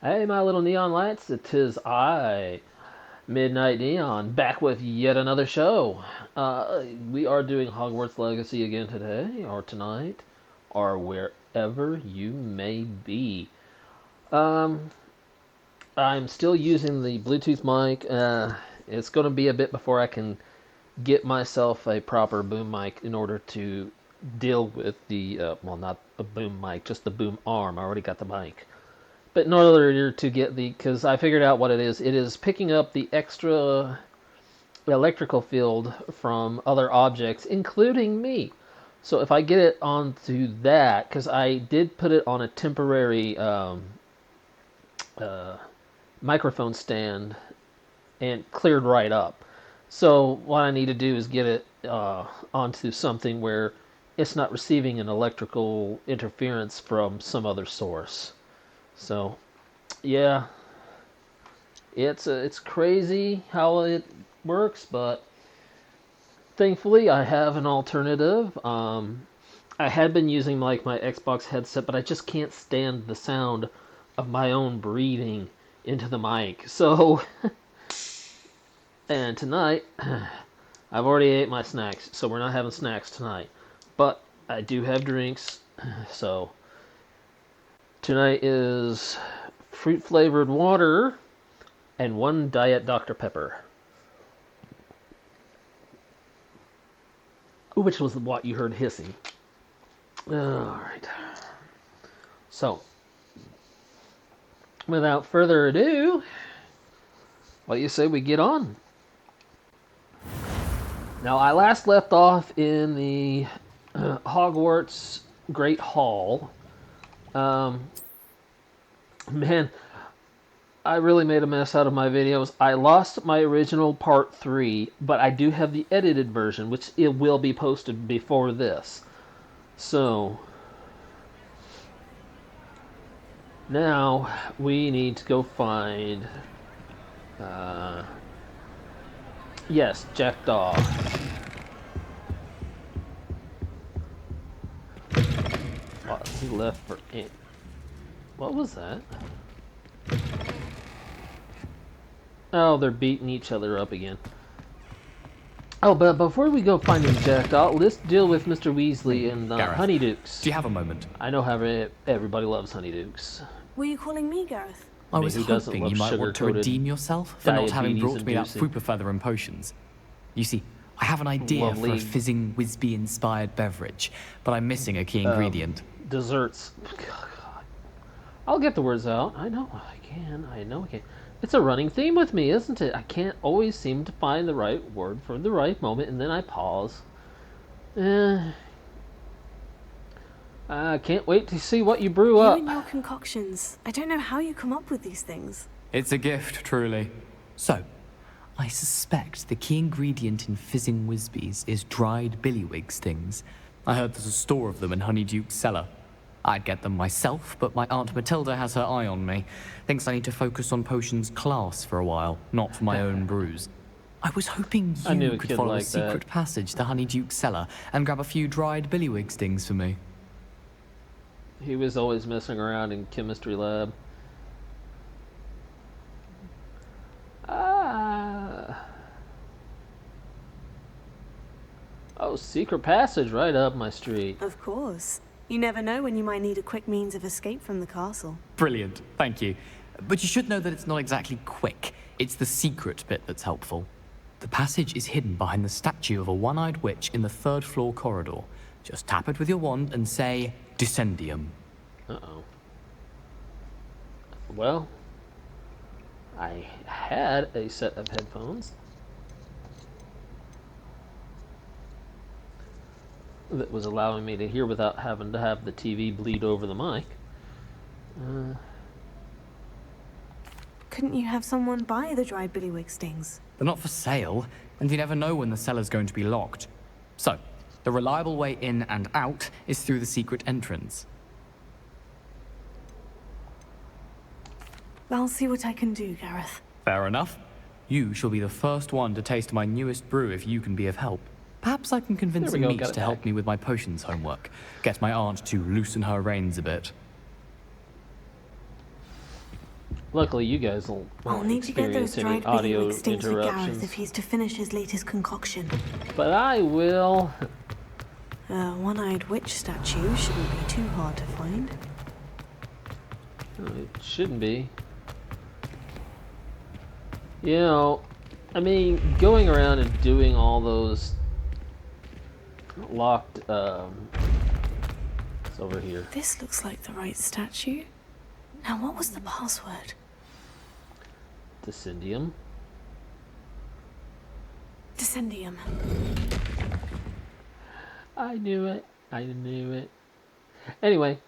Hey, my little neon lights, it is I, Midnight Neon, back with yet another show. We are doing Hogwarts Legacy again today, or tonight, or wherever you may be. Um, I'm still using the Bluetooth mic. It's going to be a bit before I can get myself a proper boom mic in order to deal with the, well, not a boom mic, just the boom arm. I already got the mic. But in order to get because I figured out what it is picking up the extra electrical field from other objects, including me. So if I get it onto that, because I did put it on a temporary uh, microphone stand and cleared right up. So what I need to do is get it onto something where it's not receiving an electrical interference from some other source. So yeah, it's crazy how it works, but thankfully I have an alternative. I had been using like my Xbox headset, but I just can't stand the sound of my own breathing into the mic. So, and tonight I've already ate my snacks, so we're not having snacks tonight. But I do have drinks, so tonight is fruit flavored water and one Diet Dr. Pepper. Which was what you heard hissing. Alright. So, without further ado, what do you say we get on? Now, I last left off in the Hogwarts Great Hall. Man, I really made a mess out of my videos. I lost my original part 3, but I do have the edited version, which it will be posted before this. So, now we need to go find, yes, Jack Dog. Oh, he left for it. What was that? Oh, they're beating each other up again. Oh, but before we go finding Jack Dog, let's deal with Mr. Weasley and Honeydukes. Do you have a moment? I know how everybody loves Honeydukes. Were you calling me, Gareth? I was hoping you might want to redeem yourself for not having brought me that Fruit Feather and potions. You see, I have an idea for a fizzing Whizbee-inspired beverage, but I'm missing a key ingredient. Desserts. God. I'll get the words out. I know I can. It's a running theme with me, isn't it? I can't always seem to find the right word for the right moment, and then I pause. I can't wait to see what you brew up. You and your concoctions. I don't know how you come up with these things. It's a gift, truly. So, I suspect the key ingredient in fizzing Whizbees is dried billywig stings. I heard there's a store of them in Honeyduke's cellar. I'd get them myself, but my Aunt Matilda has her eye on me. Thinks I need to focus on potions class for a while, not for my own brews. I was hoping you could follow a secret passage to Honeyduke's cellar and grab a few dried billywig stings for me. He was always messing around in chemistry lab. Oh, secret passage right up my street. Of course. You never know when you might need a quick means of escape from the castle. Brilliant, thank you. But you should know that it's not exactly quick. It's the secret bit that's helpful. The passage is hidden behind the statue of a one-eyed witch in the third-floor corridor. Just tap it with your wand and say, Descendium. Uh-oh. Well, I had a set of headphones that was allowing me to hear without having to have the TV bleed over the mic. Couldn't you have someone buy the dried billywig stings? They're not for sale, and you never know when the cellar's going to be locked. So, the reliable way in and out is through the secret entrance. I'll see what I can do, Gareth. Fair enough. You shall be the first one to taste my newest brew if you can be of help. Perhaps I can convince Meat to help me with my potions homework. Get my aunt to loosen her reins a bit. Luckily, you guys I'll won't need to get those experience any dried audio bailiwick stings for Gareth interruptions. if he's to finish his latest concoction. But I will. A one-eyed witch statue shouldn't be too hard to find. It shouldn't be. You know, I mean, going around and doing all those locked, it's over here. This looks like the right statue. Now, what was the password? Descendium. Descendium. I knew it. I knew it. Anyway.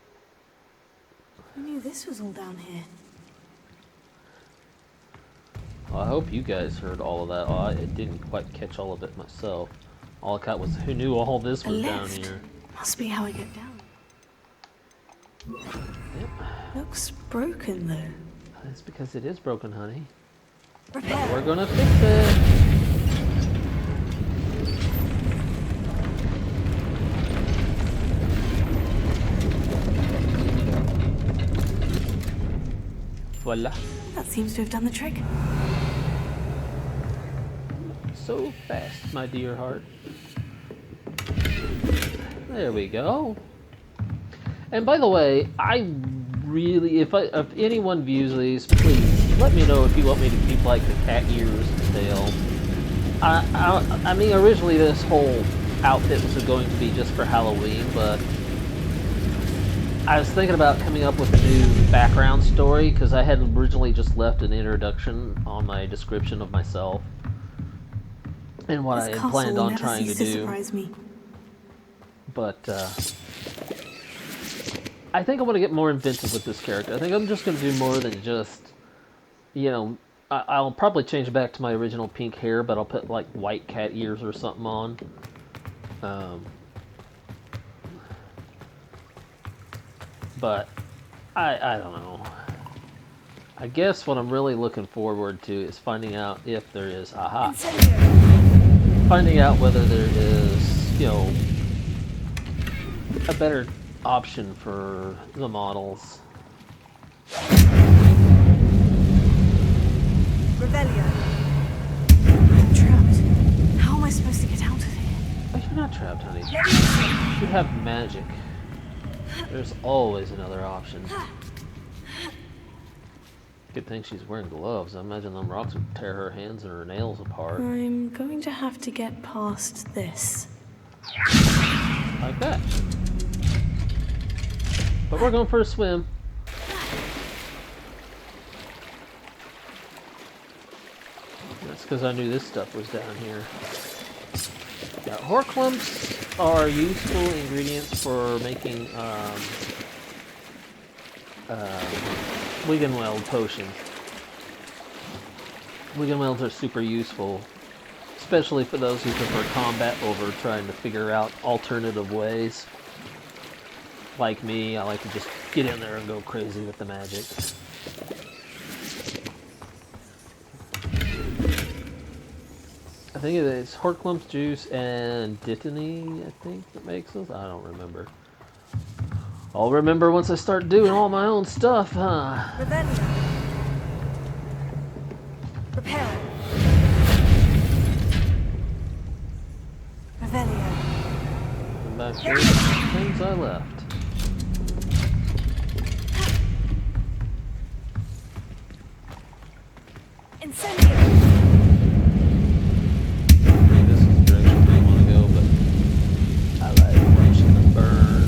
Who knew this was all down here? Well, I hope you guys heard all of that. I didn't quite catch all of it myself. All I caught was who knew all this was down here. Must be how I get down. Yep. Looks broken though. That's because it is broken, honey. Repair. We're gonna fix it. Voila. That seems to have done the trick. So fast, my dear heart. There we go. And by the way, I really, if anyone views these, please let me know if you want me to keep like the cat ears and tail. I mean, originally this whole outfit was going to be just for Halloween, but I was thinking about coming up with a new background story because I had originally just left an introduction on my description of myself and what I had planned on trying to do. Surprise me. But I think I want to get more inventive with this character. I think I'm just going to do more than just, you know, I'll probably change back to my original pink hair, but I'll put like white cat ears or something on. But I don't know. I guess what I'm really looking forward to is finding out if there is, finding out whether there is, you know, a better option for the models. Revelio. I'm trapped. How am I supposed to get out of here? Oh, you're not trapped, honey. You have magic. There's always another option. Good thing she's wearing gloves. I imagine them rocks would tear her hands and her nails apart. I'm going to have to get past this. Like that. But we're going for a swim. That's because I knew this stuff was down here. Now, horklumps are useful ingredients for making Wiggenweld potions. Wiggenwelds are super useful, especially for those who prefer combat over trying to figure out alternative ways. Like me, I like to just get in there and go crazy with the magic. I think it is horklumps juice and dittany, I think, that makes us. I don't remember. I'll remember once I start doing all my own stuff, huh? Revelio. Repair. Revelio. And back to the things I left. Incendio. Maybe this is the direction we want to go, but I like watching them burn.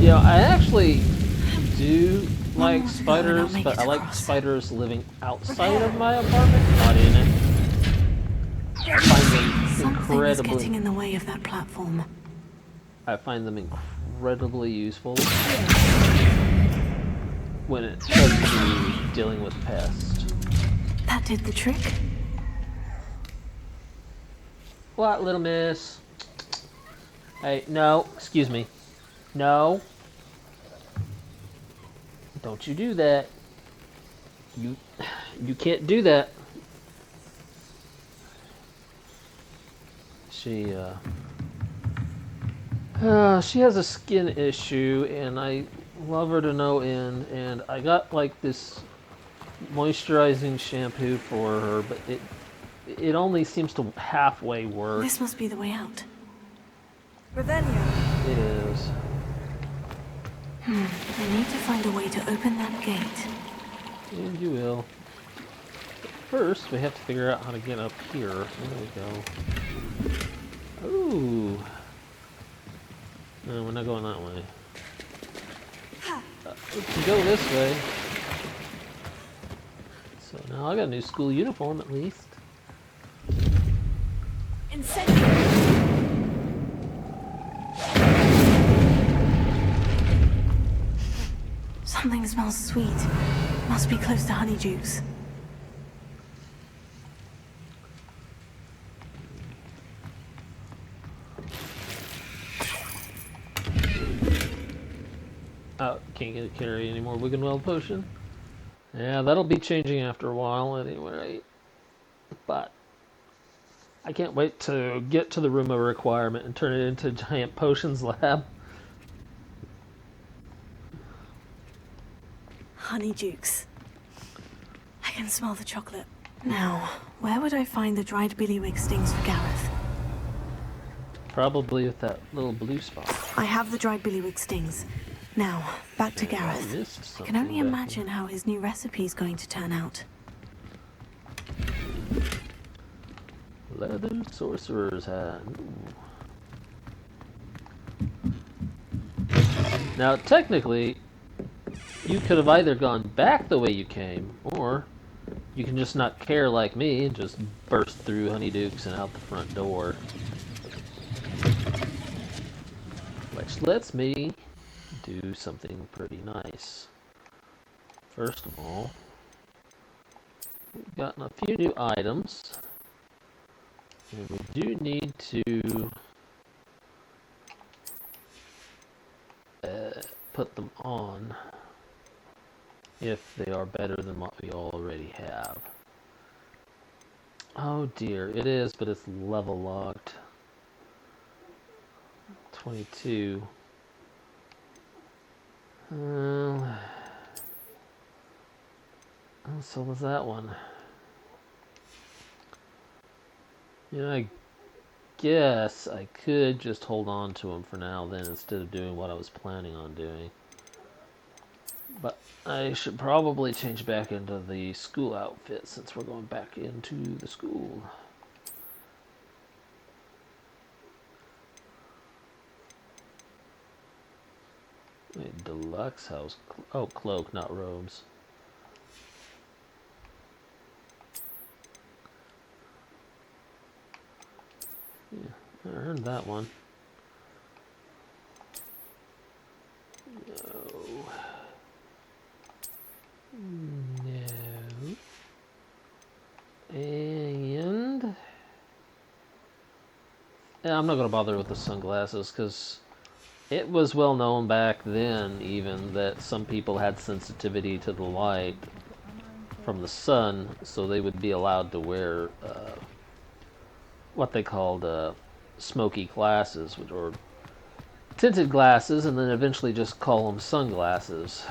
You know, I actually do like spiders, but I like spiders living outside of my apartment, not in it. I find them Something is getting incredibly. in the way of that platform. I find them incredibly useful when it comes to dealing with pests. That did the trick. What, little miss? Hey, no, excuse me. No. Don't you do that. You can't do that. She has a skin issue, and I love her to no end. And I got like this moisturizing shampoo for her, but it only seems to halfway work. This must be the way out. Ravenia. It is. I need to find a way to open that gate. And you will. But first, we have to figure out how to get up here. There we go. Ooh. No, we're not going that way. We can go this way. So now I got a new school uniform at least. Incendiary! Something smells sweet. Must be close to Honeydukes. Oh, can't get a carry any more Wiggenweld potion. Yeah, that'll be changing after a while anyway. But I can't wait to get to the room of requirement and turn it into a giant potions lab. Honeydukes. I can smell the chocolate. Now, where would I find the dried billywig stings for Gareth? Probably with that little blue spot. I have the dried billywig stings. Now, back to I Gareth. missed I can only something back imagine how his new recipe's going to turn out. there. Leather sorcerer's hat. Ooh. Now, technically, you could have either gone back the way you came, or you can just not care like me and just burst through Honeydukes and out the front door. Which lets me do something pretty nice. First of all, we've gotten a few new items, and we do need to put them on if they are better than what we already have. Oh dear, it is, but it's level locked. 22. So was that one. Yeah, I guess I could just hold on to them for now then instead of doing what I was planning on doing. But I should probably change back into the school outfit since we're going back into the school. Wait, deluxe house. Oh, cloak, not robes. Yeah, I earned that one. No. No. And yeah, I'm not going to bother with the sunglasses because it was well known back then even that some people had sensitivity to the light from the sun, so they would be allowed to wear what they called smoky glasses, which were tinted glasses, and then eventually just call them sunglasses.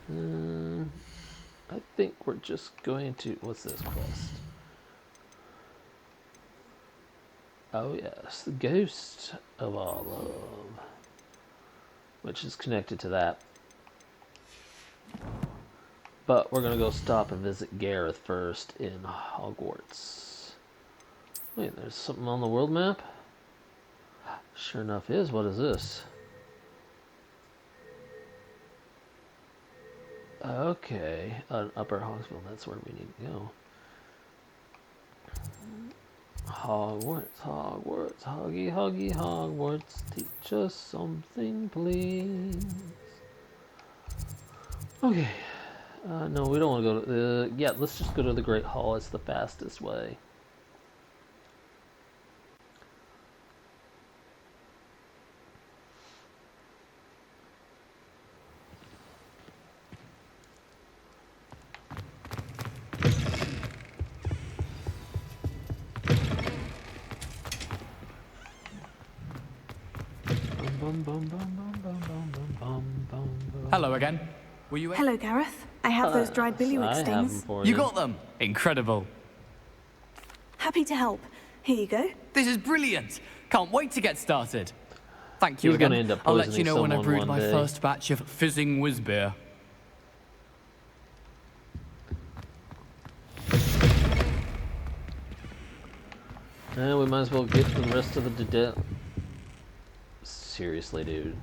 I think we're just going to... What's this quest? Oh yes, the Ghost of Our Love, which is connected to that. But we're going to go stop and visit Gareth first in Hogwarts. Wait, there's something on the world map? Sure enough is. What is this? Okay, Upper Hogsville, that's where we need to go. Hogwarts, Hogwarts, Hoggy, Hoggy, Hogwarts, teach us something, please. Okay. No, we don't want to go to... yeah, let's just go to the Great Hall. It's the fastest way. Hello again. Were you? Hello, Gareth. I have those dried billywig I have them stings. for You got them. Incredible. Happy to help. Here you go. This is brilliant. Can't wait to get started. Thank you He's again. gonna end up I'll let you poisoning know when I someone brewed one my day. first batch of fizzing whiz beer. And we might as well get the rest of the debt. Seriously, dude.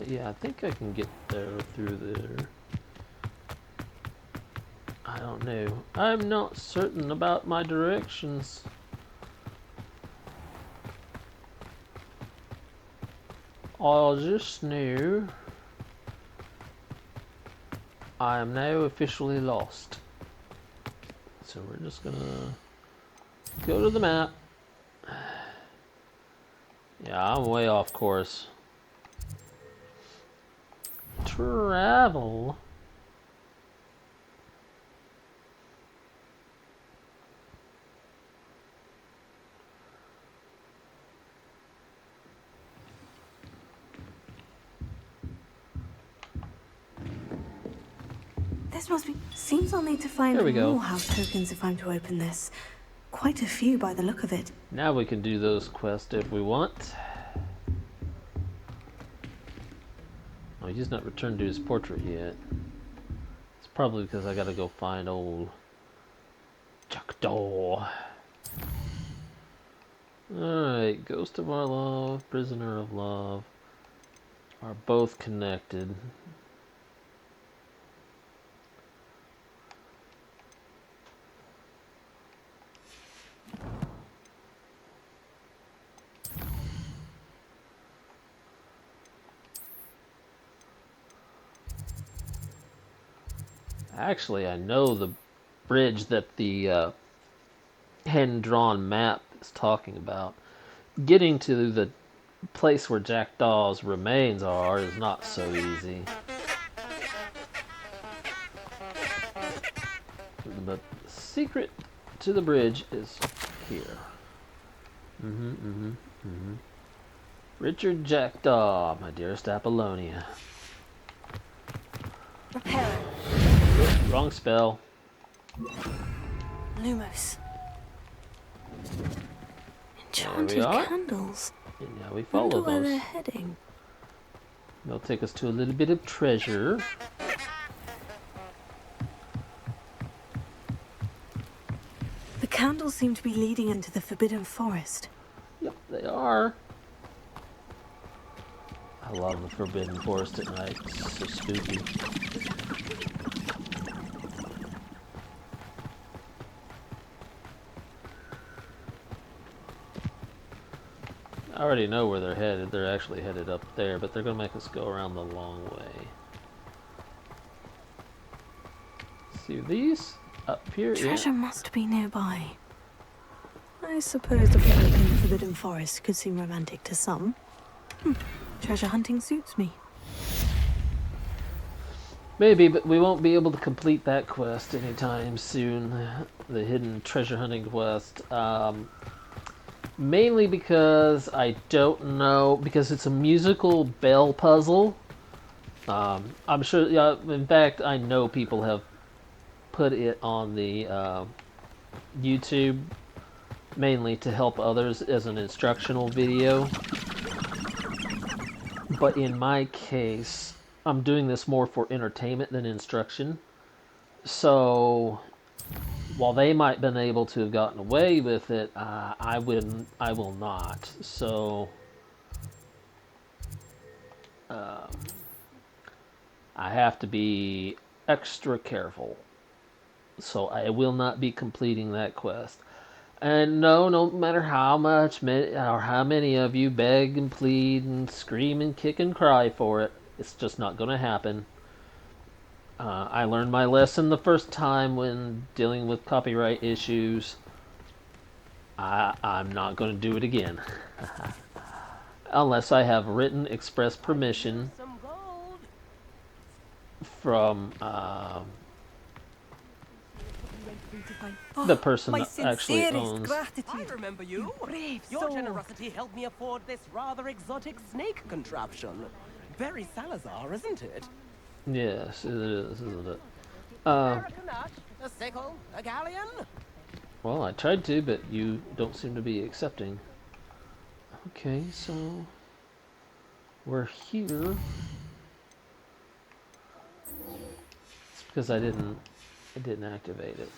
Yeah, I think I can get there through there. I don't know. I'm not certain about my directions. I just knew I am now officially lost. So we're just gonna go to the map. Yeah, I'm way off course. Travel. This must be... Seems I'll need to find There we go. more house tokens if I'm to open this. Quite a few by the look of it. Now we can do those quests if we want. Oh, he's not returned to his portrait yet. It's probably because I gotta go find old Jackdaw. Alright, Ghost of Our Love, Prisoner of Love are both connected. Actually, I know the bridge that the hand-drawn map is talking about. Getting to the place where Jackdaw's remains are is not so easy. But the secret to the bridge is here. Richard Jackdaw, my dearest Apollonia. Repair Wrong spell. Lumos. There Enchanted we are. candles. And now we Wonder follow where they're those. heading. They'll take us to a little bit of treasure. The candles seem to be leading into the Forbidden Forest. Yep, they are. I love the Forbidden Forest at night. It's so spooky. I already know where they're headed. They're actually headed up there, but they're going to make us go around the long way. See these? Up here? Treasure must be nearby. I suppose a picnic in the Forbidden Forest could seem romantic to some. Treasure hunting suits me. Maybe, but we won't be able to complete that quest anytime soon. The hidden treasure hunting quest. Mainly because I don't know, because it's a musical bell puzzle. I'm sure, yeah, in fact, I know people have put it on the YouTube mainly to help others as an instructional video. But in my case, I'm doing this more for entertainment than instruction. So while they might have been able to have gotten away with it, I will not. So I have to be extra careful. So I will not be completing that quest. And no matter how much or how many of you beg and plead and scream and kick and cry for it, it's just not going to happen. I learned my lesson the first time when dealing with copyright issues. I'm not going to do it again. Unless I have written express permission from the person My that actually sincerest owns. gratitude. I remember you. Brave Your soul. generosity helped me afford this rather exotic snake contraption. Very Salazar, isn't it? Yes, it is, isn't it? American nut, a sickle, a galleon. Well, I tried to, but you don't seem to be accepting. Okay, so we're here. It's because I didn't activate it.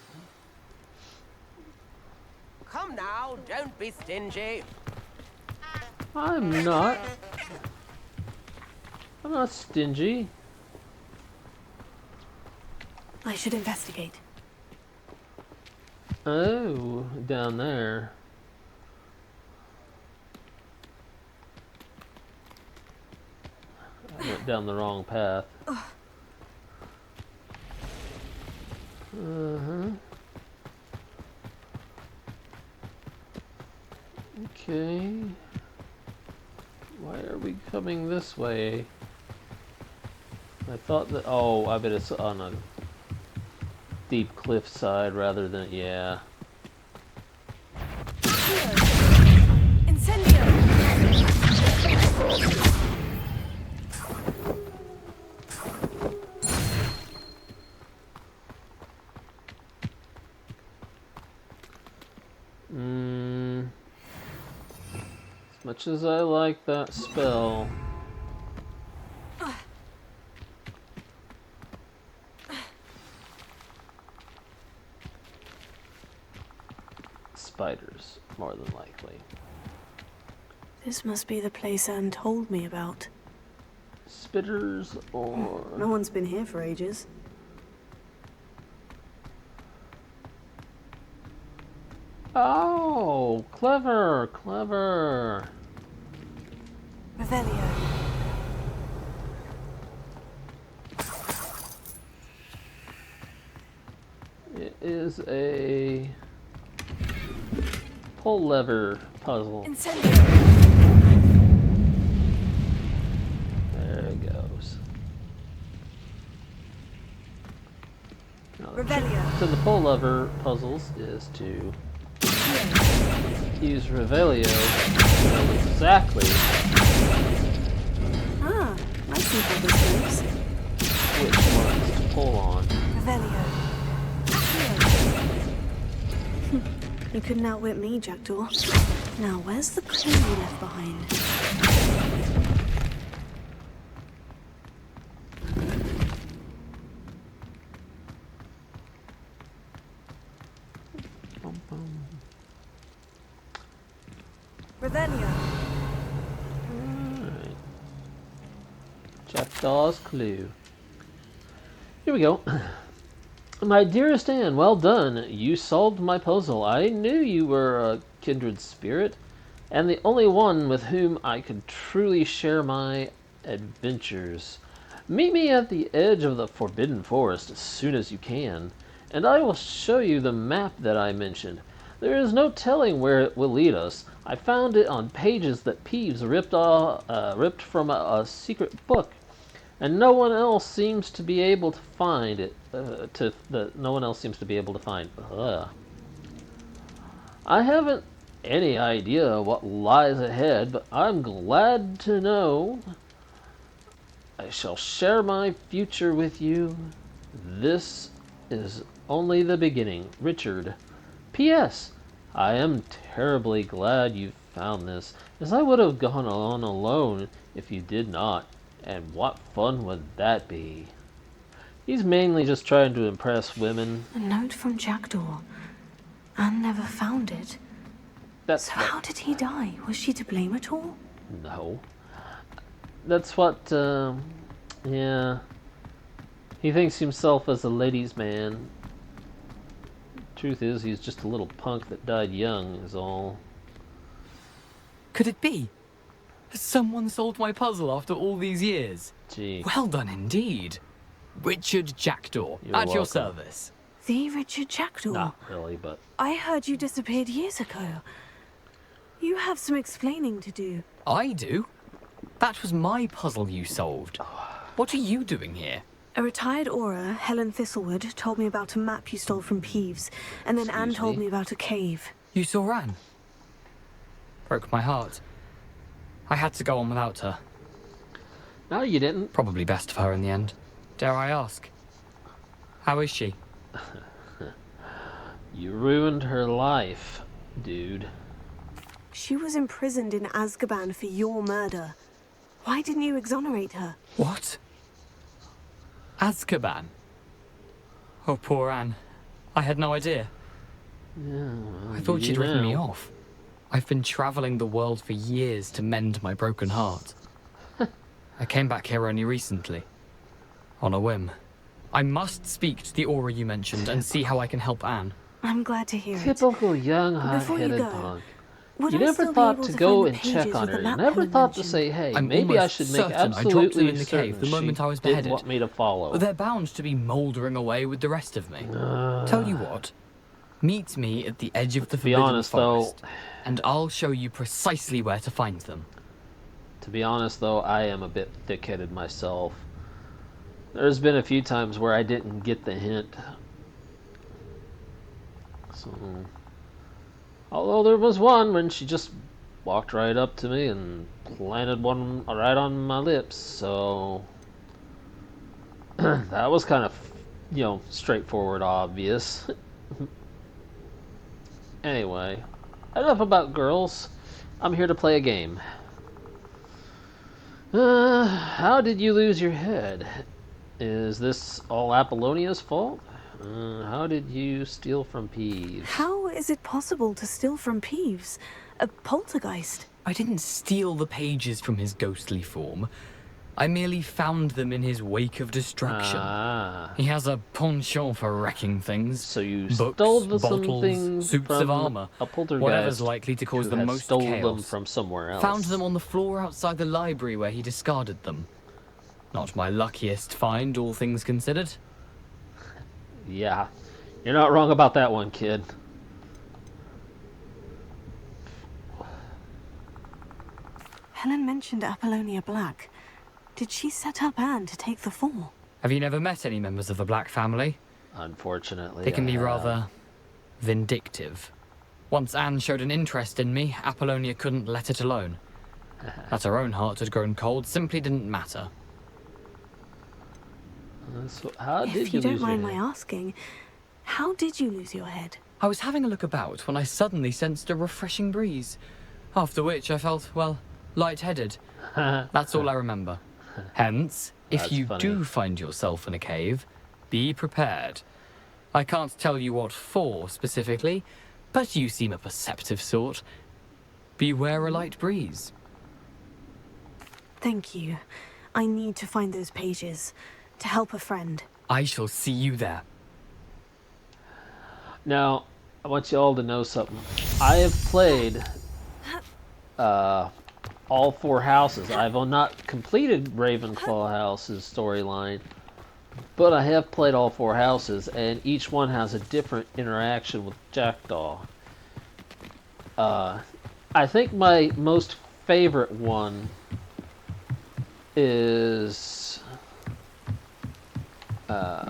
Come now, don't be stingy. I'm not. I'm not stingy. I should investigate. Oh, down there. I went down the wrong path. Uh-huh. Okay. Why are we coming this way? I thought that... Oh, I bet it's on a deep cliff side rather than... Yeah. Incendio! As much as I like that spell... Spiders, more than likely. This must be the place Anne told me about. Spitters or... No one's been here for ages. Oh, clever, clever. Revelio. It is a pull lever puzzle. Incendio! There it goes. Now, Revelio. so the pull lever puzzles is to use Revelio to know exactly Ah, I see how this works. which ones to pull on. Revelio. You couldn't outwit me, Jackdaw. Now, where's the clue you left behind? Bum, bum. Revelio. Alright. Jackdaw's clue. Here we go. My dearest Anne, well done. You solved my puzzle. I knew you were a kindred spirit, and the only one with whom I could truly share my adventures. Meet me at the edge of the Forbidden Forest as soon as you can, and I will show you the map that I mentioned. There is no telling where it will lead us. I found it on pages that Peeves ripped from a secret book, and no one else seems to be able to find it. No one else seems to be able to find. I haven't any idea what lies ahead, but I'm glad to know I shall share my future with you. This is only the beginning. Richard. P.S. I am terribly glad you found this, as I would have gone on alone if you did not. And what fun would that be? He's mainly just trying to impress women. A note from Jackdaw. Anne never found it. That's So what, how did he die? Was she to blame at all? no. That's what, yeah. He thinks himself as a ladies' man. Truth is, he's just a little punk that died young, is all. Could it be? Has someone solved my puzzle after all these years? Gee. Well done indeed. Richard Jackdaw, You're at your welcome. service. The Richard Jackdaw. Not really, but I heard you disappeared years ago. You have some explaining to do. I do? That was my puzzle you solved. What are you doing here? A retired aura, Helen Thistlewood, told me about a map you stole from Peeves, and then Anne Excuse told me? me about a cave. You saw Anne? Broke my heart. I had to go on without her. No, you didn't. Probably best for her in the end. Dare I ask? How is she? You ruined her life, dude. She was imprisoned in Azkaban for your murder. Why didn't you exonerate her? What? Azkaban? Oh, poor Anne. I had no idea. Yeah, well, I thought you she'd do written me now. off. I've been traveling the world for years to mend my broken heart. I came back here only recently. On a whim. I must speak to the aura you mentioned and see how I can help Anne. I'm glad to hear it. Typical young, Before you hot-headed go, punk. would You I never still be thought able to to go find the and check pages on with her. the You map never Helen thought to mentioned? say, hey, I'm maybe I almost should make certain I dropped them absolutely in the certain cave the she moment I was didn't beheaded. want me to follow. They're bound to be mouldering away with the rest of me. Tell you what, meet me at the edge of the To be Forbidden honest, though, Forest, and I'll show you precisely where to find them. I am a bit thick-headed myself. There's been a few times where I didn't get the hint. So, although there was one when she just walked right up to me and planted one right on my lips, so that was kind of, straightforward, obvious. Anyway, enough about girls. I'm here to play a game. How did you lose your head? Is this all Apollonia's fault? How did you steal from Peeves? How is it possible to steal from Peeves? A poltergeist? I didn't steal the pages from his ghostly form. I merely found them in his wake of destruction. Ah, He has a penchant for wrecking things. so you Books, stole bottles, something suits from of armor, a poltergeist whatever's likely to cause who the had most stole chaos. them from somewhere else. Found them on the floor outside the library where he discarded them. Not my luckiest find, all things considered. Yeah, you're not wrong about that one, kid. Helen mentioned Apollonia Black. Did she set up Anne to take the fall? Have you never met any members of the Black family? Unfortunately, They can I be have. rather vindictive. Once Anne showed an interest in me, Apollonia couldn't let it alone. That her own heart had grown cold simply didn't matter. So how did If you you don't lose your mind my head? asking, how did you lose your head? I was having a look about when I suddenly sensed a refreshing breeze. After which I felt, well, lightheaded. That's all I remember. Hence, if That's you funny. do find yourself in a cave, be prepared. I can't tell you what for specifically, but you seem a perceptive sort. Beware a light breeze. Thank you. I need to find those pages to help a friend. I shall see you there. Now, I want you all to know something. I have played all four houses. I've not completed Ravenclaw House's storyline, but I have played all four houses, and each one has a different interaction with Jackdaw. I think my most favorite one is I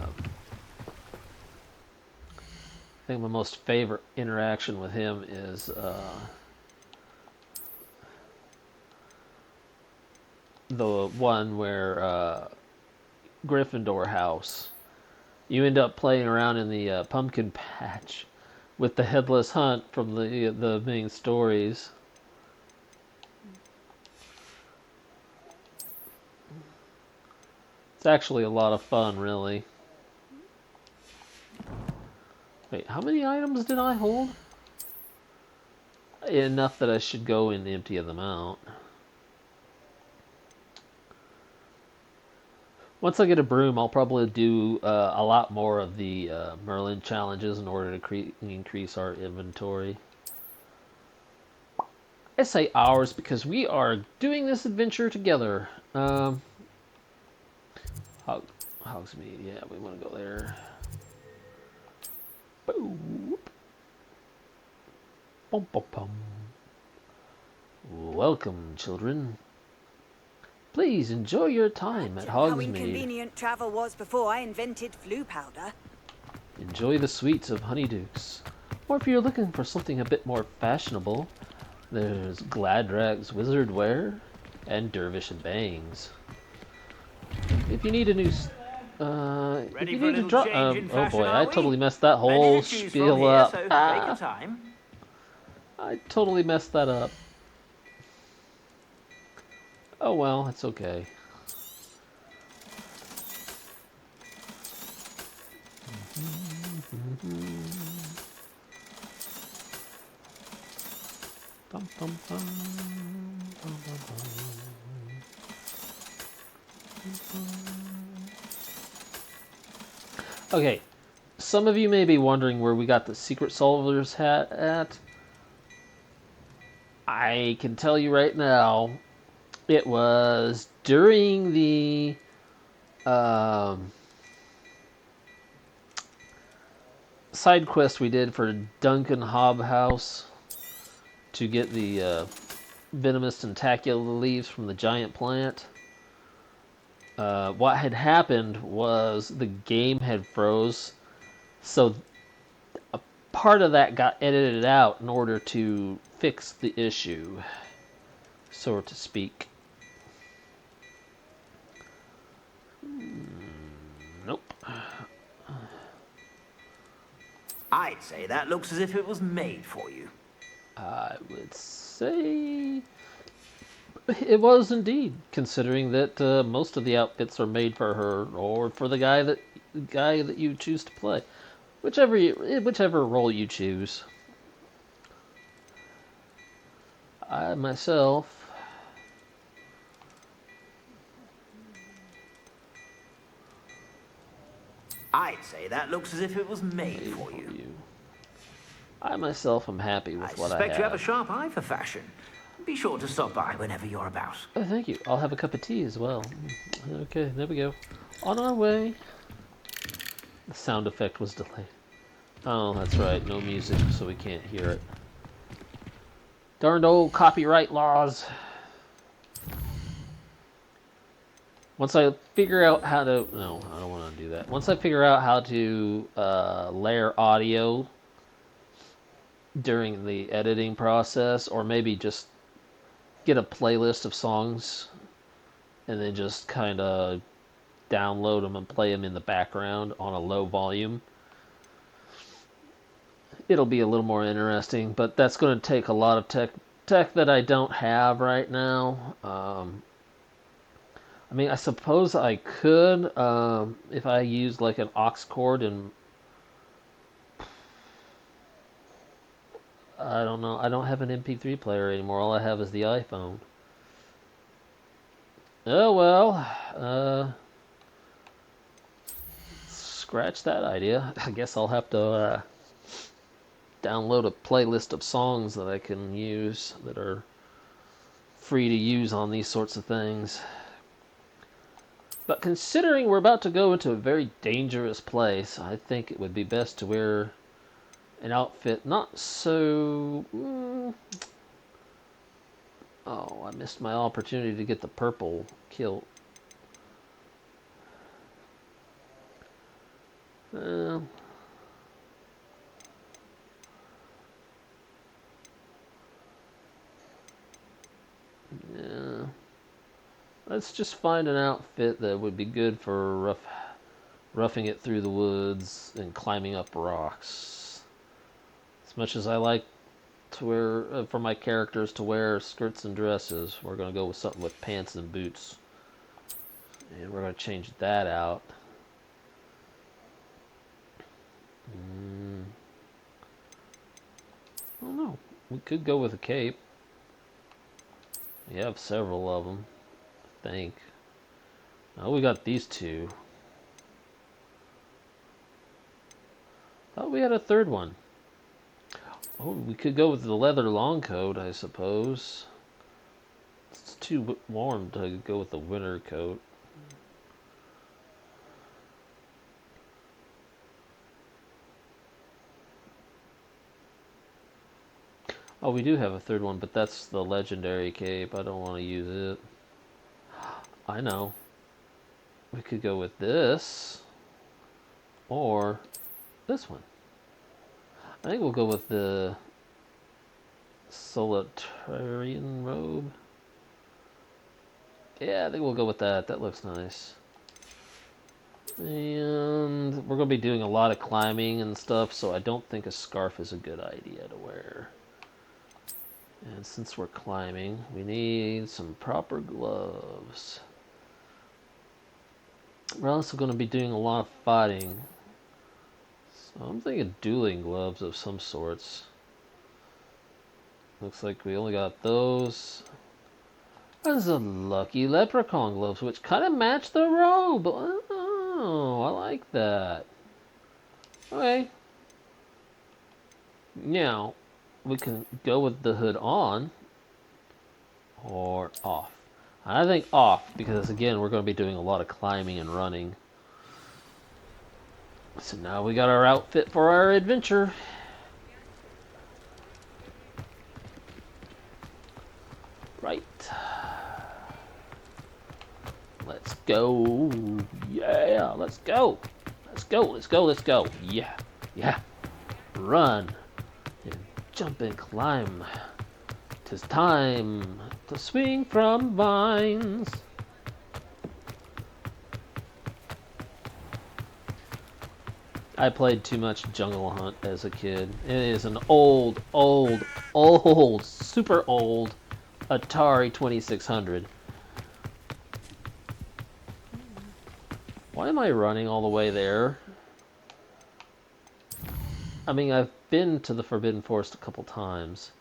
think my most favorite interaction with him is the one where Gryffindor house. You end up playing around in the pumpkin patch with the headless hunt from the main stories. It's actually a lot of fun, really. Wait, how many items did I hold? Enough that I should go and empty them out. Once I get a broom, I'll probably do a lot more of the Merlin challenges in order to increase our inventory. I say ours because we are doing this adventure together. Hogsmeade, yeah, we want to go there. Boop. Bum, bum, bum. Welcome, children. Please enjoy your time at How Hogsmeade. inconvenient travel was before I invented flu powder. Enjoy the sweets of Honeydukes. Or if you're looking for something a bit more fashionable, there's Gladrag's Wizard Wear and Dervish and Bangs. If you need a new... if you need to drop... oh boy, I totally messed that whole spiel up. Time. I totally messed that up. Oh well, it's okay. Bum, bum, bum, bum, bum, bum. Okay, some of you may be wondering where we got the Secret Soldiers hat at. I can tell you right now, it was during the side quest we did for Duncan Hobhouse to get the venomous tentacular leaves from the giant plant. What had happened was the game had froze, so a part of that got edited out in order to fix the issue, so to speak. Nope. I'd say that looks as if it was made for you. I would say it was indeed, considering that most of the outfits are made for her or for the guy that you choose to play, whichever role you choose. I myself I'd say that looks as if it was made for you. I myself am happy with what I have. I suspect you have a sharp eye for fashion. Be sure to stop by whenever you're about. Oh, thank you. I'll have a cup of tea as well. Okay, there we go. On our way. The sound effect was delayed. Oh, that's right. No music, so we can't hear it. Darned old copyright laws. Once I figure out how to... No, I don't want to do that. Once I figure out how to layer audio during the editing process, or maybe just get a playlist of songs and then just kind of download them and play them in the background on a low volume, it'll be a little more interesting, but that's going to take a lot of tech that I don't have right now. I mean, I suppose I could if I use like an aux cord, and I don't know. I don't have an MP3 player anymore. All I have is the iPhone. Oh well. Scratch that idea. I guess I'll have to download a playlist of songs that I can use that are free to use on these sorts of things. But considering we're about to go into a very dangerous place, I think it would be best to wear an outfit not so... Oh, I missed my opportunity to get the purple kilt. Yeah. Let's just find an outfit that would be good for roughing it through the woods and climbing up rocks. As much as I like to wear, for my characters to wear skirts and dresses, we're going to go with something with pants and boots. And we're going to change that out. I don't know. We could go with a cape. We have several of them, I think. Oh, we got these two. Thought we had a third one. Oh, we could go with the leather long coat, I suppose. It's too warm to go with the winter coat. Oh, we do have a third one, but that's the legendary cape. I don't want to use it. I know. We could go with this. Or this one. I think we'll go with the Solitarian robe. Yeah, I think we'll go with that. That looks nice. And we're going to be doing a lot of climbing and stuff, so I don't think a scarf is a good idea to wear. And since we're climbing, we need some proper gloves. We're also going to be doing a lot of fighting. So I'm thinking dueling gloves of some sorts. Looks like we only got those. Those are lucky leprechaun gloves, which kind of match the robe. Oh, I like that. Okay. Now, we can go with the hood on or off. I think off, because again, we're going to be doing a lot of climbing and running. So now we got our outfit for our adventure. Right. Let's go. Yeah, let's go. Let's go, let's go, let's go. Yeah, yeah. Run. And jump and climb. 'Tis time to swing from vines. I played too much Jungle Hunt as a kid. It is an old, super old Atari 2600. Why am I running all the way there? I mean, I've been to the Forbidden Forest a couple times.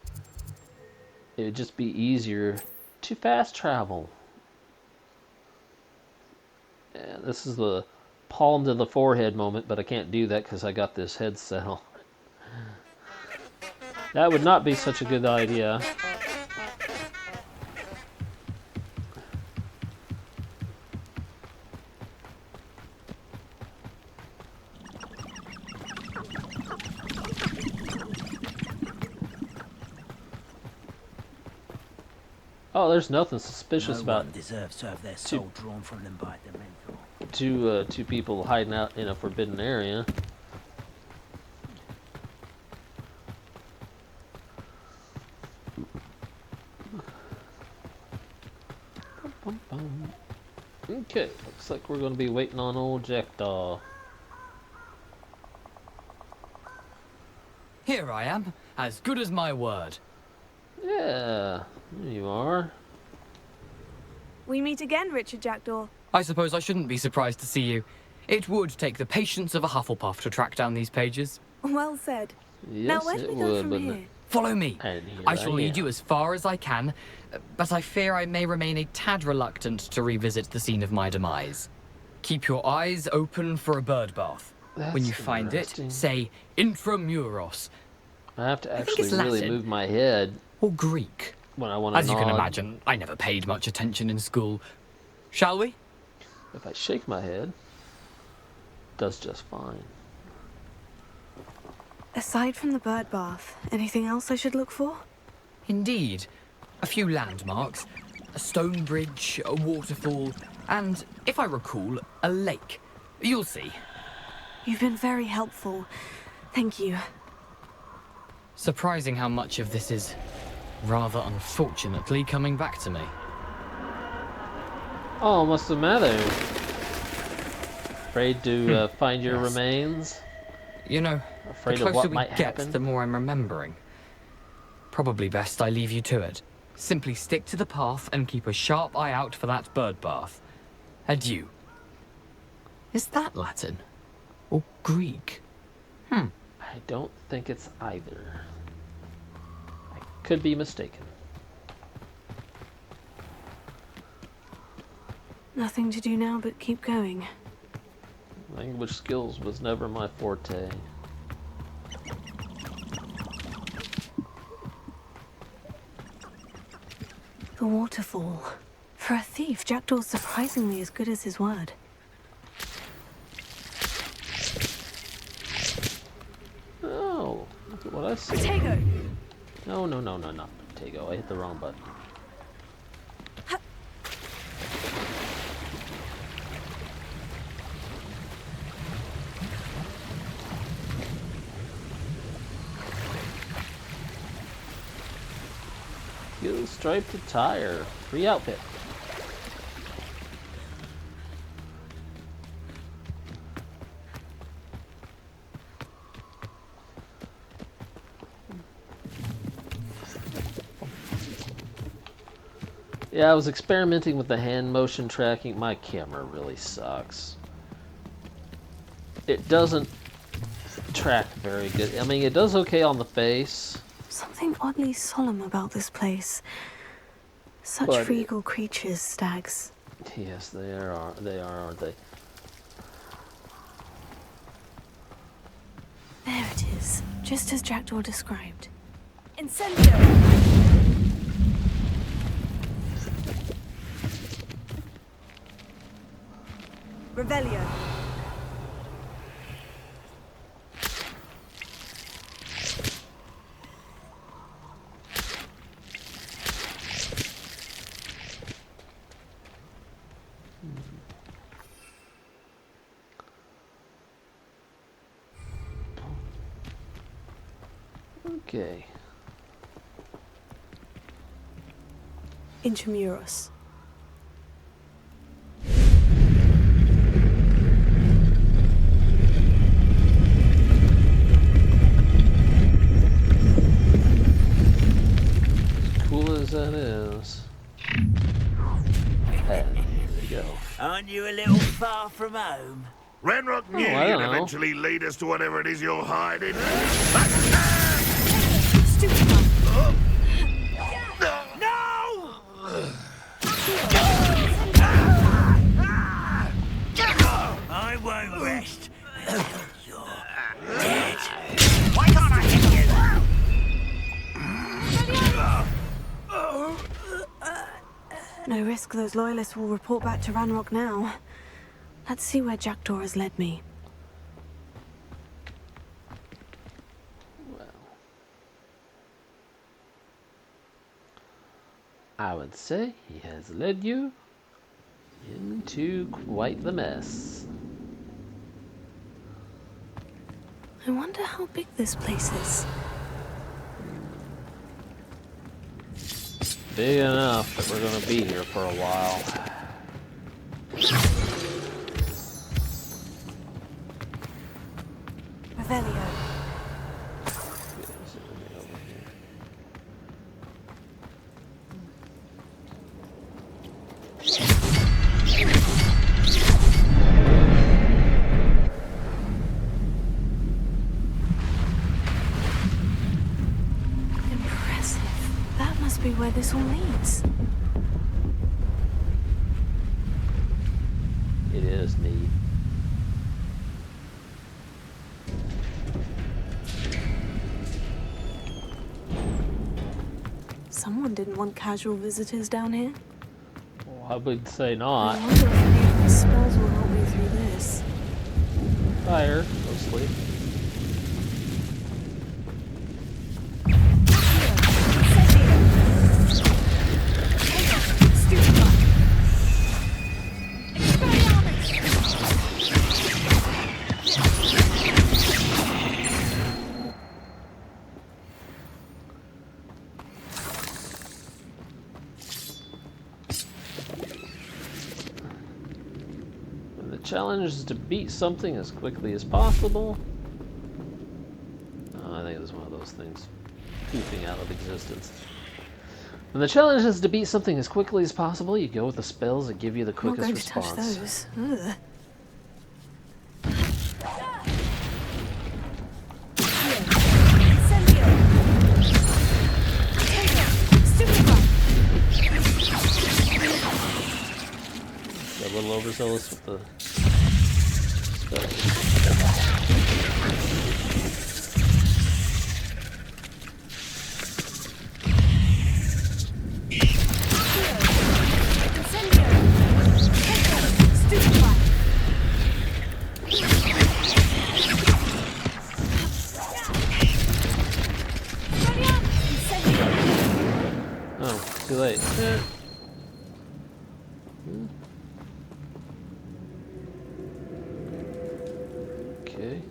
It would just be easier to fast travel. Yeah, this is the palm to the forehead moment, but I can't do that because I got this headset on. That would not be such a good idea. Oh, there's nothing suspicious about one deserves to have their soul drawn from them by the mentor. two people hiding out in a forbidden area. Okay, looks like we're going to be waiting on old Jackdaw. Here I am, as good as my word. Yeah, there you are. We meet again, Richard Jackdaw. I suppose I shouldn't be surprised to see you. It would take the patience of a Hufflepuff to track down these pages. Well said. Yes, Now where do it we go would, from wouldn't here? it? Follow me. And here I shall lead am. you as far as I can, but I fear I may remain a tad reluctant to revisit the scene of my demise. Keep your eyes open for a bird bath. When That's you find it, interesting. say intramuros, I have to think actually it's really Latin. move my head or Greek. when I want to As you nod. can imagine, I never paid much attention in school. Shall we? If I shake my head, does just fine. Aside from the bird bath, anything else I should look for? Indeed. A few landmarks, a stone bridge, a waterfall, and, if I recall, a lake. You'll see. You've been very helpful. Thank you. Surprising how much of this is, rather unfortunately, coming back to me. Oh, what's the matter? Afraid to find your Yes. remains? You know, Afraid the of closer what we might get, happen? the more I'm remembering. Probably best I leave you to it. Simply stick to the path and keep a sharp eye out for that bird bath. Adieu. Is that Latin? Or Greek? I don't think it's either. I could be mistaken. Nothing to do now but keep going. Language skills was never my forte. The waterfall. For a thief, Jackdaw's surprisingly as good as his word. Oh, look at what I see. Protego! No, not Protego. I hit the wrong button. striped attire. Free outfit. Yeah, I was experimenting with the hand motion tracking. My camera really sucks. It doesn't track very good. I mean, it does okay on the face. Something oddly solemn about this place. Such But regal creatures, stags. Yes, they are. They are, aren't they? There it is, just as Jackdaw described. Incendio! Revelio. Okay. Intramuros. Cool as that is. And there you go. Aren't you a little far from home? Ranrock knew I you'd don't know. eventually lead us to whatever it is you're hiding. I won't rest until you're dead. Why can't I hit you? No risk those loyalists will report back to Ranrock now. Let's see where Jackdaw has led me. Well, I would say he has led you into quite the mess. I wonder how big this place is. Big enough that we're going to be here for a while. Revelio. Impressive. That must be where this all leads. It is neat. Someone didn't want casual visitors down here. Well, I would say I not. wonder if any of these spells will help me through this. Fire, mostly. The challenge is to beat something as quickly as possible. Oh, I think it was one of those things poofing out of existence. When the challenge is to beat something as quickly as possible, you go with the spells that give you the I'm not quickest going to touch response. those. Ugh. A little overzealous with the spells. Oh, too late. Okay.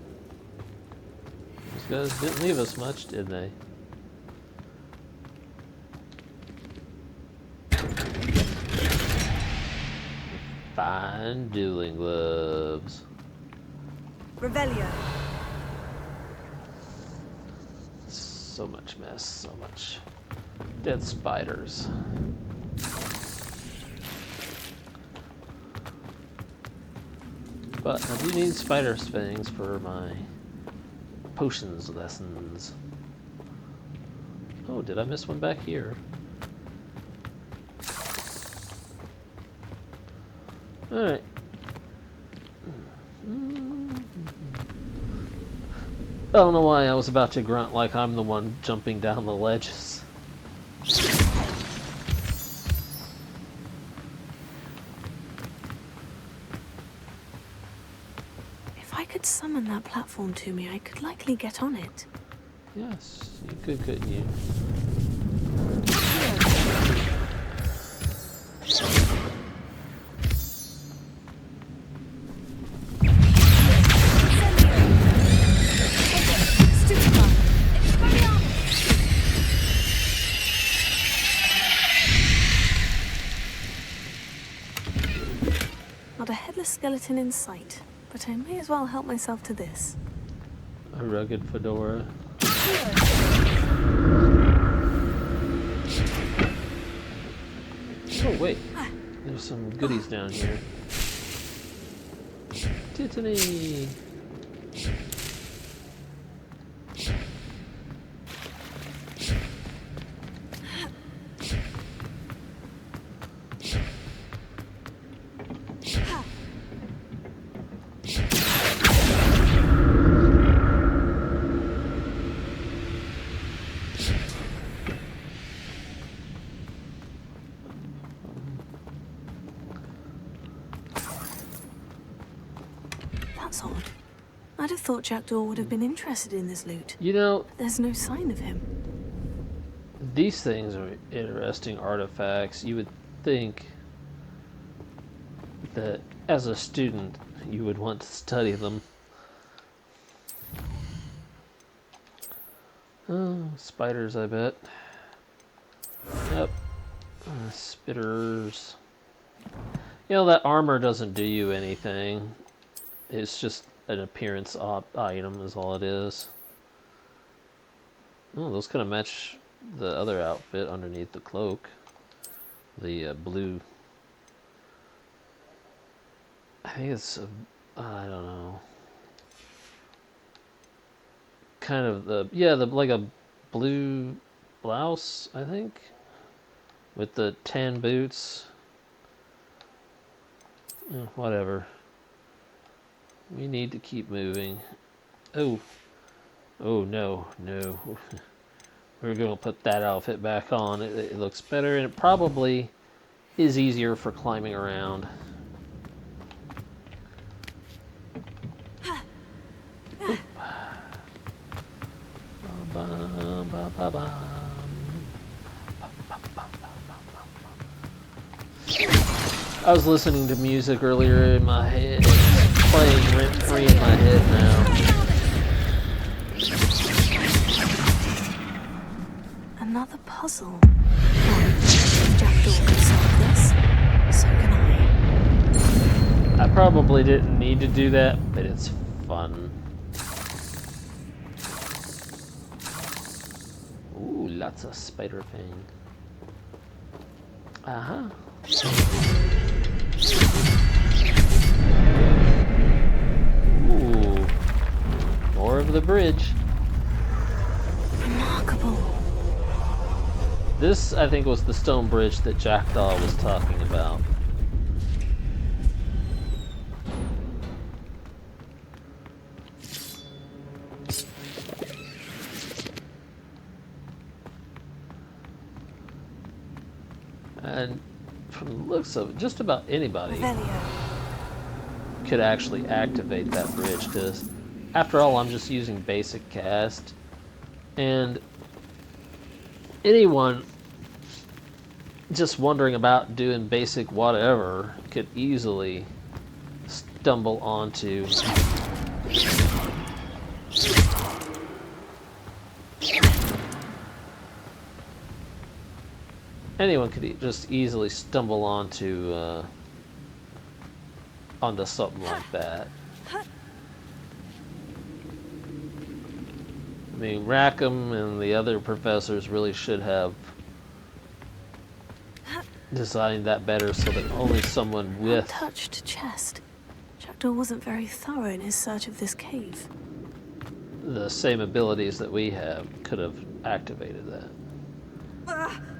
These guys didn't leave us much, did they? And dueling gloves. Revelio. So much mess, so much dead spiders. But I do need spider fangs for my potions lessons. Oh, did I miss one back here? Alright. I don't know why I was about to grunt like I'm the one jumping down the ledges. If I could summon that platform to me, I could likely get on it. Yes, you could, couldn't you? Not a headless skeleton in sight, but I may as well help myself to this. A rugged fedora. Oh wait, there's some goodies down here. Titany! That's odd. I'd have thought Jackdaw would have been interested in this loot. You know, But there's no sign of him. these things are interesting artifacts. You would think that as a student you would want to study them. Oh, spiders, I bet. Yep. Spitters. You know, that armor doesn't do you anything. It's just an appearance item is all it is. Oh, those kind of match the other outfit underneath the cloak. The blue. I think it's, I don't know. Kind of like a blue blouse, I think. With the tan boots. Whatever. We need to keep moving. Oh. Oh, no. We're going to put that outfit back on. It looks better, and it probably is easier for climbing around. I was listening to music earlier in my head. It's playing rent-free in my head now. Another puzzle. If Jackdaw can solve this, so can I. I probably didn't need to do that, but it's fun. Ooh, lots of spider fang. Uh-huh. Ooh. More of the bridge. Remarkable. This, I think, was the stone bridge that Jackdaw was talking about. And from the looks of it, just about anybody Revelio. could actually activate that bridge, because after all, I'm just using basic cast, and anyone just wondering about doing basic whatever could easily stumble onto anyone could just easily stumble onto onto something like that. I mean, Rackham and the other professors really should have designed that better so that only someone with Untouched chest. Jackdaw wasn't very thorough in his search of this cave. the same abilities that we have could have activated that.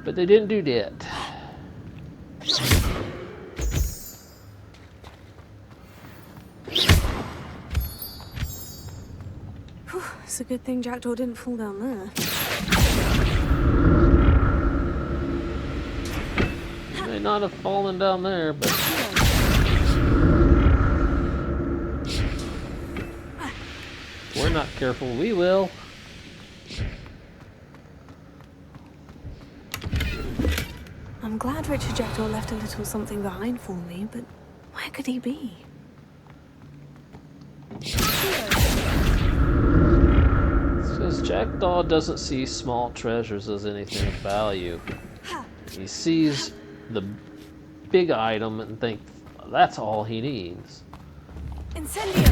But they didn't do that. Whew, it's a good thing Jackdaw didn't fall down there. He may not have fallen down there, but if we're not careful, we will. I'm glad Richard Jackdaw left a little something behind for me, but where could he be? Because Jackdaw doesn't see small treasures as anything of value. He sees the big item and thinks that's all he needs. Incendio!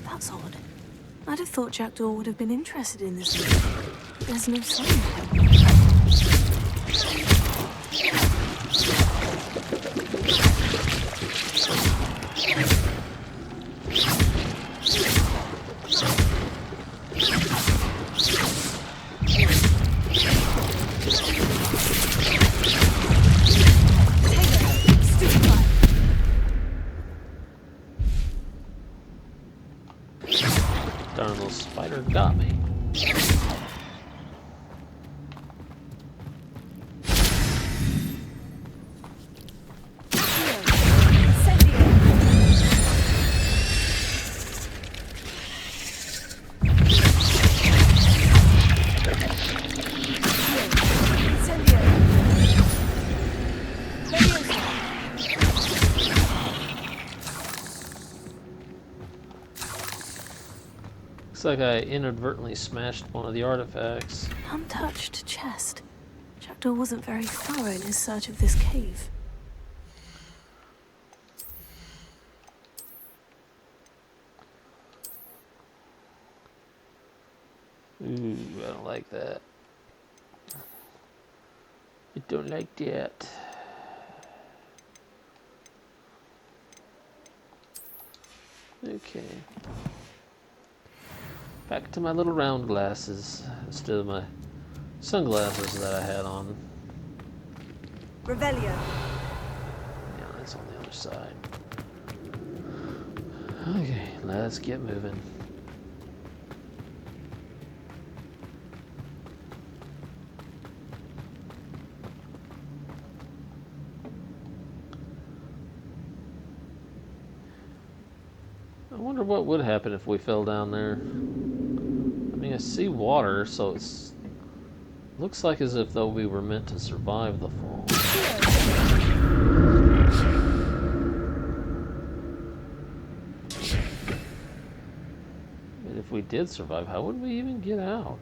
That's odd. I'd have thought Jackdaw would have been interested in this. There's no sign of him. Darn little spider got me. Looks like I inadvertently smashed one of the artifacts. Untouched chest. Jackdaw wasn't very thorough in his search of this cave. Ooh, I don't like that. I don't like that. Okay. Back to my little round glasses instead of my sunglasses that I had on. Revelio. Yeah, that's on the other side. Okay, let's get moving. I wonder what would happen if we fell down there. I mean, I see water, so it's looks like as if though we were meant to survive the fall. But if we did survive, how would we even get out?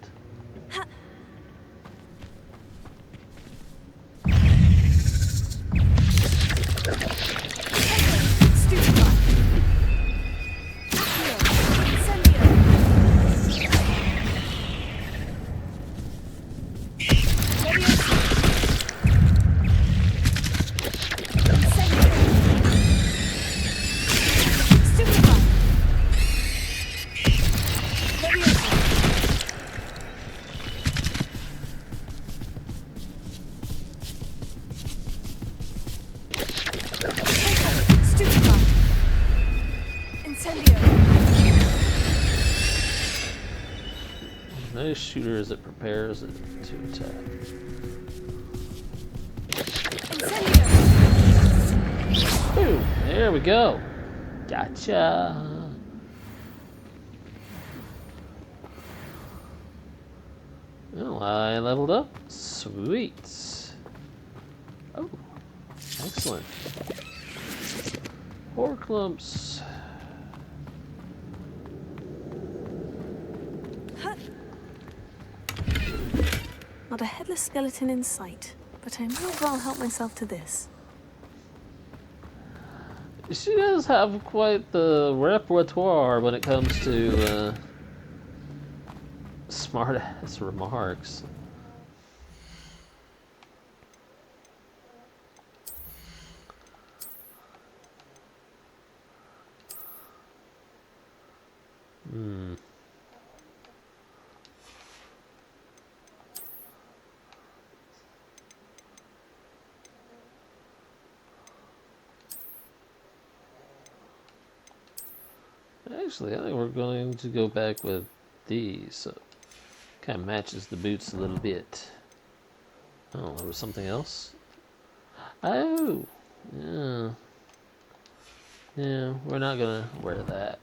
No shooter as it prepares it to attack. Boom! There we go. Gotcha. Well, I leveled up. Sweet. Oh, excellent. 4 clumps. Not a headless skeleton in sight. but I may as well help myself to this. She does have quite the repertoire when it comes to smart-ass remarks. Hmm. Actually, I think we're going to go back with these. So kind of matches the boots a little bit. Oh, there was something else? Oh! Yeah. Yeah, we're not gonna wear that.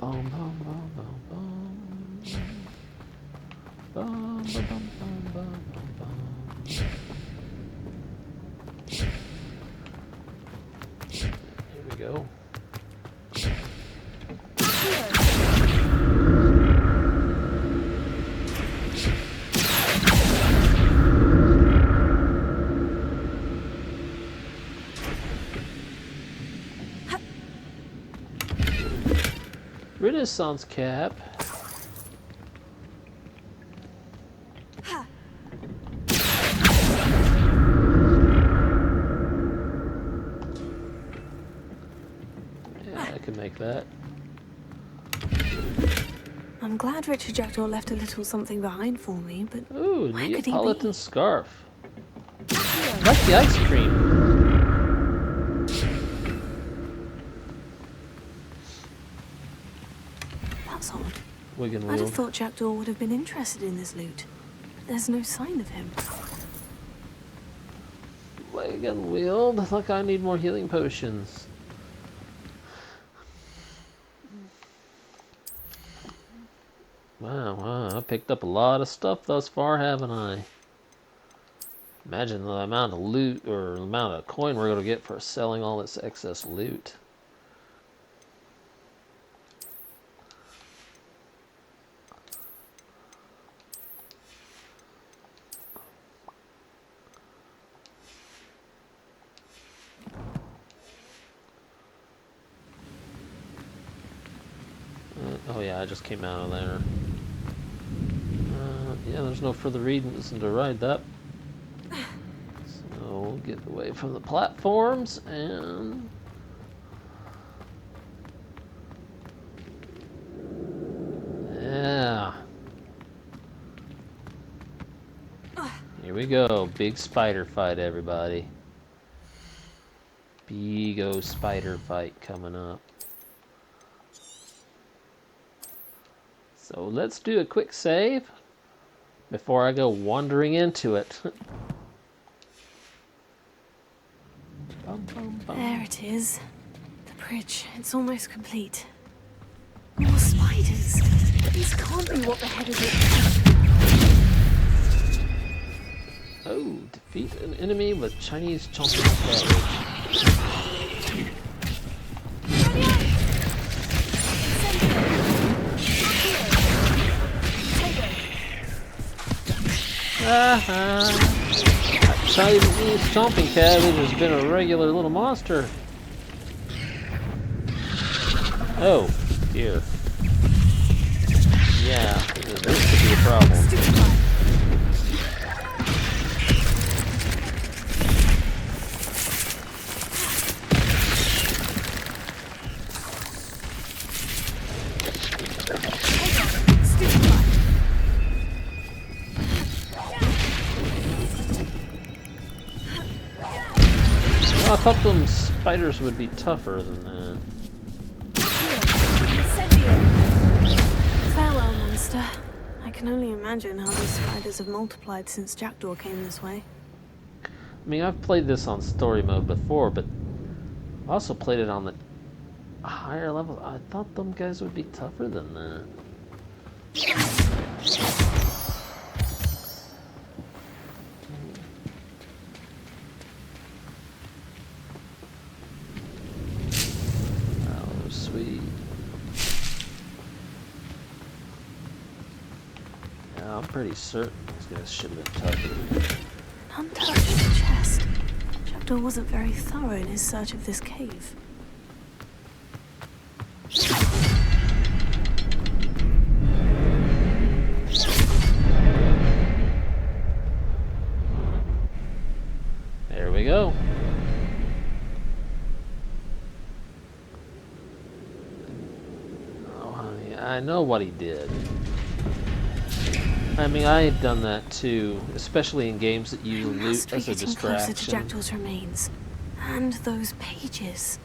Boom, boom, boom, boom, boom. Boom, boom, boom, boom, boom, boom. Here we go. Renaissance cap. Yeah, I can make that. I'm glad Richard Jackdaw left a little something behind for me, but Ooh, where could he Neapolitan be? scarf. Like the ice cream. That's odd. Wig and I'd have wheel. thought Jackdaw would have been interested in this loot, but there's no sign of him. Wig and wheeled. Like I need more healing potions. Wow, I picked up a lot of stuff thus far, haven't I? Imagine the amount of loot or the amount of coin we're going to get for selling all this excess loot. Oh yeah, I just came out of there. Yeah, there's no further reason to ride that. So we'll get away from the platforms and... Yeah. Here we go. Big spider fight, everybody. Big O spider fight coming up. So let's do a quick save before I go wandering into it. Bum, bum, bum. There it is. The bridge. It's almost complete. More spiders. These can't be what the head of it. Oh, defeat an enemy with Chinese chomping cabbage. That Chinese chomping cabbage has been a regular little monster. Oh, dear. Yeah, this could be a problem. I thought them spiders would be tougher than that. Farewell, monster. I can only imagine how these spiders have multiplied since Jackdaw came this way. I mean, I've played this on story mode before, but I also played it on the higher level. I thought them guys would be tougher than that. Yeah, I'm pretty certain these guys should have been targeted. Untouched chest. Jackdaw wasn't very thorough in his search of this cave. There we go. Oh, honey, I know what he did. I mean, I have done that too, especially in games that use We loot must be as a getting closer to distraction. Jackdaw's remains. And those pages.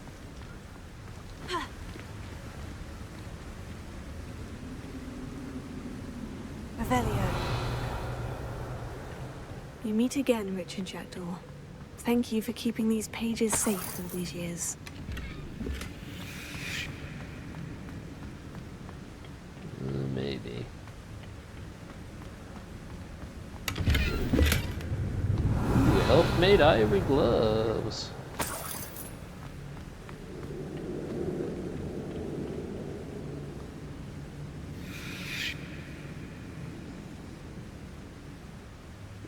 Revelio. We meet again, Richard Jackdaw. Thank you for keeping these pages safe all these years. Maybe. Ooh, elf-made ivory gloves.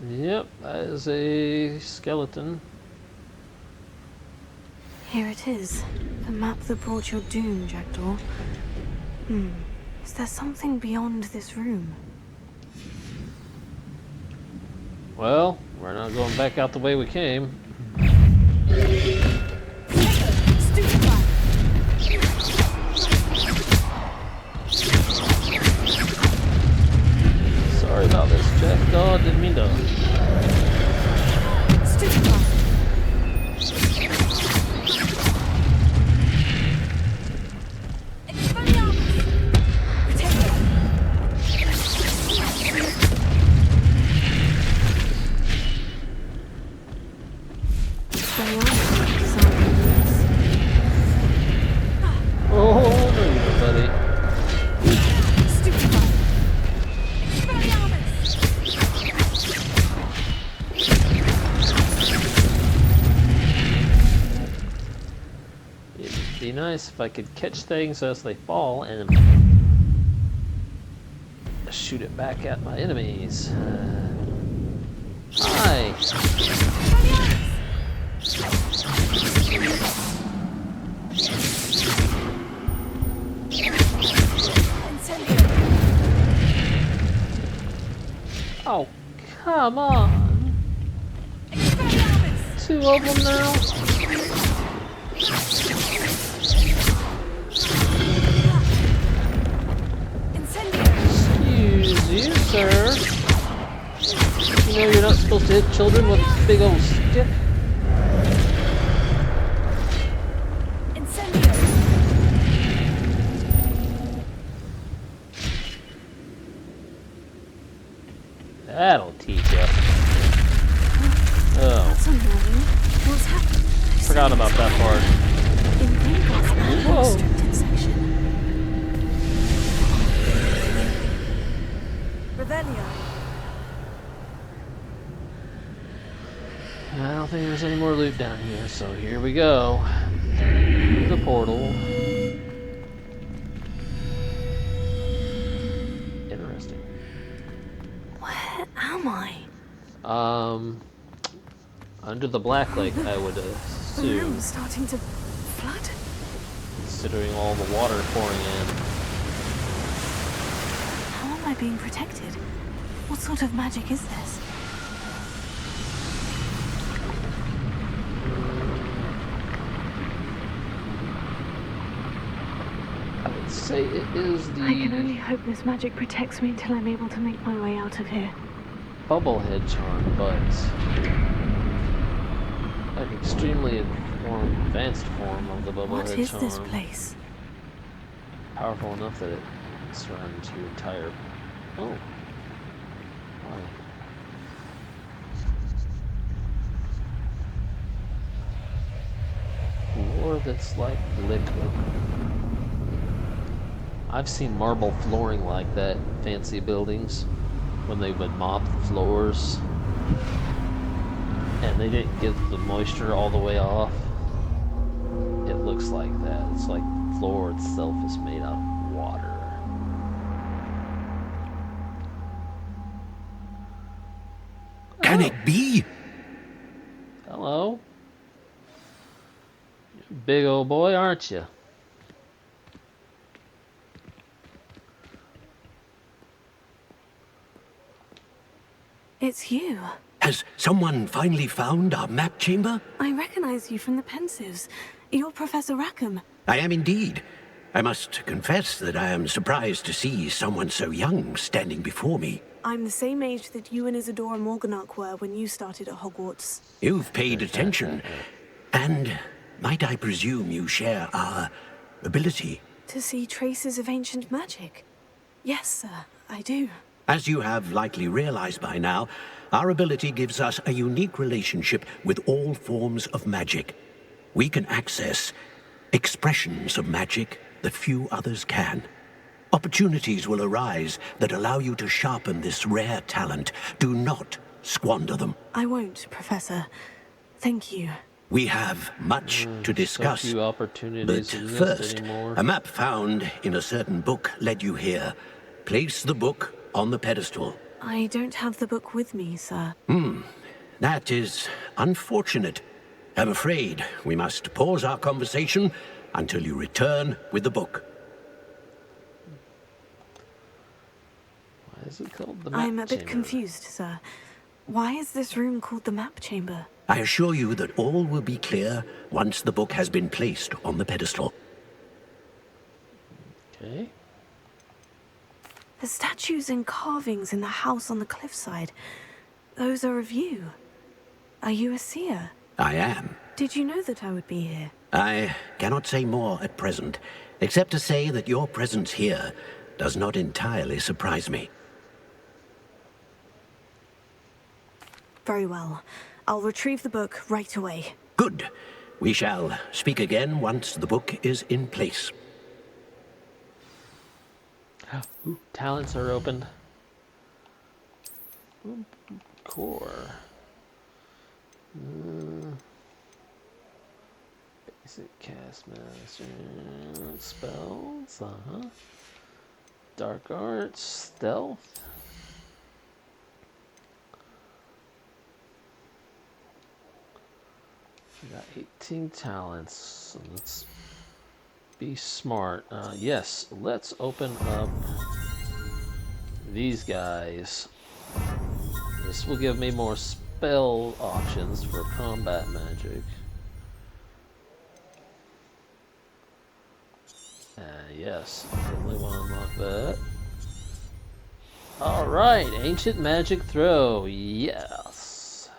Yep, that is a skeleton. Here it is. The map that brought your doom, Jackdaw. Is there something beyond this room? Well, we're not going back out the way we came. Sorry about this, Jackdaw. Didn't mean to. Oh, no, you don't, buddy. It'd be nice if I could catch things as they fall and shoot it back at my enemies. Hi! Oh, come on! Two of them now? Excuse you, sir. You know you're not supposed to hit children with a big old stick? That'll teach you. Oh, That's unnerving. What's happened? forgot about that part. In Gringotts, Whoa. restricted section. Revelio. I don't think there's any more loot down here, so here we go. The portal. Interesting. Where am I? Under the Black Lake, I would The assume, room's starting to flood. considering all the water pouring in. How am I being protected? What sort of magic is this? I would say it is I can only the hope this magic protects me until I'm able to make my way out of here. Bubblehead charm, but an extremely advanced form of the What Bubblehead is charm. this place? Powerful enough that it surrounds your entire. Oh. Why? Floor that's like liquid. I've seen marble flooring like that in fancy buildings when they would mop the floors and they didn't get the moisture all the way off. It looks like that. It's like the floor itself is made out of water. can it be? Hello. You're a big old boy, aren't you? It's you. Has someone finally found our map chamber? I recognize you from the Pensives. You're Professor Rackham. I am indeed. I must confess that I am surprised to see someone so young standing before me. I'm the same age that you and Isadora Morganach were when you started at Hogwarts. You've paid attention. And might I presume you share our ability? To see traces of ancient magic? Yes, sir, I do. As you have likely realized by now, our ability gives us a unique relationship with all forms of magic. We can access expressions of magic that few others can. Opportunities will arise that allow you to sharpen this rare talent. Do not squander them. I won't, Professor. Thank you. We have much to discuss. So few But opportunities exist first, anymore. a map found in a certain book led you here. Place the book on the pedestal. I don't have the book with me, sir. That is unfortunate. I'm afraid we must pause our conversation until you return with the book. Why is it called the map I'm a bit chamber? confused, sir. Why is this room called the map chamber? I assure you that all will be clear once the book has been placed on the pedestal. Okay. The statues and carvings in the house on the cliffside, those are of you. Are you a seer? I am. Did you know that I would be here? I cannot say more at present, except to say that your presence here does not entirely surprise me. Very well. I'll retrieve the book right away. Good. We shall speak again once the book is in place. Ooh, talents are opened. Ooh, core. Basic cast master spells. Dark arts, stealth. We got 18 talents. So let's be smart. Yes, let's open up these guys. This will give me more spell options for combat magic. Yes, definitely want to unlock that. Alright, Ancient Magic Throw. Yes.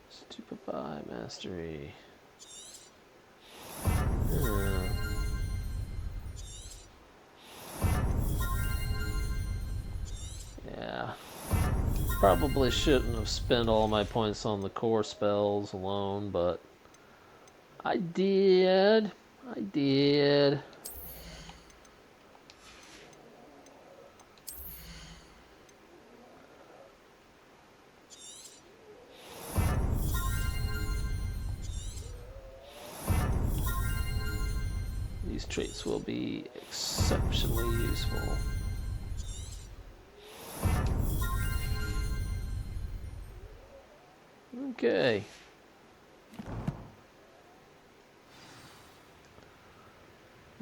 Stupefy Mastery. Yeah. Probably shouldn't have spent all my points on the core spells alone, but I did. I did. These traits will be exceptionally useful. Okay.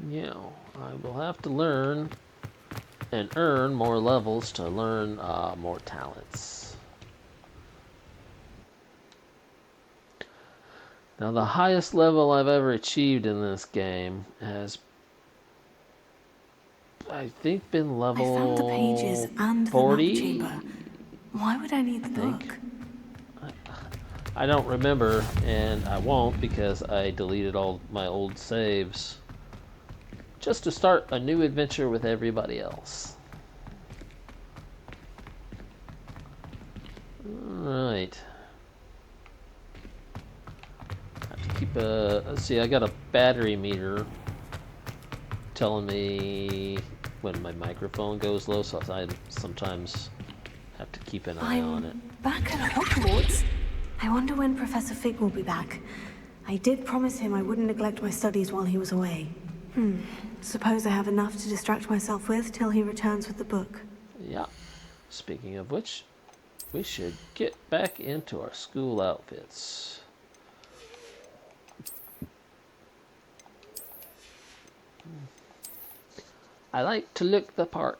Now, I will have to learn and earn more levels to learn more talents. Now, the highest level I've ever achieved in this game has, I think, been level I found the pages and 40? the map chamber. Why would I need the book? I don't remember, and I won't because I deleted all my old saves just to start a new adventure with everybody else. Alright. I have to keep a... Let's see, I got a battery meter telling me when my microphone goes low, so I sometimes have to keep an eye on it. I'm back at Hogwarts. I wonder when Professor Fig will be back. I did promise him I wouldn't neglect my studies while he was away. Suppose I have enough to distract myself with till he returns with the book. Yeah. Speaking of which, we should get back into our school outfits. I like to look the part.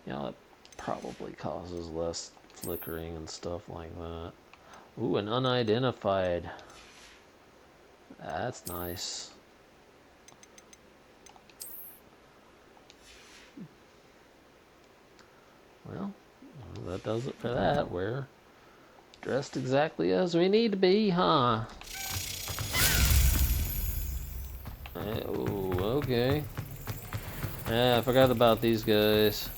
Yeah, it probably causes less flickering and stuff like that. Ooh, an unidentified. That's nice. Well, that does it for that. We're dressed exactly as we need to be, huh? Oh, okay. Yeah, I forgot about these guys.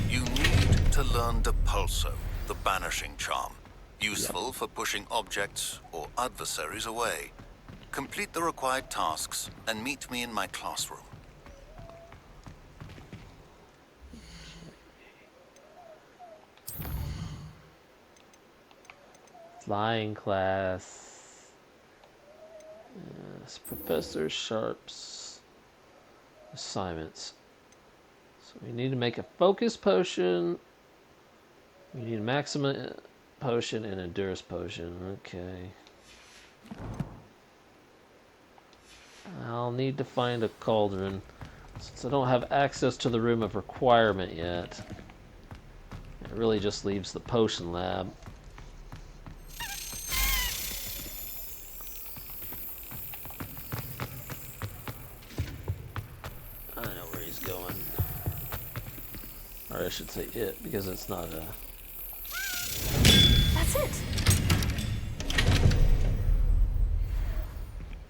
You need to learn Depulso, the banishing charm. Useful for pushing objects or adversaries away. Complete the required tasks and meet me in my classroom. Flying class. Yes, Professor Sharp's assignments. So we need to make a focus potion. We need a maximum potion and endurance potion. Okay. I'll need to find a cauldron since I don't have access to the room of requirement yet. It really just leaves the potion lab. I know where he's going. Or I should say it, because it's not a... That's it!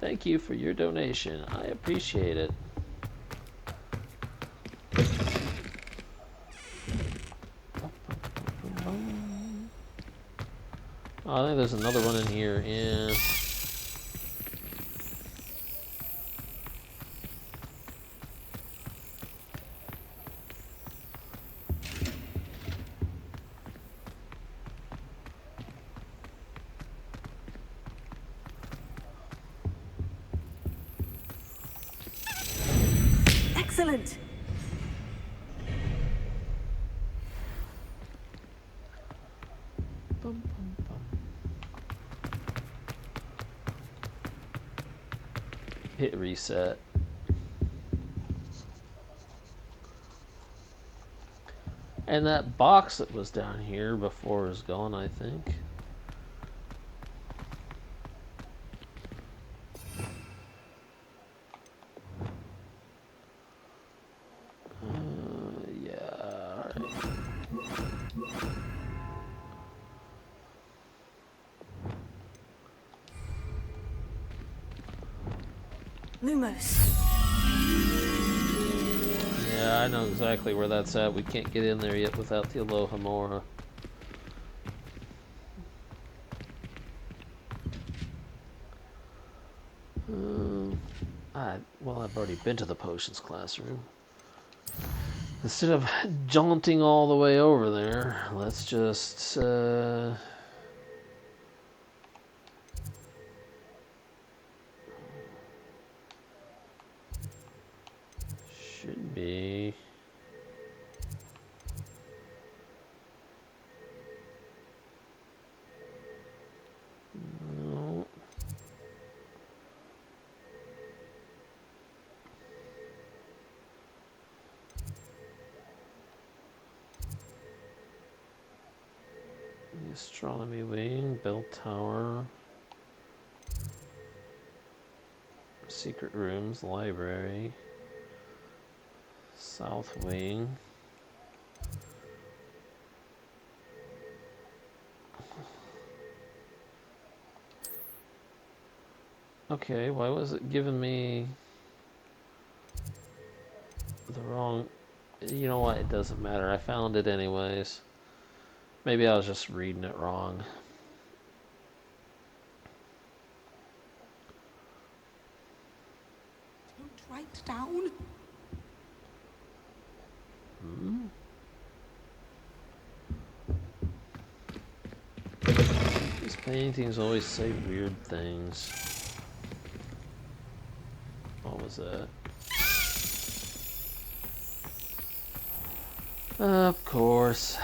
Thank you for your donation. I appreciate it. Oh, I think there's another one in here. Yeah. Excellent! Bum, bum, bum. Hit reset. And that box that was down here before is gone, I think. Yeah, alright. Lumos. Yeah, I know exactly where that's at. We can't get in there yet without the Alohomora. Well, I've already been to the potions classroom. Instead of jaunting all the way over there, let's just should be. No. The astronomy wing, bell tower, secret rooms, library, south wing. Okay, why was it giving me the wrong... You know what, it doesn't matter. I found it anyways. Maybe I was just reading it wrong. Don't write down. These paintings always say weird things. What was that? Of course.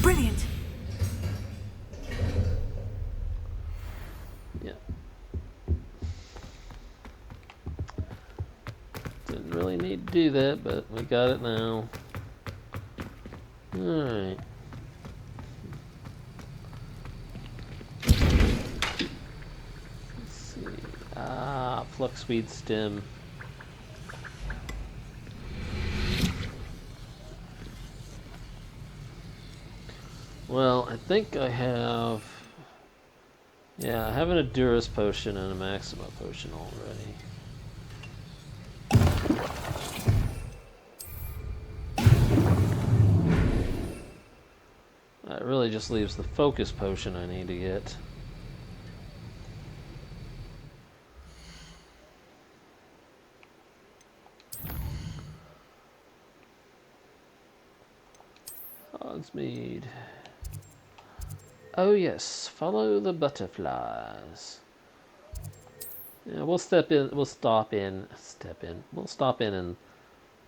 Brilliant. Yeah. Didn't really need to do that, but we got it now. Alright. Let's see. Ah, fluxweed stem. Well, I think I have... Yeah, I have an Endurance potion and a Maxima potion already. That really just leaves the Focus potion I need to get. Hogsmeade. Oh yes, follow the butterflies. Yeah, we'll stop in and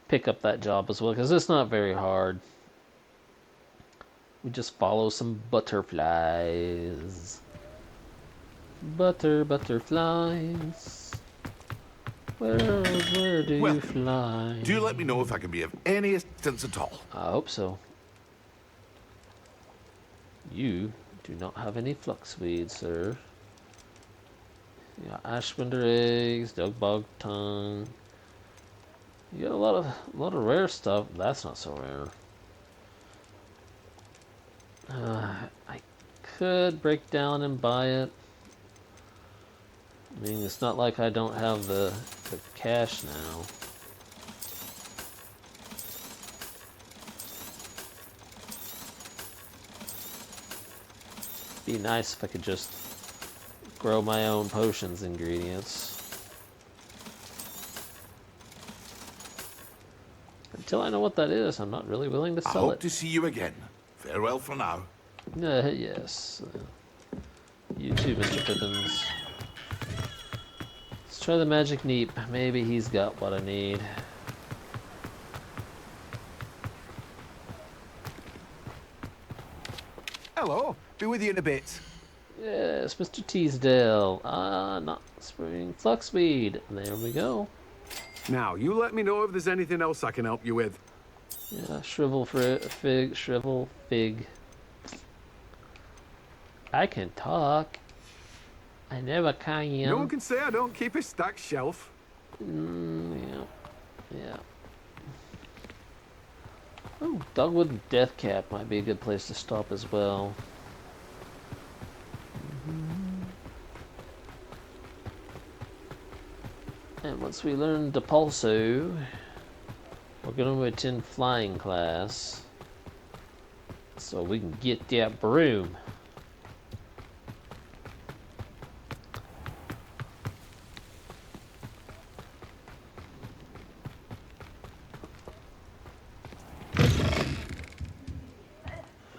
pick up that job as well, because it's not very hard. We just follow some butterflies. Butterflies. Where do you fly? Do let me know if I can be of any assistance at all. I hope so. You do not have any fluxweed, sir. You got ashwinder eggs, dog bog tongue. You got a lot of rare stuff. That's not so rare. I could break down and buy it. I mean, it's not like I don't have the cash now. Be nice if I could just grow my own potions ingredients. Until I know what that is, I'm not really willing to I sell hope it. to see you again. Farewell for now. Yes. You too, Mr. Pippins. Let's try the magic neep. Maybe he's got what I need. Hello, be with you in a bit. Yes, Mr. Teasdale. Not spring fluxweed. There we go. Now, you let me know if there's anything else I can help you with. Yeah, shrivel fig. I can talk. I never can. No one can say I don't keep a stacked shelf. Yeah. Yeah. Oh, Dogwood and Deathcap might be a good place to stop as well. And once we learn Depulso, we're going to attend flying class so we can get that broom.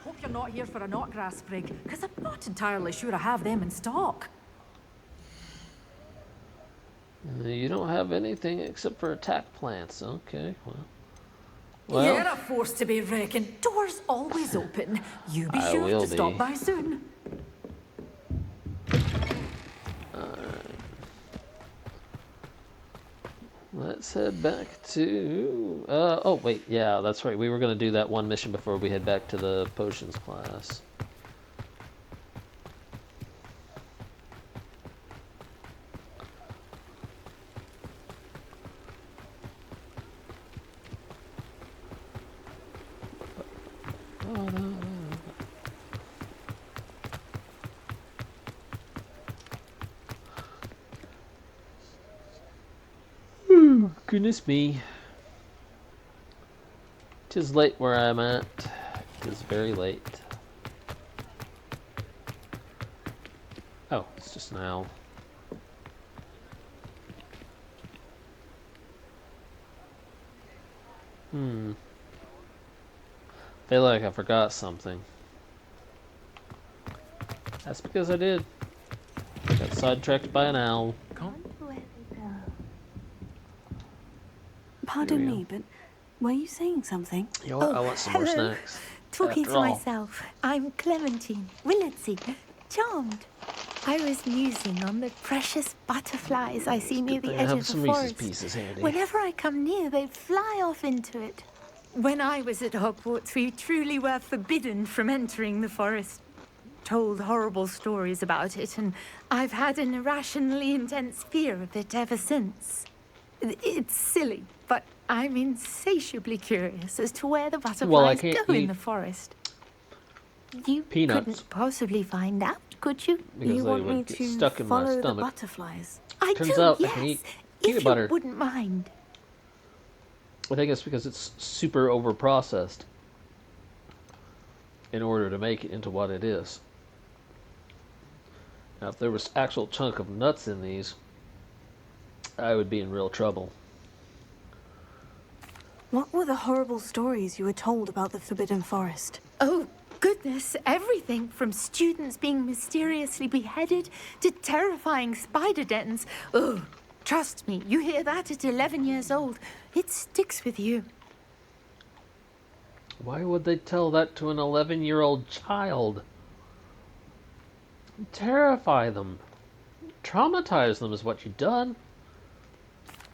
Hope you're not here for a knotgrass sprig, because I'm not entirely sure I have them in stock. You don't have anything except for attack plants. Okay, well. You're a force to be reckoned. Doors always open. You be I sure will to stop be. by soon. Let's head back to... oh, wait. Yeah, that's right. We were going to do that one mission before we head back to the potions class. Goodness me. 'Tis late where I'm at. 'Tis very late. Oh, it's just an owl. Feel like I forgot something. That's because I did. Got sidetracked by an owl. Pardon me, but were you saying something? You know what? I want some more snacks. Talking After to all. myself. I'm Clementine, Willardsey, charmed. I was musing on the precious butterflies I see near the They edge have of the some Reese's forest. Pieces handy. Whenever I come near, they fly off into it. When I was at Hogwarts, we truly were forbidden from entering the forest. Told horrible stories about it, and I've had an irrationally intense fear of it ever since. It's silly, but I'm insatiably curious as to where the butterflies go in the forest. You peanuts. couldn't possibly find out, could you? Because You they want would me get to stuck in my follow the stomach. butterflies? I Turns do, out I yes. can eat If peanut you butter. wouldn't mind. I think it's because it's super over-processed in order to make it into what it is. Now, if there was actual chunk of nuts in these, I would be in real trouble. What were the horrible stories you were told about the Forbidden Forest? Oh, goodness, everything from students being mysteriously beheaded to terrifying spider dens. Oh, trust me, you hear that at 11 years old, it sticks with you. Why would they tell that to an 11-year-old child? Terrify them. Traumatize them is what you've done.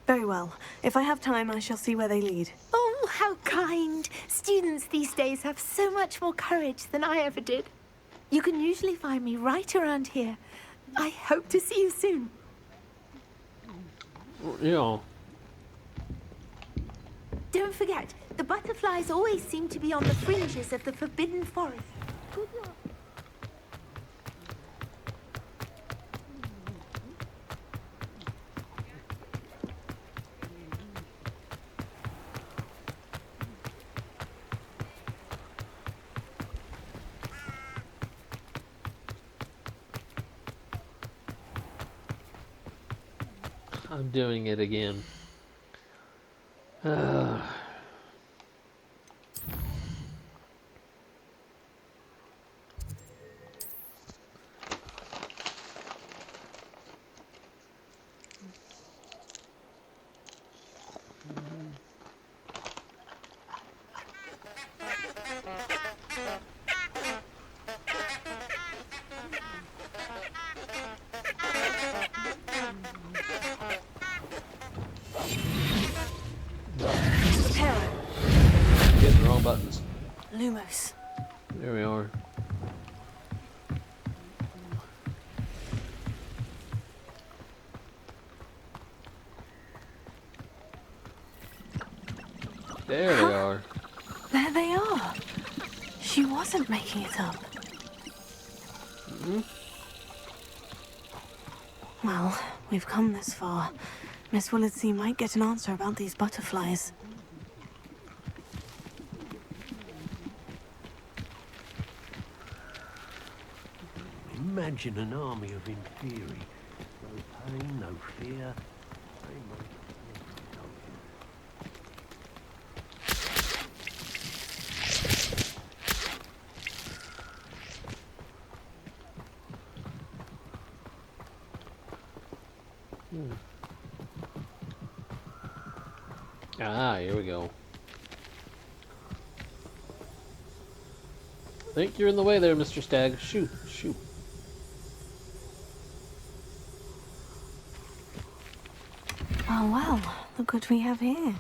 Very well. If I have time, I shall see where they lead. Oh, how kind. Students these days have so much more courage than I ever did. You can usually find me right around here. I hope to see you soon. You know. Don't forget, the butterflies always seem to be on the fringes of the Forbidden Forest. Good luck. I'm doing it again. Getting the wrong buttons. Lumos. There we are. There they are. There they are. She wasn't making it up. Well, we've come this far. Miss Willardsey might get an answer about these butterflies. Imagine an army of inferi. No pain, no fear. They might- Ah, here we go. I think you're in the way there, Mr. Stagg. Shoot, shoot. Oh well, look what we have here.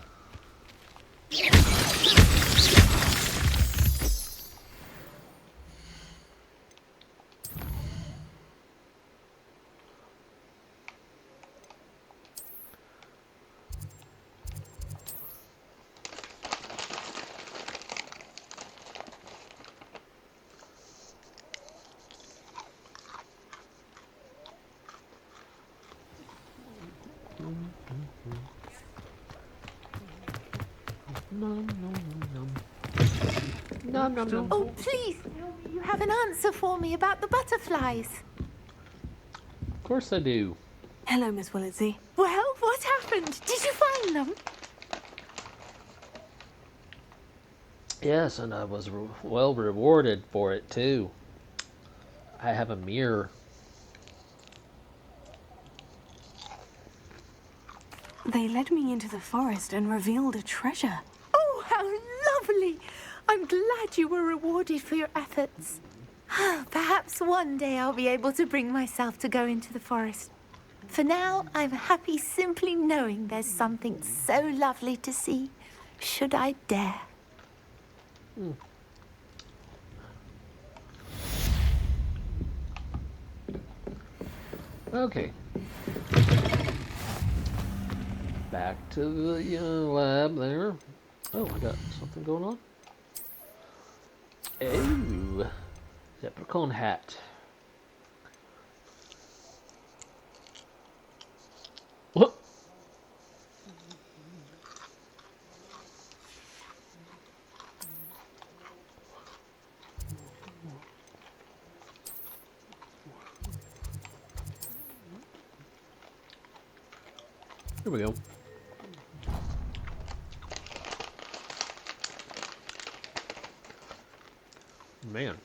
Nom, nom, nom, nom. Nom, nom, nom. Oh, please, you have an answer for me about the butterflies. Of course I do. Hello, Miss Willitsey. Well, what happened? Did you find them? Yes, and I was well rewarded for it too. I have a mirror. They led me into the forest and revealed a treasure. Oh, how lovely! I'm glad you were rewarded for your efforts. Perhaps one day I'll be able to bring myself to go into the forest. For now, I'm happy simply knowing there's something so lovely to see, should I dare. Okay. Back to the lab there. Oh, I got something going on. Oh, leprechaun hat. What? Here we go. Man.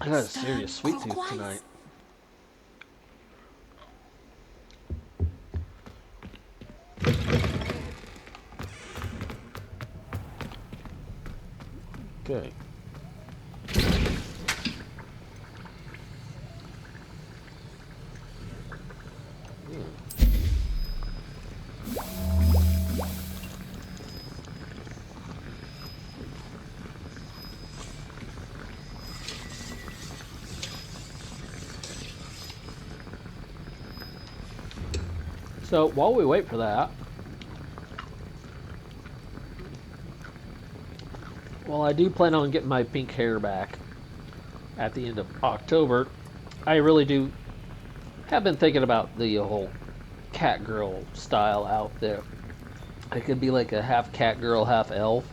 I got a serious sweet tooth tonight. Okay. So while we wait for that, well, I do plan on getting my pink hair back at the end of October. I really do have been thinking about the whole cat girl style out there. I could be like a half cat girl, half elf.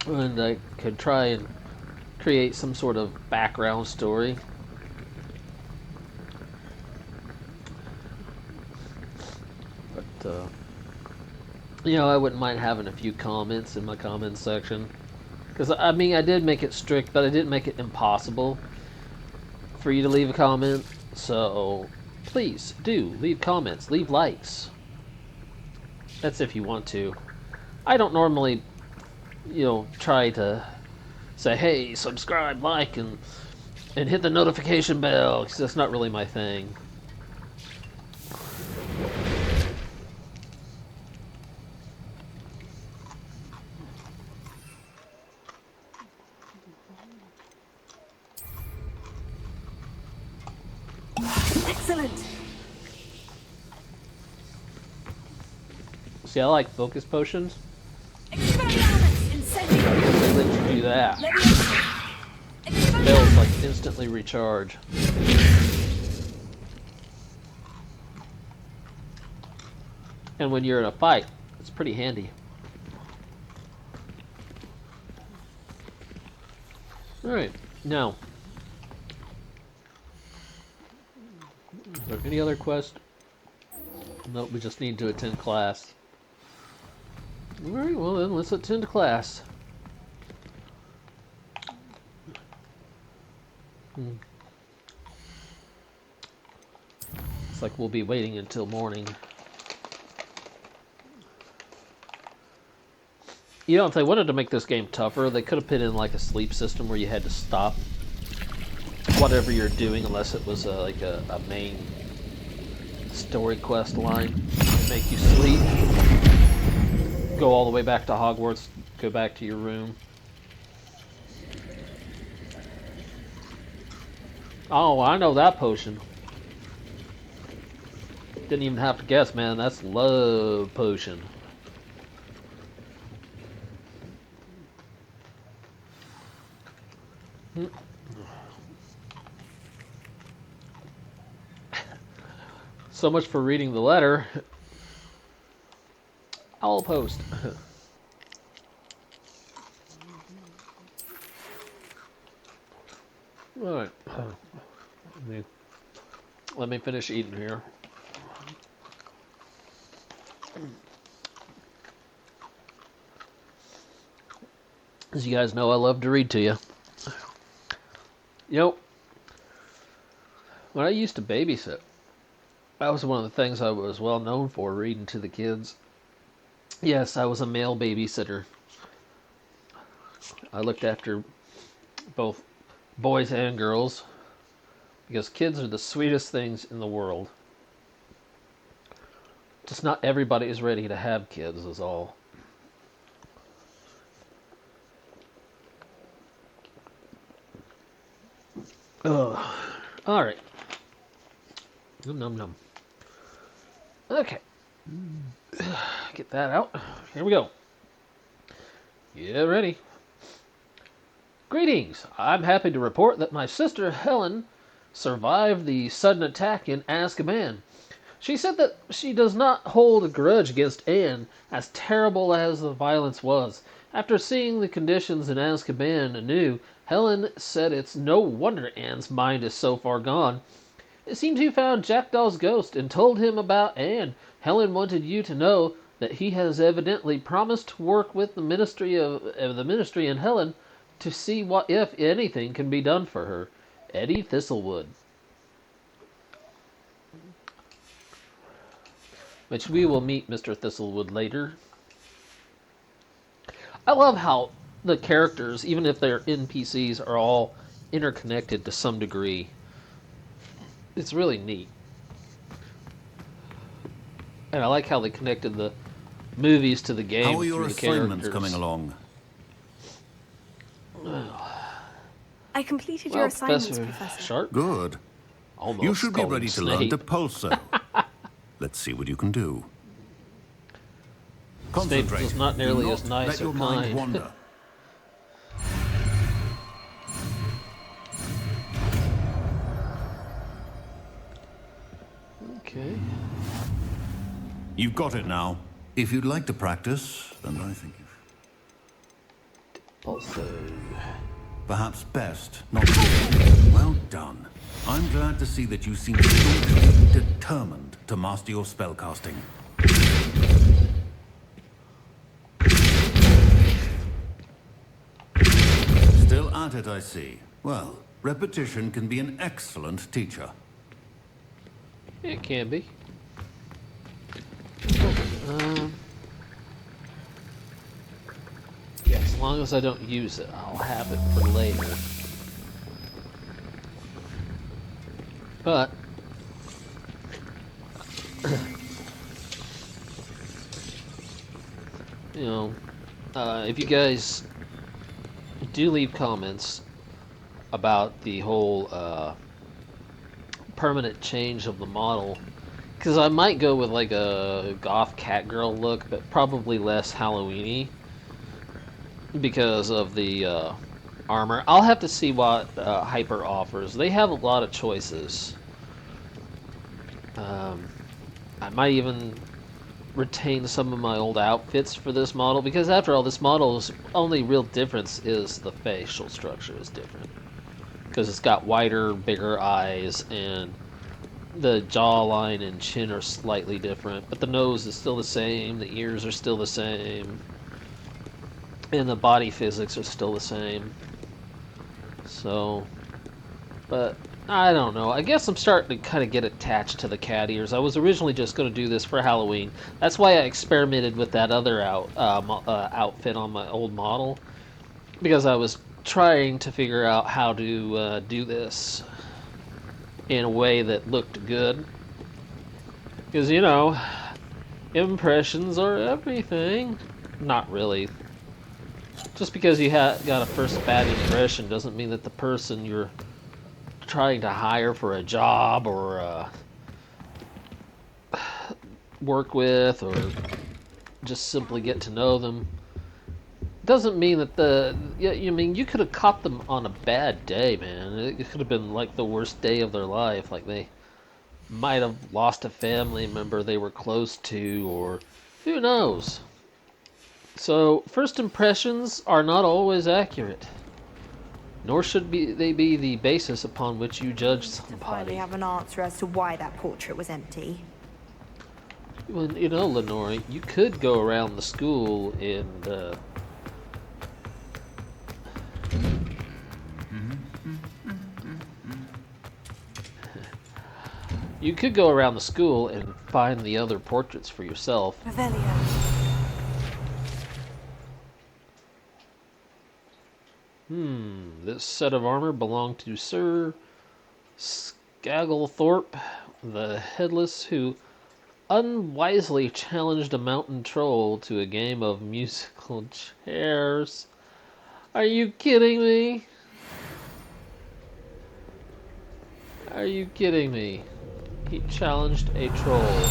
And I could try and create some sort of background story. But, you know, I wouldn't mind having a few comments in my comments section. Because, I mean, I did make it strict, but I didn't make it impossible for you to leave a comment. So, please, do leave comments, leave likes. That's if you want to. I don't normally, you know, try to say, hey, subscribe, like, and hit the notification bell, because that's not really my thing. Excellent. See, I like focus potions. They let you do that. Spells like instantly recharge. And when you're in a fight, it's pretty handy. Alright, now. Is there any other quest? Nope, we just need to attend class. Alright, well then, let's attend class. It's like we'll be waiting until morning. You know, if they wanted to make this game tougher, they could have put in like a sleep system where you had to stop whatever you're doing unless it was like a main story quest line and make you sleep. Go all the way back to Hogwarts, go back to your room. Oh, I know that potion. Didn't even have to guess, man. That's love potion. So much for reading the letter. I'll post. Alright. Let me finish eating here. As you guys know, I love to read to you. You know, when I used to babysit, that was one of the things I was well known for, reading to the kids. Yes, I was a male babysitter. I looked after both boys and girls, because kids are the sweetest things in the world. Just not everybody is ready to have kids is all. Ugh. Alright. Num num num. Okay. Get that out. Here we go. Get ready. Greetings. I'm happy to report that my sister Helen survived the sudden attack in Azkaban. She said that she does not hold a grudge against Anne, as terrible as the violence was. After seeing the conditions in Azkaban anew, Helen said it's no wonder Anne's mind is so far gone. It seems you found Jackdaw's ghost and told him about Anne. Helen wanted you to know that he has evidently promised to work with the Ministry and Helen to see what, if anything, can be done for her. Eddie Thistlewood. Which we will meet Mr. Thistlewood later. I love how the characters, even if they're NPCs, are all interconnected to some degree. It's really neat. And I like how they connected the movies to the game. How are your through the assignments characters. coming along? I completed your assignments, Professor. Sharp? Good. Almost You should be called ready him to learn Snape. Depulso. Let's see what you can do. Snape Concentrate. was not nearly Do as nice let or your mind kind. wander. Okay. You've got it now. If you'd like to practice, and I think you've... Also... Perhaps best not to. Well done. I'm glad to see that you seem staunchly determined to master your spellcasting. Still at it, I see. Well, repetition can be an excellent teacher. It can be. Yeah, as long as I don't use it, I'll have it for later. But... you know, if you guys do leave comments about the whole permanent change of the model, because I might go with like a goth cat girl look, but probably less Halloween-y because of the armor. I'll have to see what Hyper offers. They have a lot of choices. I might even retain some of my old outfits for this model, because after all, this model's only real difference is the facial structure is different, because it's got wider, bigger eyes, and the jawline and chin are slightly different, but the nose is still the same, the ears are still the same, and the body physics are still the same. So, but I don't know. I guess I'm starting to kind of get attached to the cat ears. I was originally just going to do this for Halloween. That's why I experimented with that other outfit on my old model, because I was trying to figure out how to do this in a way that looked good. Because, you know, impressions are everything. Not really. Just because you got a first bad impression doesn't mean that the person you're trying to hire for a job or work with, or just simply get to know them, doesn't mean that you could have caught them on a bad day, man. It could have been like the worst day of their life. Like might have lost a family member they were close to, or who knows. So, first impressions are not always accurate, nor should they be the basis upon which you judge To finally somebody. have an answer as to why that portrait was empty. Well, you know, Lenore, you could go around the school and, you could go around the school and find the other portraits for yourself. Revelio. This set of armor belonged to Sir Skagglethorpe, the Headless, who unwisely challenged a mountain troll to a game of musical chairs. Are you kidding me? Are you kidding me? He challenged a troll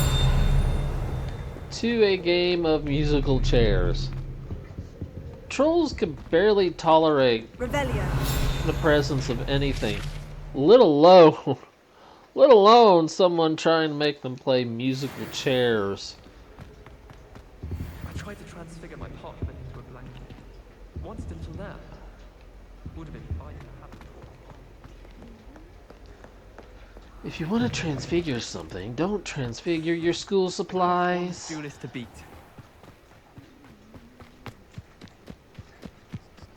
to a game of musical chairs. Trolls can barely tolerate Revelio. the presence of anything, let alone someone trying to make them play musical chairs. I tried to transfigure my parchment into a blanket. Once until now. Would have been fine to have it. If you want to transfigure something, don't transfigure your school supplies. School is to beat.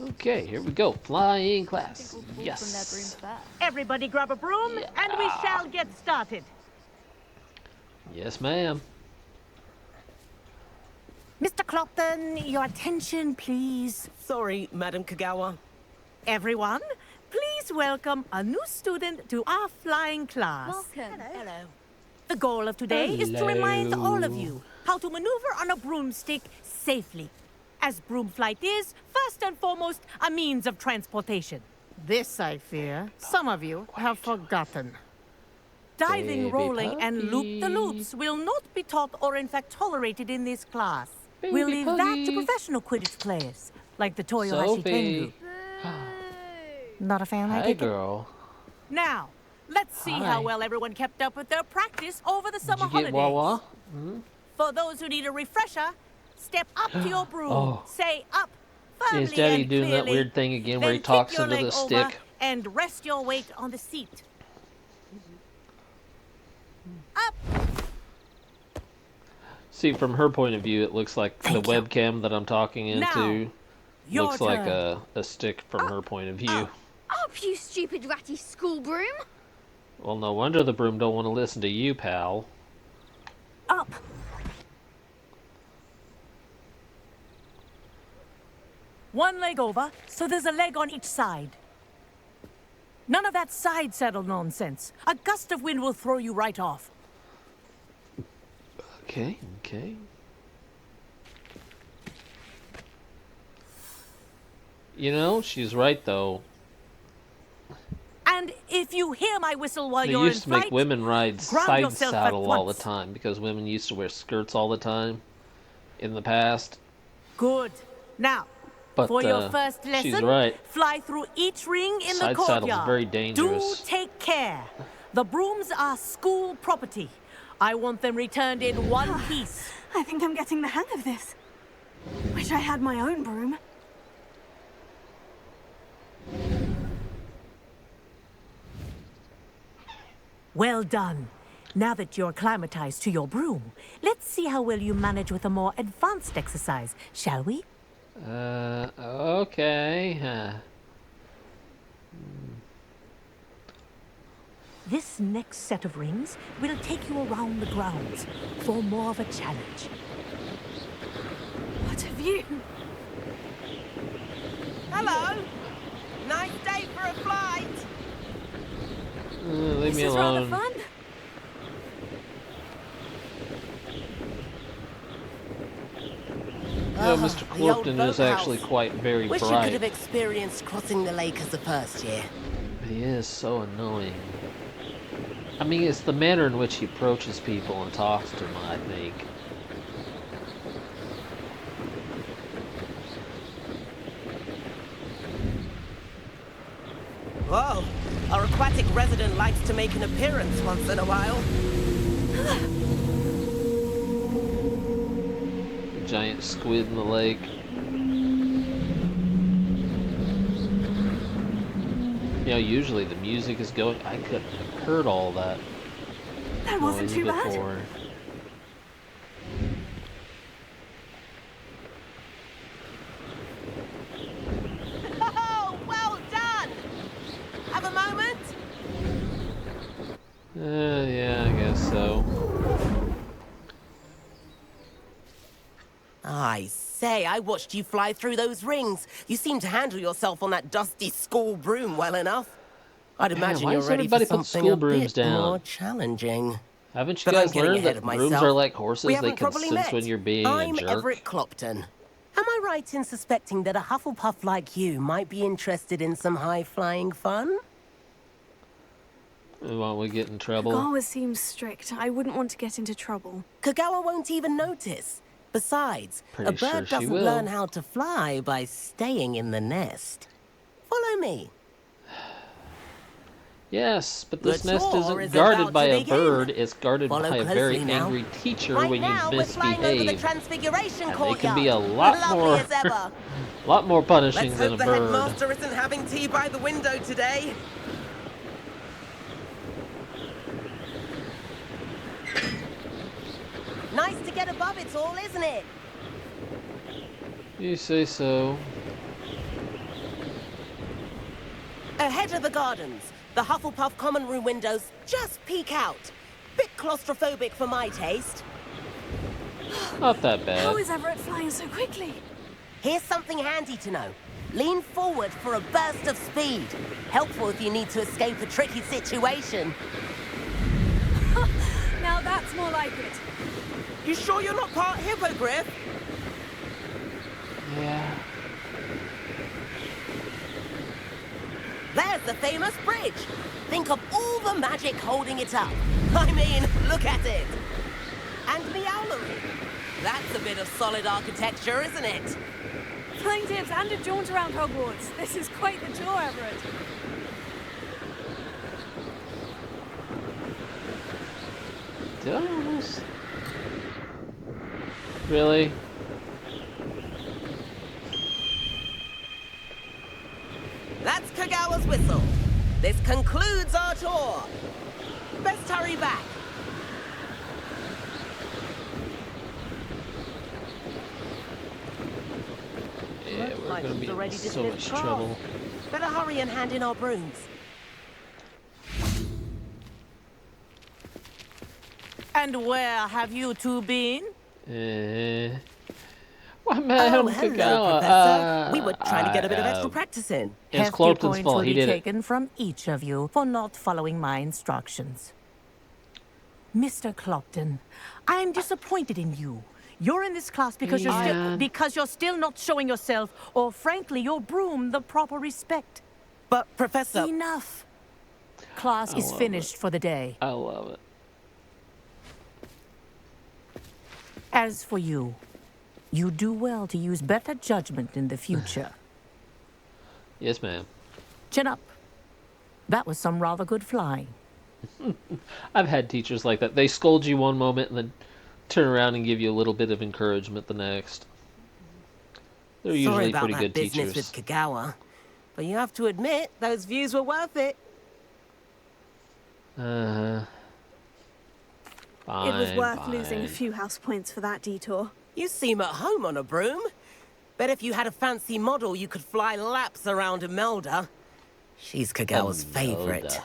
Okay, here we go. Flying class. Yes. Everybody grab a broom, and we shall get started. Yes, ma'am. Mr. Clopton, your attention, please. Sorry, Madam Kagawa. Everyone, please welcome a new student to our flying class. Welcome. Hello. The goal of today is to remind all of you how to maneuver on a broomstick safely. As broom flight is, first and foremost, a means of transportation. This, I fear, some of you have forgotten. Diving, Baby rolling, and puppy. loop-the-loops will not be taught or in fact tolerated in this class. We'll Baby leave that puppy. to professional Quidditch players, like the Toyohashi Sophie. Tengu. Not a fan, I Hi, take it? girl. Now, let's see Hi. how well everyone kept up with their practice over the Did summer you get holidays. Wawa? For those who need a refresher, step up to your broom. Oh. Say up firmly Is Daddy and doing that clearly. weird thing again where Then he talks kick your into leg the over stick? and rest your weight on the seat. Up. See, from her point of view, it looks like the Thank you. webcam that I'm talking into your looks like turn. a stick from her point of view. Up, you stupid ratty school broom! Well, no wonder the broom don't want to listen to you, pal. Up. One leg over, so there's a leg on each side. None of that side saddle nonsense. A gust of wind will throw you right off. Okay, okay. You know, she's right, though. And if you hear my whistle while They you're used to in make flight, women ride ground side yourself at saddle all the once. time because women used to wear skirts all the time in the past. Good. Now, But for your first she's lesson, right. fly through each ring in Side the saddle's courtyard. very dangerous. Do take care. The brooms are school property. I want them returned in one piece. I think I'm getting the hang of this. Wish I had my own broom. Well done. Now that you're acclimatized to your broom, let's see how well you manage with a more advanced exercise, shall we? Okay. This next set of rings will take you around the grounds for more of a challenge. What have you? Hello. Nice day for a flight. Leave This me is rather alone. fun. No, Mr. the old Clopton is boathouse. actually quite very Wish you could bright. have experienced crossing the lake as a first year. But he is so annoying. I mean, it's the manner in which he approaches people and talks to them, I think. Whoa, our aquatic resident likes to make an appearance once in a while. Giant squid in the lake. You know, usually the music is going. I could have heard all that wasn't noise too bad. before. Oh, well done! Have a moment? Yeah, I guess so. I say, I watched you fly through those rings. You seem to handle yourself on that dusty school broom well enough. I'd imagine why you're does ready for everybody put something school a brooms bit down? more challenging. Haven't you But I'm guys getting learned ahead that of brooms myself. are like horses? We They haven't can properly sense met. when you're being I'm a jerk. Everett Clopton. Am I right in suspecting that a Hufflepuff like you might be interested in some high-flying fun? Won't we get in trouble? Kagawa seems strict. I wouldn't want to get into trouble. Kagawa won't even notice. Besides, Pretty a bird sure she doesn't will. learn how to fly by staying in the nest. Follow me. Yes, but this The nest tour isn't is guarded about by to a begin. bird. It's guarded Follow by a very closely now. angry teacher Right when you now, we're flying over the misbehave. Transfiguration And they can Courtyard. be a lot Lovely more, as ever. lot more punishing Let's than hope a the bird. headmaster isn't having tea by the window today. Nice to get above it all, isn't it? You say so. Ahead of the gardens, the Hufflepuff common room windows just peek out. Bit claustrophobic for my taste. Not that bad. How is Everett flying so quickly? Here's something handy to know. Lean forward for a burst of speed. Helpful if you need to escape a tricky situation. Now that's more like it. You sure you're not part hippogriff? Yeah. There's the famous bridge. Think of all the magic holding it up. I mean, look at it. And the owlery. That's a bit of solid architecture, isn't it? Flying tips and a jaunt around Hogwarts. This is quite the tour, Everett. Did I almost? Really? That's Kagawa's whistle. This concludes our tour. Best hurry back. Yeah, we're Like gonna she's be in already so much dismissed class. trouble. Better hurry and hand in our brooms. And where have you two been? Why, Madam hello, Kagawa? Professor. We were trying to get a bit of extra practice in. It's Hefty Clopton's points fault. will He be did it. taken from each of you for not following my instructions. Mr. Clopton, I am disappointed in you. You're in this class because you're still not showing yourself, or frankly, your broom, the proper respect. But Professor, enough. Class is finished for the day. I love it. As for you, you do well to use better judgment in the future. Yes, ma'am. Chin up. That was some rather good flying. I've had teachers like that. They scold you one moment and then turn around and give you a little bit of encouragement the next. They're sorry usually about pretty that good business teachers. with Kagawa, but you have to admit those views were worth it. Fine, It was worth fine. losing a few house points for that detour. You seem at home on a broom. Bet if you had a fancy model, you could fly laps around Imelda. She's Kagawa's favorite.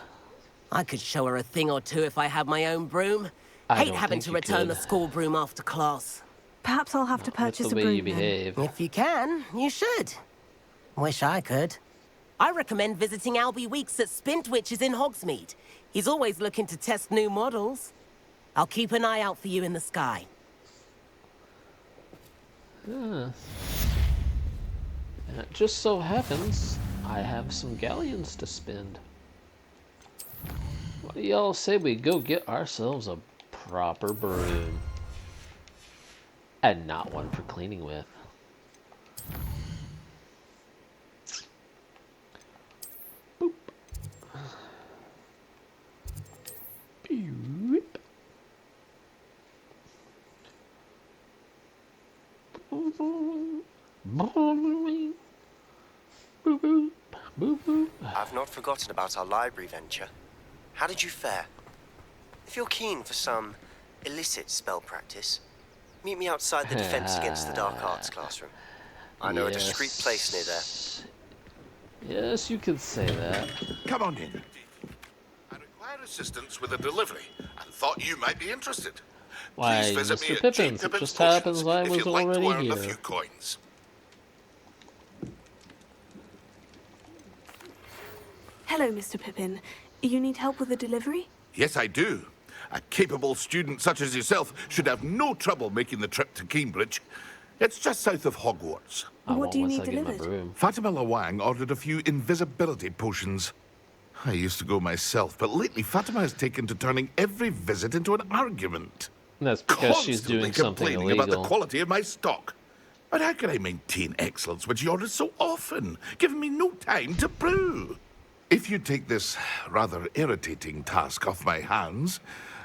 I could show her a thing or two if I had my own broom. I Hate don't having think to you return could. the school broom after class. Perhaps I'll have to purchase the a way broom you then. behave. If you can, you should. Wish I could. I recommend visiting Albie Weeks at Spintwitches in Hogsmeade. He's always looking to test new models. I'll keep an eye out for you in the sky. And it just so happens I have some galleons to spend. What do y'all say we go get ourselves a proper broom? And not one for cleaning with. Boop. Boop. I've not forgotten about our library venture. How did you fare? If you're keen for some illicit spell practice, meet me outside the Defense Against the Dark Arts classroom. I know a discreet place near there. Yes, you could say that. Come on in. I require assistance with a delivery and thought you might be interested. Why, Please visit me Mr. at Pippins, it just happens I if was you'd like to already earn a here. few coins. Hello, Mr. Pippin. You need help with a delivery? Yes, I do. A capable student such as yourself should have no trouble making the trip to Cambridge. It's just south of Hogwarts. What do you need delivered? Fatima Lawang ordered a few invisibility potions. I used to go myself, but lately Fatima has taken to turning every visit into an argument. That's because she's Constantly doing something complaining illegal. about the quality of my stock. But how can I maintain excellence when she orders so often, giving me no time to brew? If you take this rather irritating task off my hands,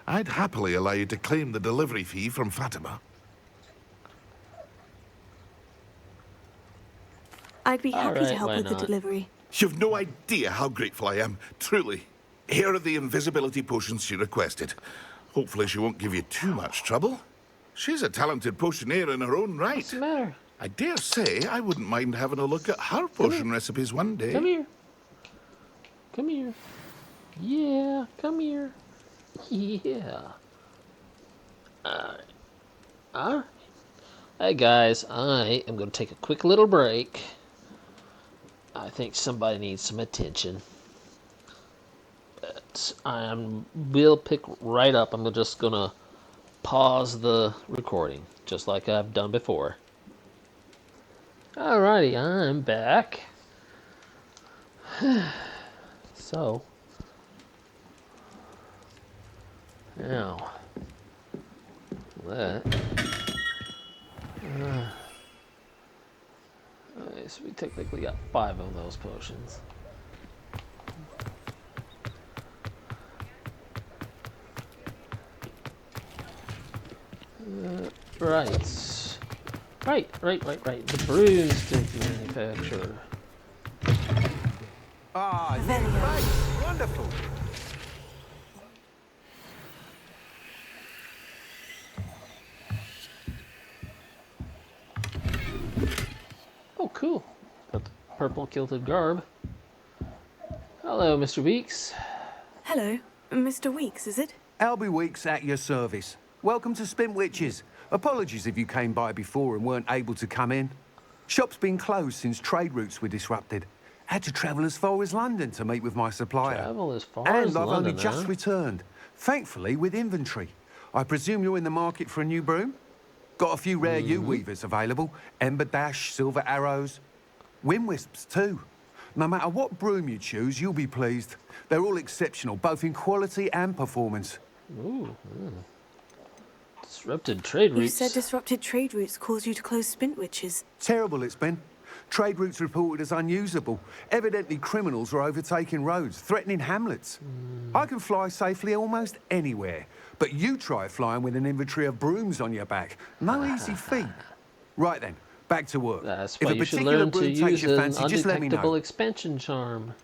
I'd happily allow you to claim the delivery fee from Fatima. I'd be happy to Alright, help why with the not? delivery. You've no idea how grateful I am, truly. Here are the invisibility potions she requested. Hopefully she won't give you too much trouble. She's a talented potioneer in her own right. What's the matter? I dare say I wouldn't mind having a look at her potion recipes one day. Come here. Come here. Yeah, come here. Yeah. Alright. Hey guys, I am going to take a quick little break. I think somebody needs some attention. But we'll pick right up. I'm just going to pause the recording, just like I've done before. Alrighty, I'm back. So, now, that, okay, so we technically got 5 of those potions. Right. The broomstick manufacturer. Ah, nice. Wonderful. Oh, cool. Got the purple kilted garb. Hello, Mr. Weeks. Hello. Mr. Weeks, is it? Albie Weeks at your service. Welcome to Spintwitches. Apologies if you came by before and weren't able to come in. Shop's been closed since trade routes were disrupted. Had to travel as far as London to meet with my supplier. Travel as far and as I've London, only just returned. Thankfully, with inventory. I presume you're in the market for a new broom? Got a few rare U-weavers available. Ember Dash, Silver Arrows. Wind Wisps, too. No matter what broom you choose, you'll be pleased. They're all exceptional, both in quality and performance. Ooh. Disrupted trade routes. You said disrupted trade routes caused you to close Spintwitches. Terrible it's been. Trade routes reported as unusable. Evidently criminals were overtaking roads, threatening hamlets. I can fly safely almost anywhere, but you try flying with an inventory of brooms on your back. No easy feat. Right then, back to work. That's if why a you should particular learn to broom takes use your an fancy, just let me undetectable know. expansion charm.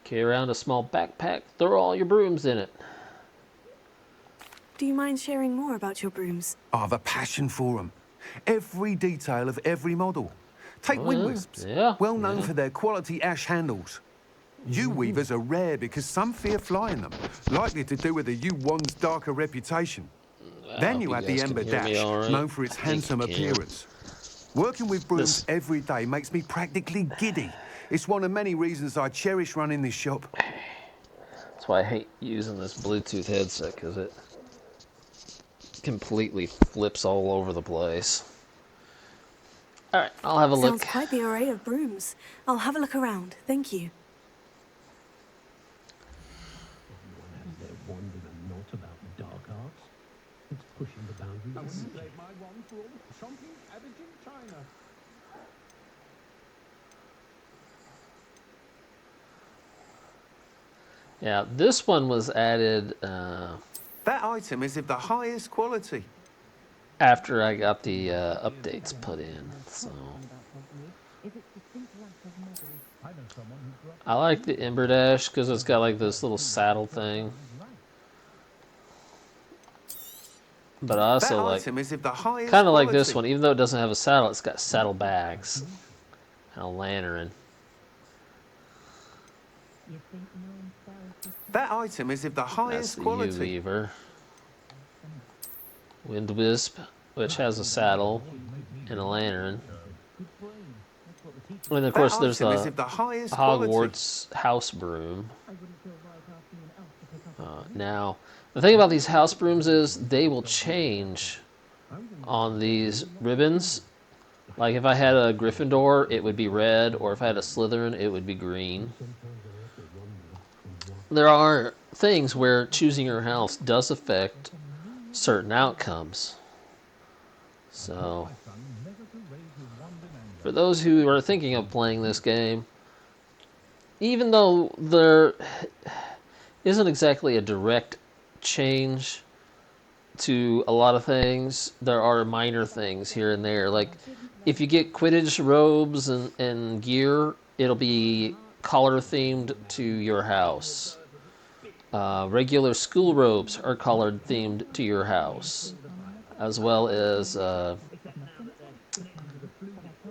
Carry around a small backpack, throw all your brooms in it. Do you mind sharing more about your brooms? I've a passion for them. Every detail of every model. Take Wind Wisps, well known for their quality ash handles. U-weavers are rare because some fear flying them, likely to do with the U-one's darker reputation. Then you have the Ember Dash, known for its handsome appearance. Working with brooms every day makes me practically giddy. It's one of many reasons I cherish running this shop. That's why I hate using this Bluetooth headset, because it completely flips all over the place. Alright, I'll have a look. Sounds quite the array of brooms. I'll have a look around. Thank you. Yeah, this one was added That item is of the highest quality. after I got the updates put in. So I like the Ember Dash because it's got like this little saddle thing. But I also like kind of like this one, even though it doesn't have a saddle, it's got saddle bags and a lantern. That item is of the highest quality. That's the U-Weaver. Wind Wisp, which has a saddle and a lantern. And of course there's the Hogwarts house broom. Now, the thing about these house brooms is they will change on these ribbons. Like if I had a Gryffindor, it would be red, or if I had a Slytherin, it would be green. There are things where choosing your house does affect certain outcomes. So, for those who are thinking of playing this game, even though there isn't exactly a direct change to a lot of things, there are minor things here and there. Like, if you get Quidditch robes and gear, it'll be color themed to your house. Regular school robes are colored themed to your house, as well as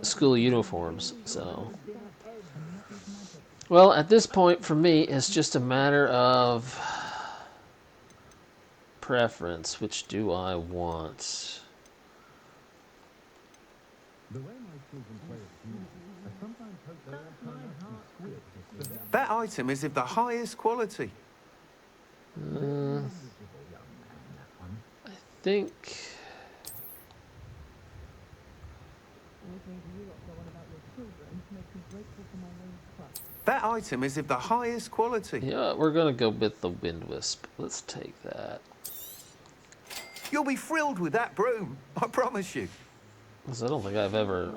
school uniforms. So, well, at this point for me, it's just a matter of preference. Which do I want? That item is of the highest quality. I think that item is of the highest quality. Yeah, we're gonna go with the Wind Wisp. Let's take that. You'll be thrilled with that broom, I promise you. I don't think I've ever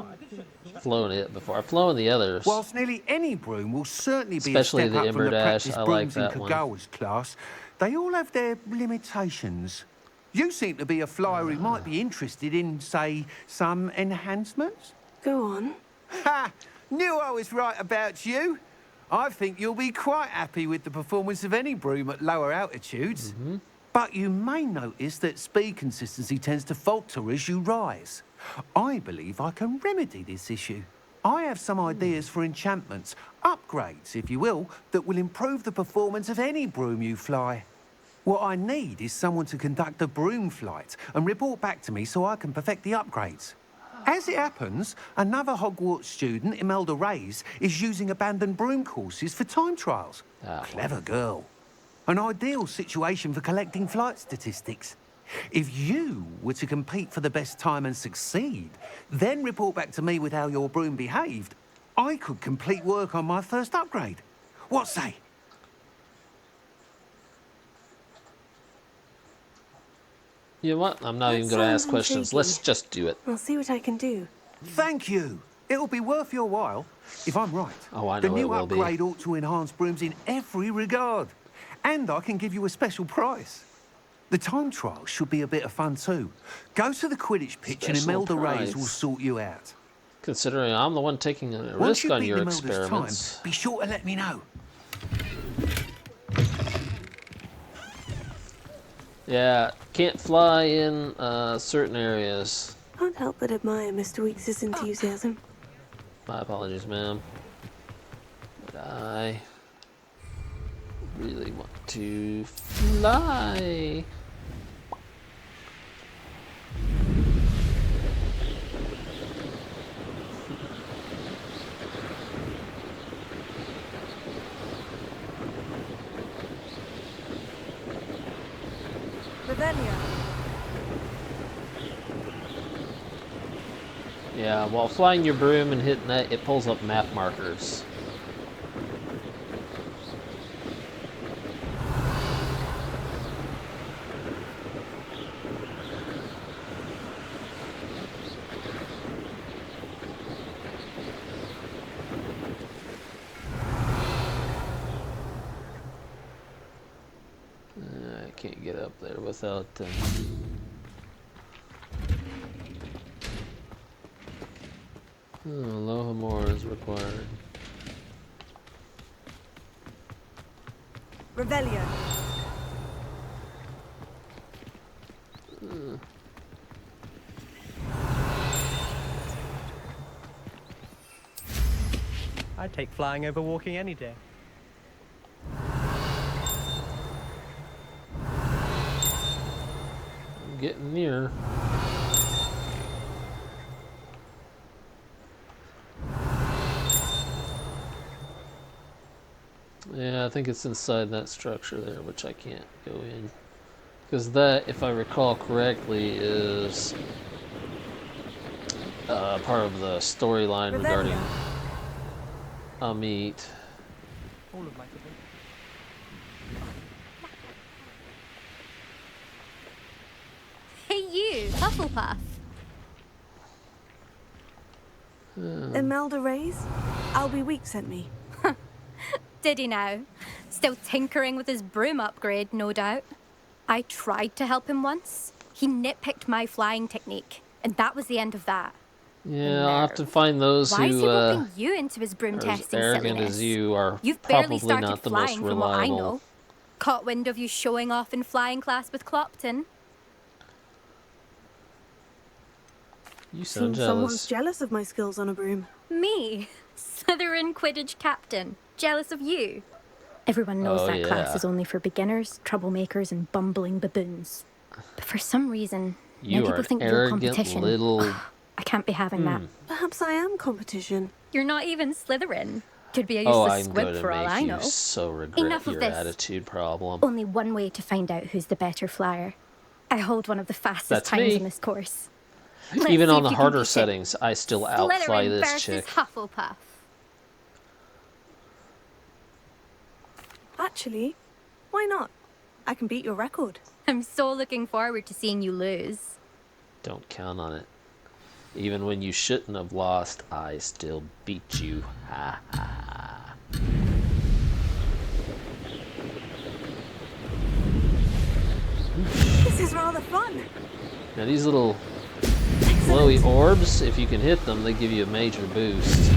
flown it before. I've flown the others. Whilst nearly any broom will certainly be especially a step the up from Ember the Dash. practice I brooms like in that Kagawa's class, they all have their limitations. You seem to be a flyer who might be interested in, say, some enhancements. Go on. Ha! Knew I was right about you. I think you'll be quite happy with the performance of any broom at lower altitudes. But you may notice that speed consistency tends to falter as you rise. I believe I can remedy this issue. I have some ideas for enchantments, upgrades, if you will, that will improve the performance of any broom you fly. What I need is someone to conduct a broom flight and report back to me so I can perfect the upgrades. As it happens, another Hogwarts student, Imelda Reyes, is using abandoned broom courses for time trials. Clever girl. An ideal situation for collecting flight statistics. If you were to compete for the best time and succeed, then report back to me with how your broom behaved, I could complete work on my first upgrade. What say? You know what? I'm not even going to ask questions. Let's just do it. I'll see what I can do. Thank you. It'll be worth your while, if I'm right. Oh, I know the new it will be. upgrade ought to enhance brooms in every regard. And I can give you a special price. The time trial should be a bit of fun too. Go to the Quidditch pitch and Imelda Reyes will sort you out. Considering I'm the one taking a Once risk on beat your Imelda's experiments. Time, be sure to let me know. Yeah, can't fly in certain areas. Can't help but admire Mr. Weeks' enthusiasm. My apologies, ma'am. But I really want to fly. Yeah, while flying your broom and hitting that, it pulls up map markers. I can't get up there without... Lohamore is required. Revelio. I'd take flying over walking any day. I'm getting near. Yeah, I think it's inside that structure there, which I can't go in. Because that, if I recall correctly, is part of the storyline regarding Amit. All of my people. Hey you, Hufflepuff. Imelda Reyes? Albie Week sent me. Did he now? Still tinkering with his broom upgrade, no doubt. I tried to help him once. He nitpicked my flying technique, and that was the end of that. Yeah, I'll have to find those Why is he who roping you into his broom are as testing arrogant silliness? as you are. You've barely Probably started not the most flying from what I reliable. know. Caught wind of you showing off in flying class with Clopton. You sound Seems someone's jealous. jealous of my skills on a broom. Me? Slytherin Quidditch captain. Jealous of you? Everyone knows Oh, that yeah. class is only for beginners, troublemakers, and bumbling baboons. But for some reason, You now are people an think you're arrogant competition. little. I can't be having that. Perhaps I am competition. You're not even Slytherin. Could be a Oh, useless I'm squib going to for all I make know. you so regret Enough of your this. attitude problem. Only one way to find out who's the better flyer. I hold one of the fastest That's times me. in this course. Let's Even see on if the you can harder beat it. settings, I still outfly Slytherin this versus chick. Hufflepuff. Actually, why not? I can beat your record. I'm so looking forward to seeing you lose. Don't count on it. Even when you shouldn't have lost, I still beat you. Ha ha. This is rather fun. Now these little glowy orbs, if you can hit them, they give you a major boost.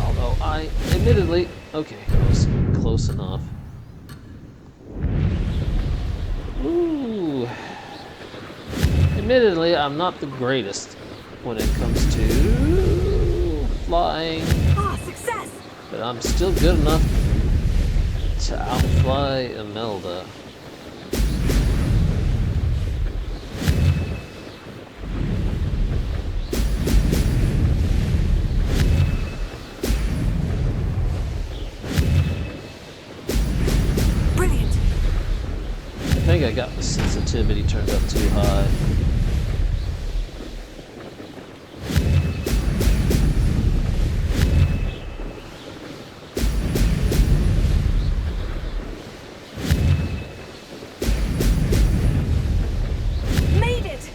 Although I, admittedly, okay, I was close enough. Ooh. Admittedly, I'm not the greatest when it comes to flying. Ah, success! But I'm still good enough to outfly Imelda. Brilliant. I think I got the sensitivity turned up too high. Made it!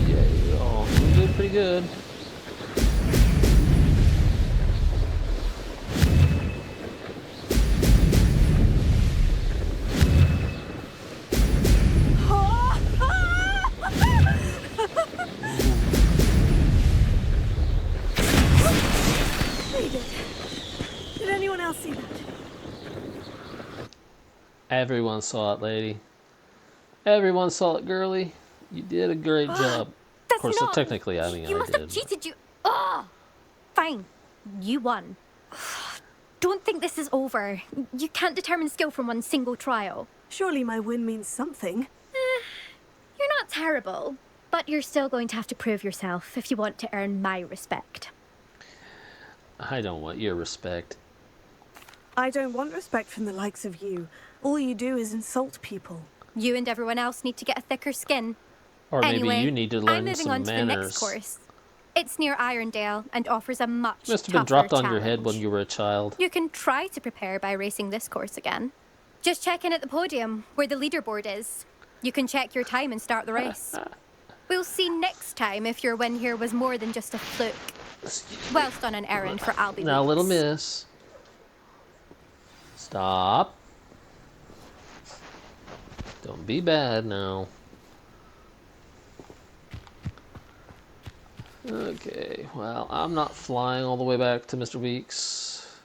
Yeah, oh, I'm doing pretty good. Made it. Did anyone else see that? Everyone saw it, lady. Everyone saw it, girly. You did a great job. Of course, not- technically, I mean, You I must did. have cheated, you. Oh! Fine. You won. Don't think this is over. You can't determine skill from one single trial. Surely my win means something. You're not terrible, but you're still going to have to prove yourself if you want to earn my respect. I don't want your respect. I don't want respect from the likes of you. All you do is insult people. You and everyone else need to get a thicker skin. Or maybe Anyway, you need to I'm learn moving some on to the next manners. course. It's near Irondale and offers a much Must have been tougher dropped on your head challenge. when you were a child. You can try to prepare by racing this course again. Just check in at the podium, where the leaderboard is. You can check your time and start the race. We'll see next time if your win here was more than just a fluke. Whilst on an errand for Albie Now, Weeks. little miss. Stop. Don't be bad now. Okay, well, I'm not flying all the way back to Mr. Weeks.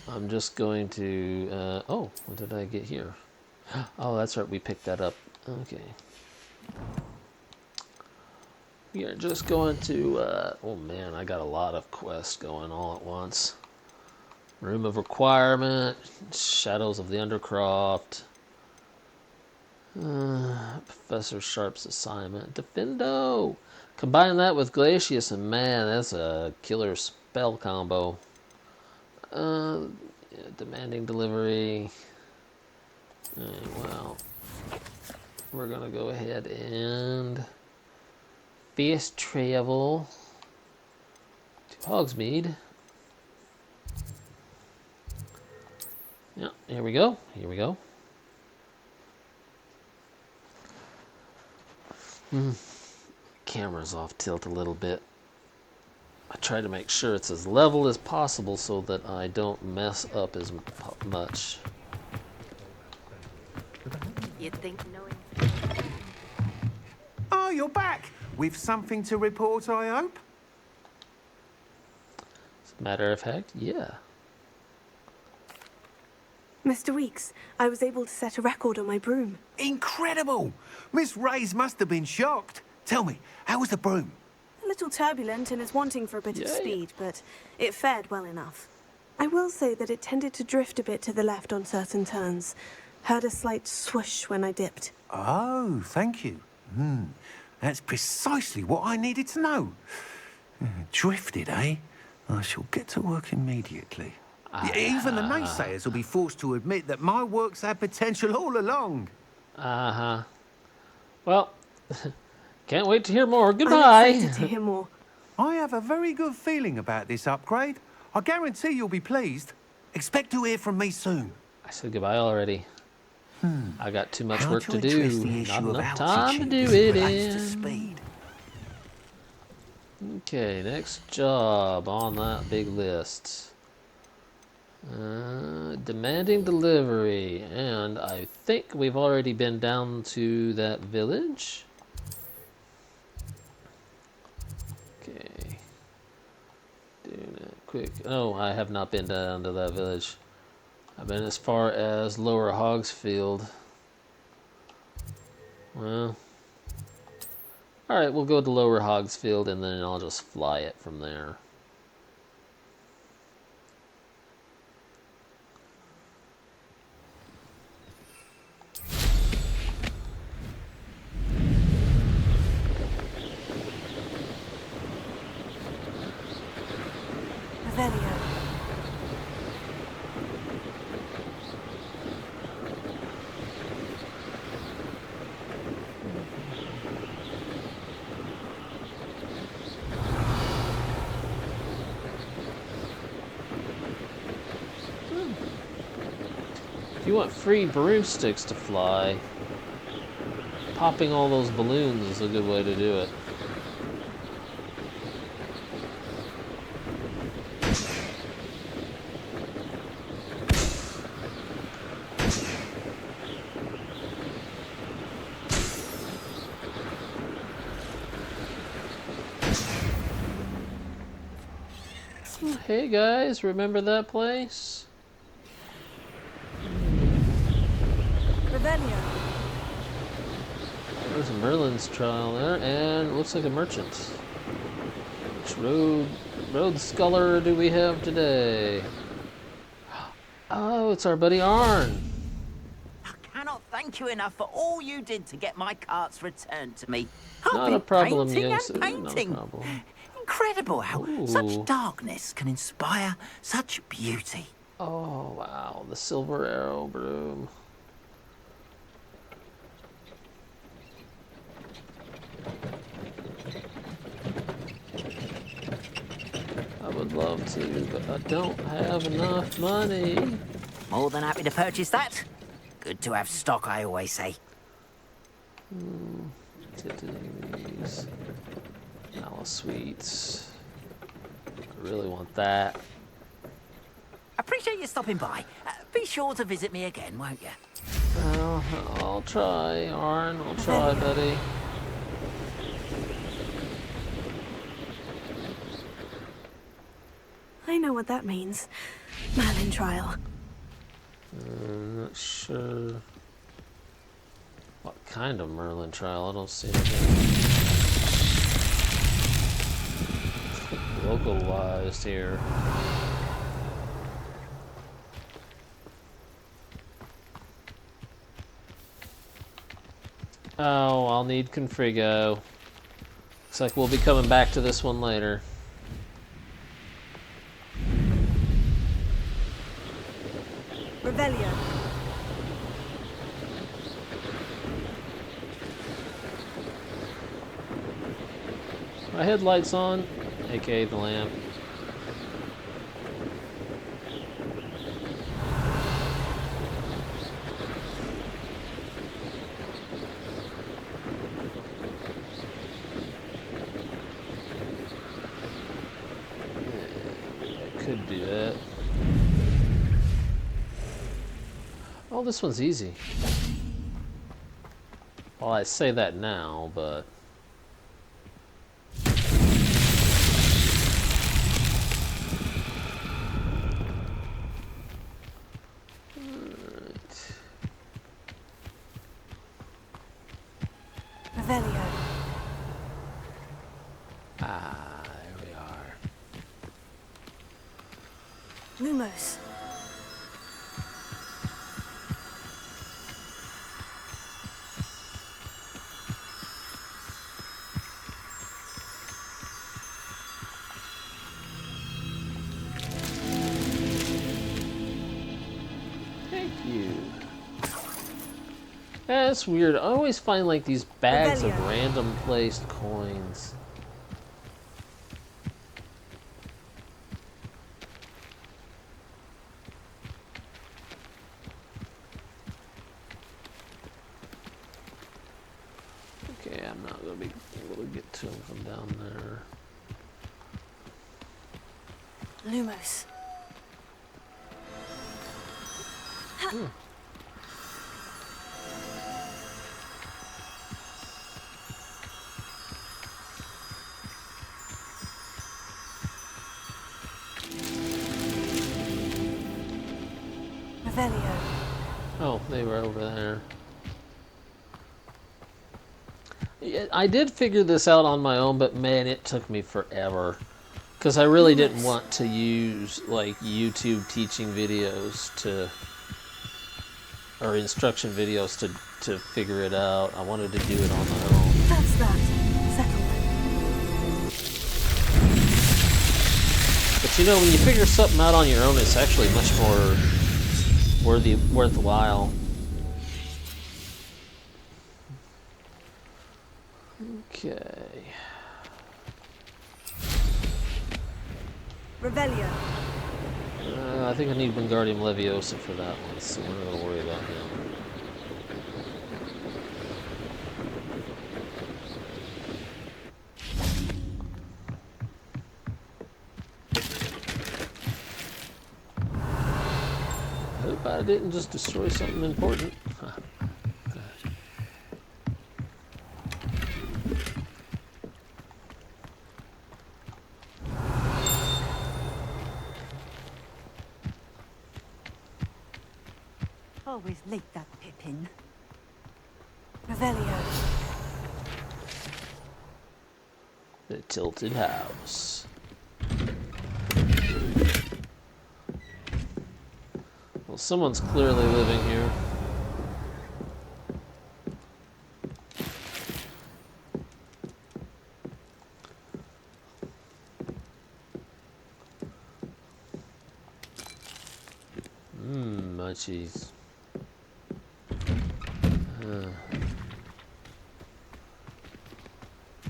I'm just going to... oh, what did I get here? Oh, that's right, we picked that up. Okay. We are just going to... oh man, I got a lot of quests going all at once. Room of Requirement, Shadows of the Undercroft, Professor Sharp's Assignment, Defendo! Combine that with Glacius, and man, that's a killer spell combo. Yeah, Demanding Delivery. Well, we're gonna go ahead and fast travel to Hogsmeade. Yeah, here we go. Here we go. Camera's off tilt a little bit. I try to make sure it's as level as possible so that I don't mess up as much. You'd think knowing. Oh, you're back! With something to report, I hope? As a matter of fact, yeah. Mr. Weeks, I was able to set a record on my broom. Incredible! Miss Reyes must have been shocked. Tell me, how was the broom? A little turbulent and is wanting for a bit of speed, but it fared well enough. I will say that it tended to drift a bit to the left on certain turns. Heard a slight swoosh when I dipped. Oh, thank you. That's precisely what I needed to know. Drifted, eh? I shall get to work immediately. Even the naysayers will be forced to admit that my work's had potential all along. Uh-huh. Well, can't wait to hear more. Goodbye. I'm excited to hear more. I have a very good feeling about this upgrade. I guarantee you'll be pleased. Expect to hear from me soon. I said goodbye already. I got too much work to address do. the issue Not of enough time to altitude do as it it relates to in. speed? Okay, next job on that big list. Demanding delivery, and I think we've already been down to that village. Okay. Doing it quick. Oh, I have not been down to that village. I've been as far as Lower Hogsfield. Well, alright, we'll go to Lower Hogsfield and then I'll just fly it from there. Revelio. If you want free broomsticks to fly, popping all those balloons is a good way to do it. Hey guys, remember that place? Revelio. There's a Merlin's trial there, and it looks like a merchant. Which road sculler do we have today? Oh, it's our buddy Arn. I cannot thank you enough for all you did to get my carts returned to me. Not a problem, painting youngster. and painting. Not a problem. Incredible how Ooh. such darkness can inspire such beauty. Oh, wow. The silver arrow broom. I would love to, but I don't have enough money. More than happy to purchase that. Good to have stock, I always say. Titties. Alice Sweets. really want that. Appreciate you stopping by. Be sure to visit me again, won't you? Well, I'll try, Arn. I'll try, buddy. I know what that means. Merlin trial. I'm not sure what kind of Merlin trial. I don't see anything localized here. Oh, I'll need Confrigo. Looks like we'll be coming back to this one later. Revelio. My headlights on, aka the lamp. I could do that. Oh, this one's easy. Well, I say that now, but... Revelio. Ah, there we are. Lumos. Thank you. That's weird. I always find like these bags of random placed coins. Okay, I'm not gonna be able to get to them from down there. Lumos. Revelio. Oh, they were over there. Yeah, I did figure this out on my own, but man, it took me forever. Because I really didn't want to use, like, YouTube teaching videos to... or instruction videos to figure it out. I wanted to do it on my own. That's that. Settled. But you know, when you figure something out on your own, it's actually much more worthwhile. Okay. Revelio. I think I need Wingardium Leviosa for that one, so we're not going to worry about him. I hope I didn't just destroy something important. Always late, that Pippin. Revelio. The Tilted House. Well, someone's clearly living here. Munchies.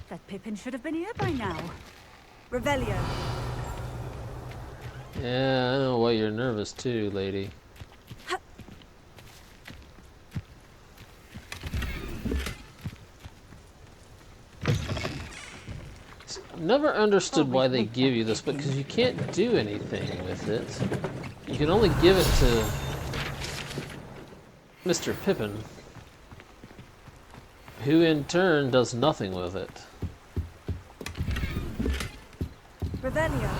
That Pippin should have been here by now. Revelio. Yeah, I know why you're nervous too, lady. Never understood why they give you this, because you can't do anything with it. You can only give it to Mr. Pippin, who in turn does nothing with it. Revelio.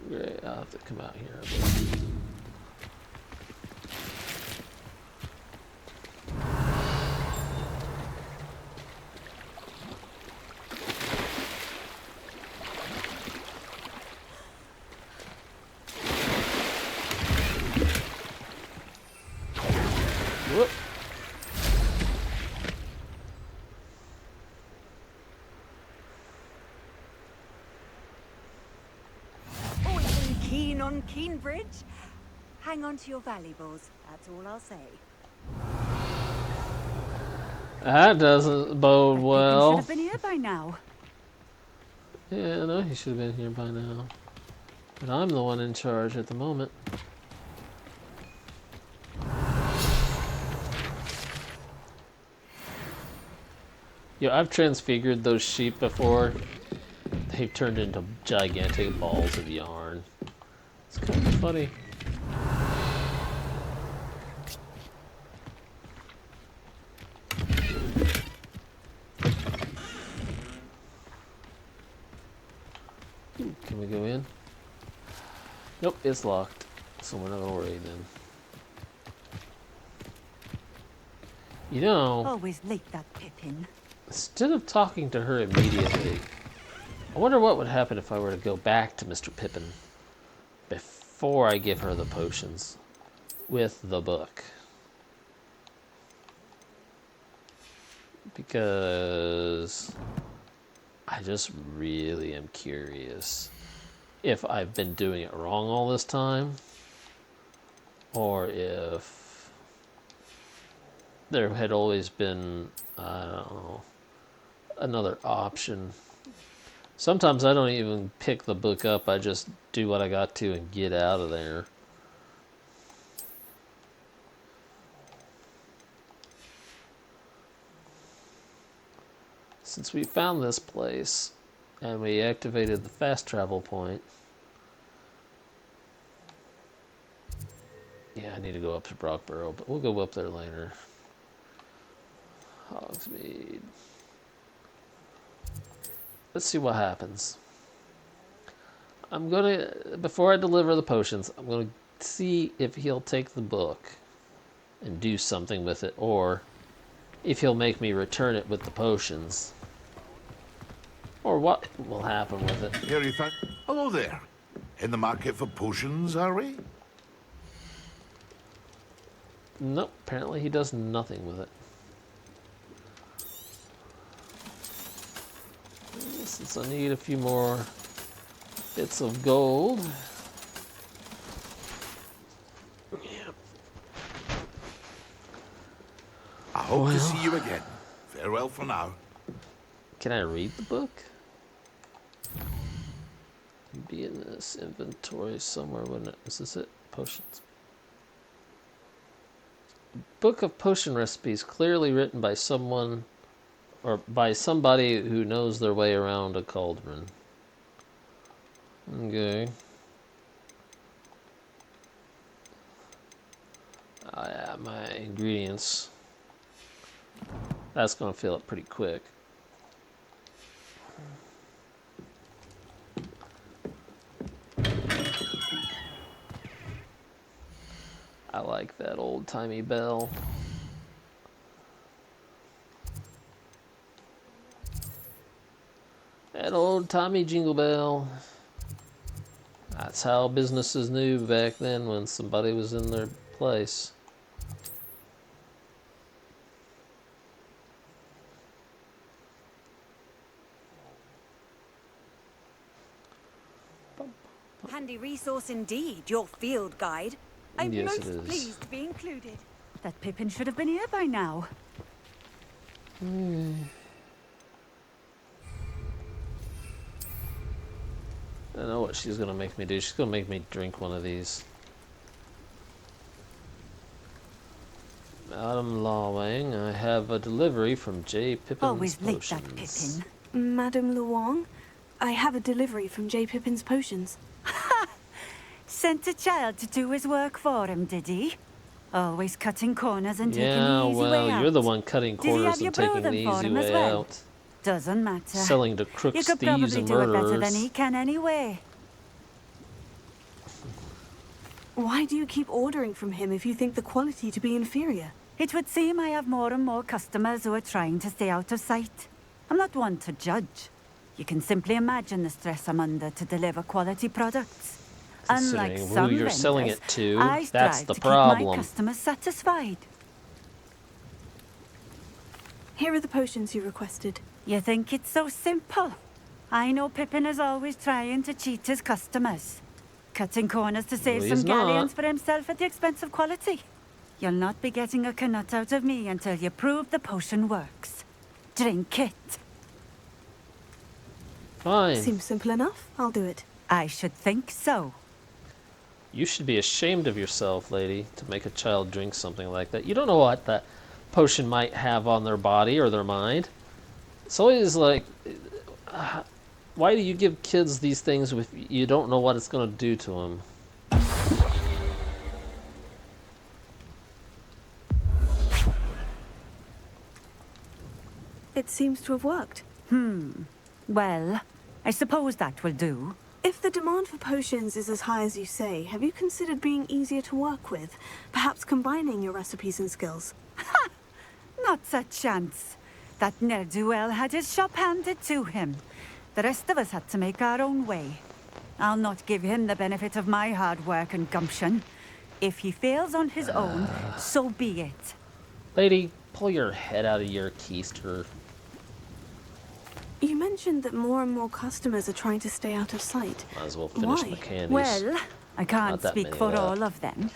Great, I'll have to come out here a bit. Whoop. Always been keen on Keenbridge. Hang on to your valuables. That's all I'll say. That doesn't bode Should well. have been here by now. Yeah, I know he should have been here by now. But I'm the one in charge at the moment. Yo, I've transfigured those sheep before. They've turned into gigantic balls of yarn. It's kind of funny. Can we go in? Nope, it's locked. So we're not gonna worry then. You know, Always late, that Pippin. instead of talking to her immediately, I wonder what would happen if I were to go back to Mr. Pippin before I give her the potions with the book. Because I just really am curious if I've been doing it wrong all this time, or if there had always been, I don't know, another option. Sometimes I don't even pick the book up, I just do what I got to and get out of there. Since we found this place and we activated the fast travel point, yeah, I need to go up to Brockborough, but we'll go up there later. Hogsmeade. Let's see what happens. I'm gonna, before I deliver the potions, I'm gonna see if he'll take the book and do something with it, or if he'll make me return it with the potions. Or what will happen with it. Here you find. Hello there. In the market for potions, are we? Nope, apparently he does nothing with it. Since I need a few more bits of gold. Yeah. I hope to see you again. Farewell for now. Can I read the book? Be in this inventory somewhere, wouldn't it? Is this it? Potions. Book of potion recipes, clearly written by someone, or by somebody who knows their way around a cauldron. Okay. Yeah, my ingredients. That's gonna fill up pretty quick. I like that old-timey bell. That old-timey jingle bell. That's how businesses knew back then when somebody was in their place. Handy resource indeed, your field guide. I'm Yes, it most is. pleased to be included. That Pippin should have been here by now. I know what she's gonna make me do. She's gonna make me drink one of these. Madam Lawang, I have a delivery from J. Pippin's Always late, Potions. that Pippin. Madame Luong, I have a delivery from J. Pippin's Potions. Sent a child to do his work for him, did he? Always cutting corners and taking Yeah, the easy way well, out. you're the one cutting Did he corners have you and brew taking them the for easy him as way well? out. Doesn't matter. Selling to crooks, You could thieves, probably and do it better than murderers. he can anyway. Why do you keep ordering from him if you think the quality to be inferior? It would seem I have more and more customers who are trying to stay out of sight. I'm not one to judge. You can simply imagine the stress I'm under to deliver quality products. Unlike Considering some who you're selling vendors, it to, I that's strive the to keep my problem. customers satisfied. Here are the potions you requested. You think it's so simple? I know Pippin is always trying to cheat his customers. Cutting corners to save No, some he's not. galleons for himself at the expense of quality. You'll not be getting a canut out of me until you prove the potion works. Drink it. Fine. Seems simple enough. I'll do it. I should think so. You should be ashamed of yourself, lady, to make a child drink something like that. You don't know what that potion might have on their body or their mind. It's always like, why do you give kids these things if you don't know what it's going to do to them? It seems to have worked. Well, I suppose that will do. If the demand for potions is as high as you say, have you considered being easier to work with? Perhaps combining your recipes and skills? Not a chance. That ne'er-do-well had his shop handed to him. The rest of us had to make our own way. I'll not give him the benefit of my hard work and gumption. If he fails on his own, so be it. Lady, pull your head out of your keister. You mentioned that more and more customers are trying to stay out of sight. Might as well finish Why? the candies. Well, I can't Not that speak many for left. all of them,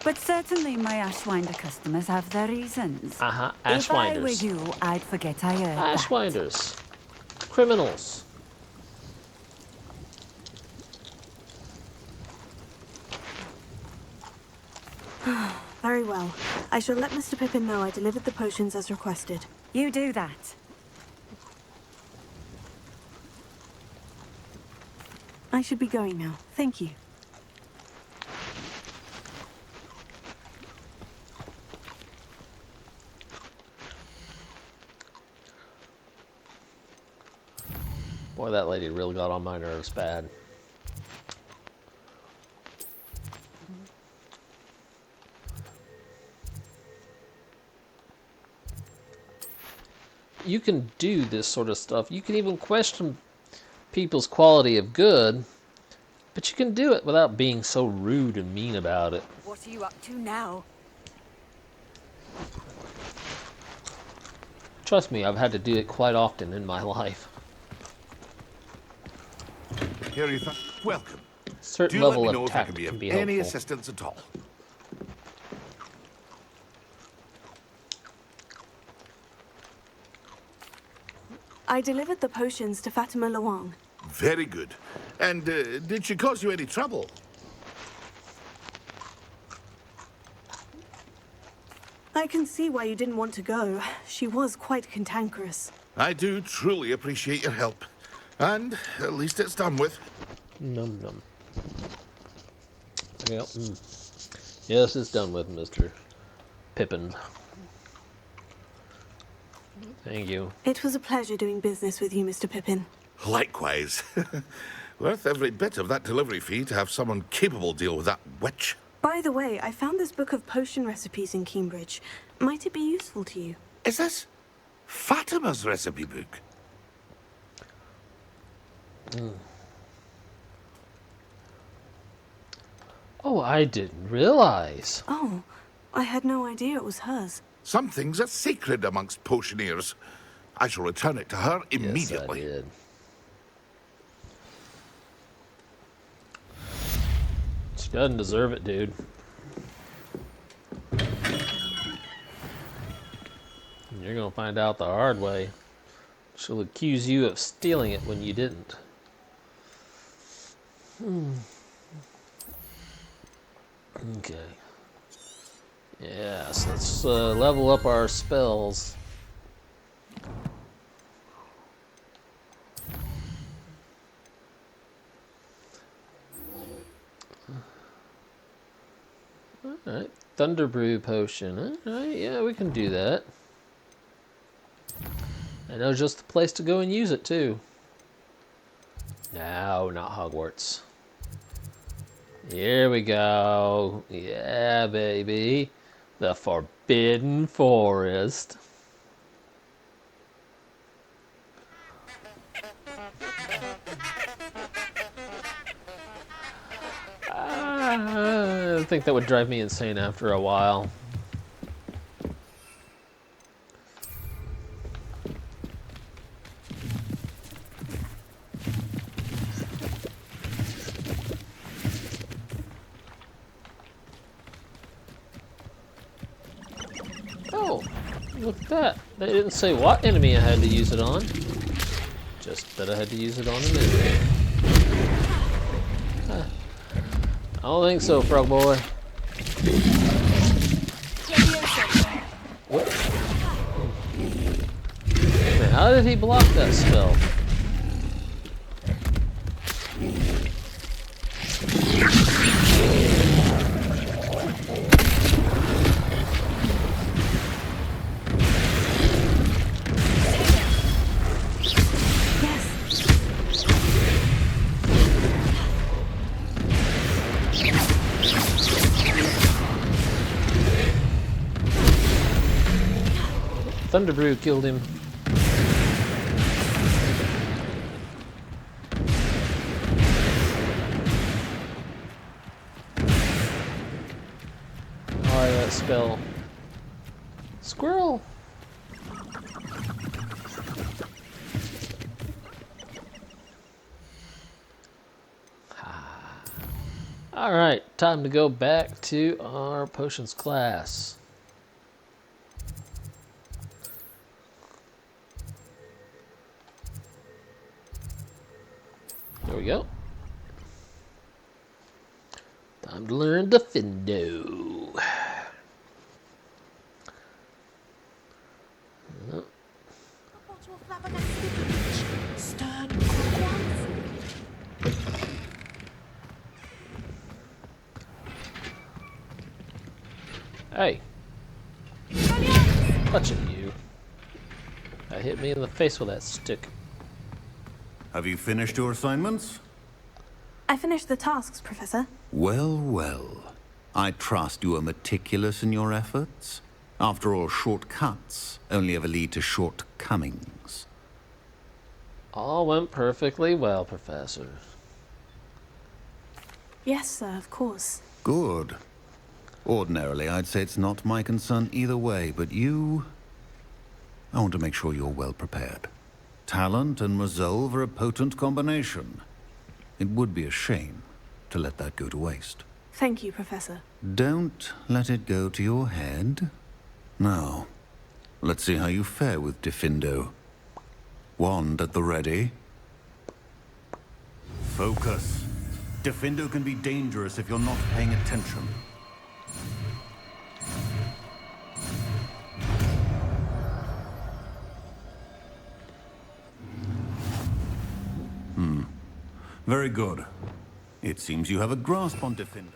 but certainly my Ashwinder customers have their reasons. If I were Ashwinders. you, I'd forget I heard that. Ashwinders. Criminals. Very well. I shall let Mr. Pippin know I delivered the potions as requested. You do that. I should be going now. Thank you. Boy, that lady really got on my nerves bad. You can do this sort of stuff. You can even question people's quality of good, but you can do it without being so rude and mean about it. What are you up to now? Trust me, I've had to do it quite often in my life. Here you welcome. Certain Do let level me of know if I tact can be of can be any helpful. assistance at all. I delivered the potions to Fatima Luong. Very good. And did she cause you any trouble? I can see why you didn't want to go. She was quite cantankerous. I do truly appreciate your help. And at least it's done with. Num num. Yep. Yes, it's done with, Mr. Pippin. Thank you. It was a pleasure doing business with you, Mr. Pippin. Likewise. Worth every bit of that delivery fee to have someone capable deal with that witch. By the way, I found this book of potion recipes in Cambridge. Might it be useful to you? Is this Fatima's recipe book? Oh, I didn't realize. Oh, I had no idea it was hers. Some things are sacred amongst potioneers. I shall return it to her immediately. Yes, I did. She doesn't deserve it, dude. You're gonna find out the hard way. She'll accuse you of stealing it when you didn't. Okay. Yes, let's level up our spells. Alright, Thunder Brew Potion. Alright, yeah, we can do that. I know just the place to go and use it, too. No, not Hogwarts. Here we go. Yeah, baby. The Forbidden Forest. I think that would drive me insane after a while. Oh, look at that. They didn't say what enemy I had to use it on. Just that I had to use it on an enemy. Huh. I don't think so, Frog Boy. What? Man, how did he block that spell? Thunder Brew killed him. Oh, that spell. Squirrel! Alright, time to go back to our potions class. There we go. Time to learn Defendo. Hey. Touching you. That hit me in the face with that stick. Have you finished your assignments? I finished the tasks, Professor. Well, well. I trust you are meticulous in your efforts. After all, shortcuts only ever lead to shortcomings. All went perfectly well, Professor. Yes, sir, of course. Good. Ordinarily, I'd say it's not my concern either way, but you... I want to make sure you're well prepared. Talent and resolve are a potent combination. It would be a shame to let that go to waste. Thank you, Professor. Don't let it go to your head. Now, let's see how you fare with Defendo. Wand at the ready. Focus. Defendo can be dangerous if you're not paying attention. Very good. It seems you have a grasp on Defender.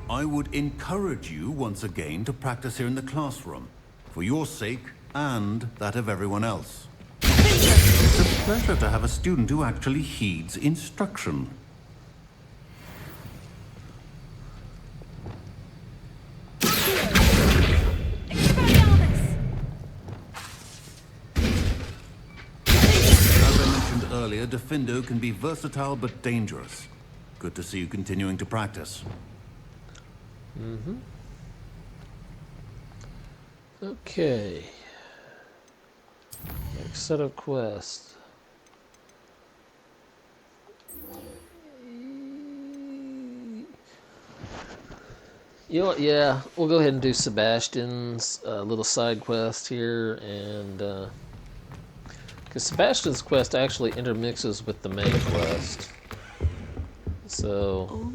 I would encourage you once again to practice here in the classroom, for your sake and that of everyone else. It's a pleasure to have a student who actually heeds instruction. Earlier, Defendo can be versatile but dangerous. Good to see you continuing to practice. Okay. Next set of quests. You know what, yeah, we'll go ahead and do Sebastian's little side quest here, and Because Sebastian's quest actually intermixes with the main quest. So...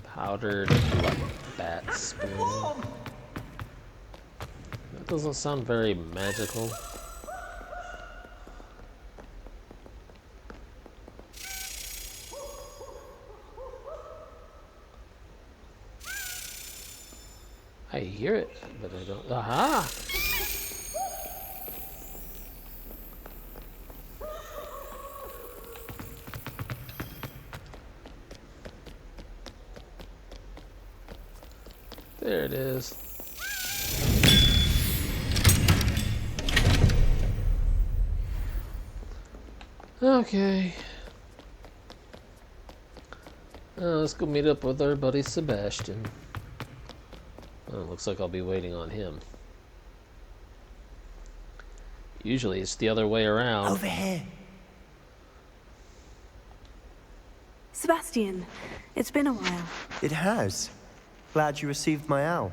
Powdered bat spoon. That doesn't sound very magical. I hear it, but I don't. Aha! There it is. Okay. Let's go meet up with our buddy Sebastian. Oh, looks like I'll be waiting on him. Usually it's the other way around. Over here. Sebastian, it's been a while. It has. Glad you received my owl.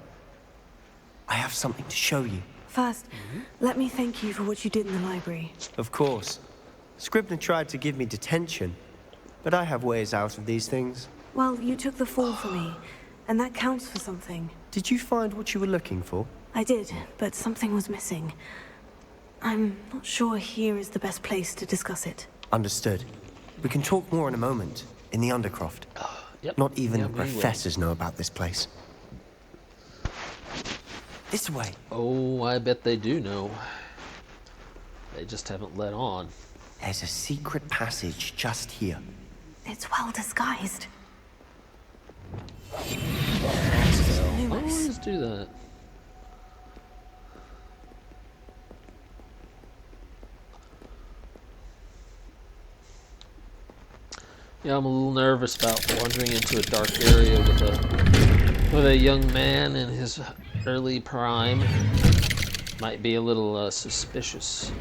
I have something to show you. First, let me thank you for what you did in the library. Of course. Scribner tried to give me detention, but I have ways out of these things. Well, you took the fall for me, and that counts for something. Did you find what you were looking for? I did, but something was missing. I'm not sure here is the best place to discuss it. Understood. We can talk more in a moment, in the Undercroft. Yep. Not even Yep, the professors know about this place. This way. Oh, I bet they do know. They just haven't let on. There's a secret passage just here. It's well disguised. I always do that. Yeah, I'm a little nervous about wandering into a dark area with a young man in his early prime. Might be a little suspicious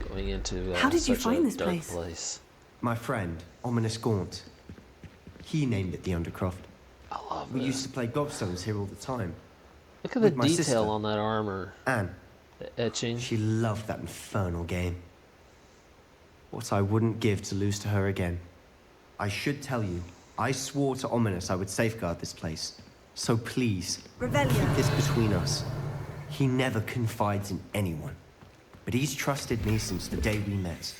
going into How did you such find a this dark place? My friend, Ominous Gaunt. He named it the Undercroft. I love We that. used to play gobstones here all the time. Look at the With my detail sister, on that armor. Anne. The etching. She loved that infernal game. What I wouldn't give to lose to her again. I should tell you, I swore to Ominous I would safeguard this place. So please, keep this between us. He never confides in anyone. But he's trusted me since the day we met.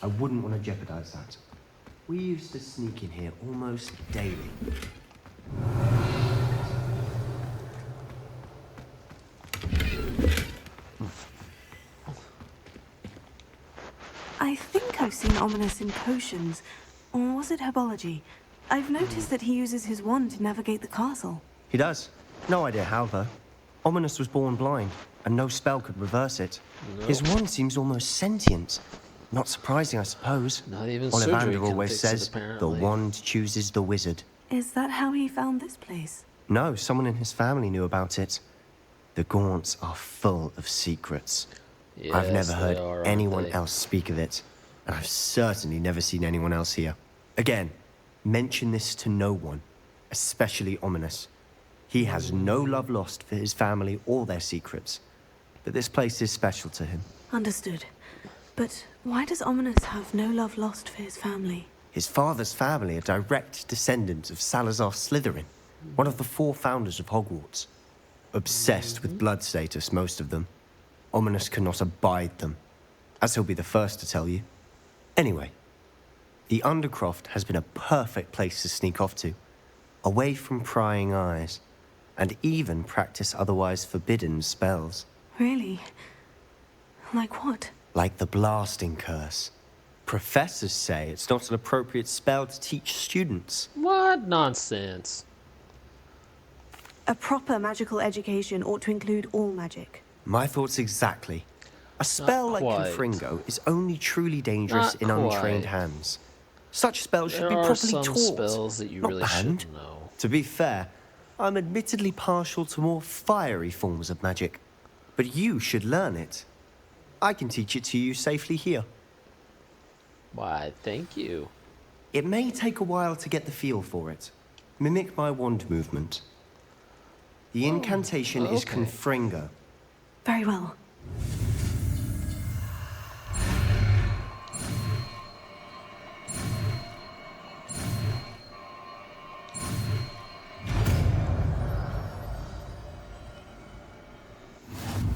I wouldn't want to jeopardize that. We used to sneak in here almost daily. I think I've seen Ominous in potions. Or was it herbology? I've noticed that he uses his wand to navigate the castle. He does. No idea how, though. Ominous was born blind, and no spell could reverse it. No. His wand seems almost sentient. Not surprising, I suppose. Not even surgery Ollivander can always fix says, it, apparently. the wand chooses the wizard. Is that how he found this place? No, someone in his family knew about it. The Gaunts are full of secrets. I've Yes, never they heard are, aren't anyone they? else speak of it, and I've certainly never seen anyone else here. Again, mention this to no one, especially Ominous. He has no love lost for his family or their secrets, but this place is special to him. Understood. But why does Ominous have no love lost for his family? His father's family are direct descendants of Salazar Slytherin, one of the 4 founders of Hogwarts. Obsessed with blood status, most of them. Ominous cannot abide them, as he'll be the first to tell you. Anyway, the Undercroft has been a perfect place to sneak off to, away from prying eyes, and even practice otherwise forbidden spells. Really? Like what? Like the blasting curse. Professors say it's not an appropriate spell to teach students. What nonsense. A proper magical education ought to include all magic. My thoughts exactly. A spell like quite. Confringo is only truly dangerous Not in untrained quite. hands. Such spells should There be are properly some taught, spells that you not really banned. shouldn't know. To be fair, I'm admittedly partial to more fiery forms of magic. But you should learn it. I can teach it to you safely here. Why, thank you. It may take a while to get the feel for it. Mimic my wand movement. The incantation is Confringo. Very well.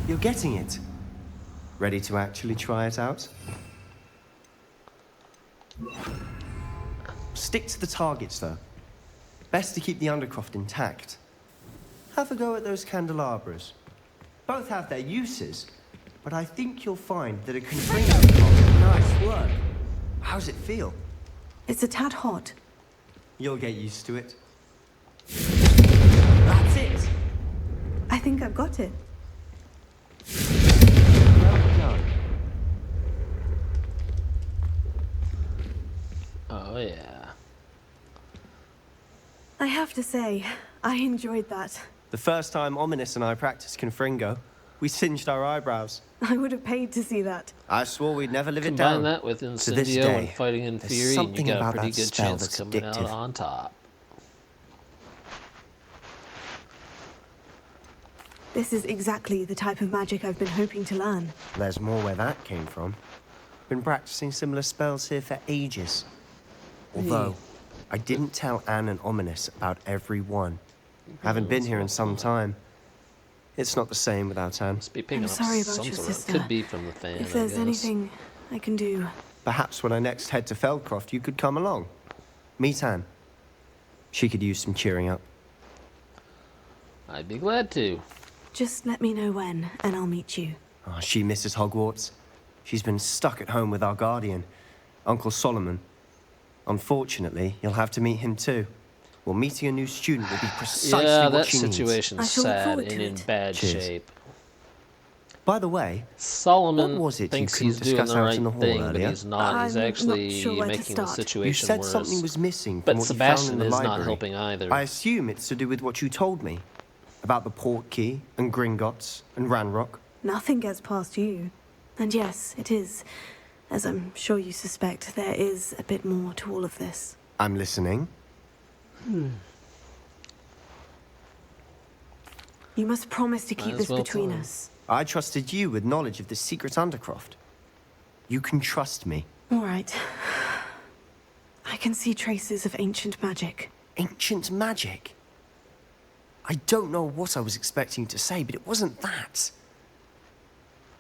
You're getting it. Ready to actually try it out? Stick to the targets, though. Best to keep the Undercroft intact. Have a go at those candelabras. Both have their uses, but I think you'll find that a Confringo is nice work. How's it feel? It's a tad hot. You'll get used to it. That's it! I think I've got it. Well done. Oh, yeah. I have to say, I enjoyed that. The first time Ominous and I practiced Confringo, we singed our eyebrows. I would have paid to see that. I swore we'd never live it down. Combine that with To this Incendio day, and fighting in there's Fury, and you something got a about pretty that good spell chance that's coming out addictive. on top. This is exactly the type of magic I've been hoping to learn. There's more where that came from. Been practicing similar spells here for ages. Although, I didn't tell Anne and Ominous about every one. Haven't been here in some time. It's not the same without Anne. Must be picking I'm up sorry about some your sort sister. Could be from the fan. If there's anything I can do. Perhaps when I next head to Feldcroft, you could come along. Meet Anne. She could use some cheering up. I'd be glad to. Just let me know when, and I'll meet you. Oh, she misses Hogwarts. She's been stuck at home with our guardian, Uncle Solomon. Unfortunately, you'll have to meet him too. Well, meeting a new student will be precisely what she needs. Yeah, that situation's sad and in bad Cheers. shape. By the way, Solomon what was it thinks you he's couldn't doing discuss the out right in the hall thing, but earlier? he's not. He's I'm actually not sure where to making the start. situation You said worse. something was missing But from what Sebastian you found in is the not library. helping either. I assume it's to do with what you told me about the port key and Gringotts and Ranrock. Nothing gets past you. And yes, it is. As I'm sure you suspect, there is a bit more to all of this. I'm listening. You must promise to keep Might as this well between tell him. us. I trusted you with knowledge of the secret Undercroft. You can trust me. All right. I can see traces of ancient magic. Ancient magic? I don't know what I was expecting you to say, but it wasn't that.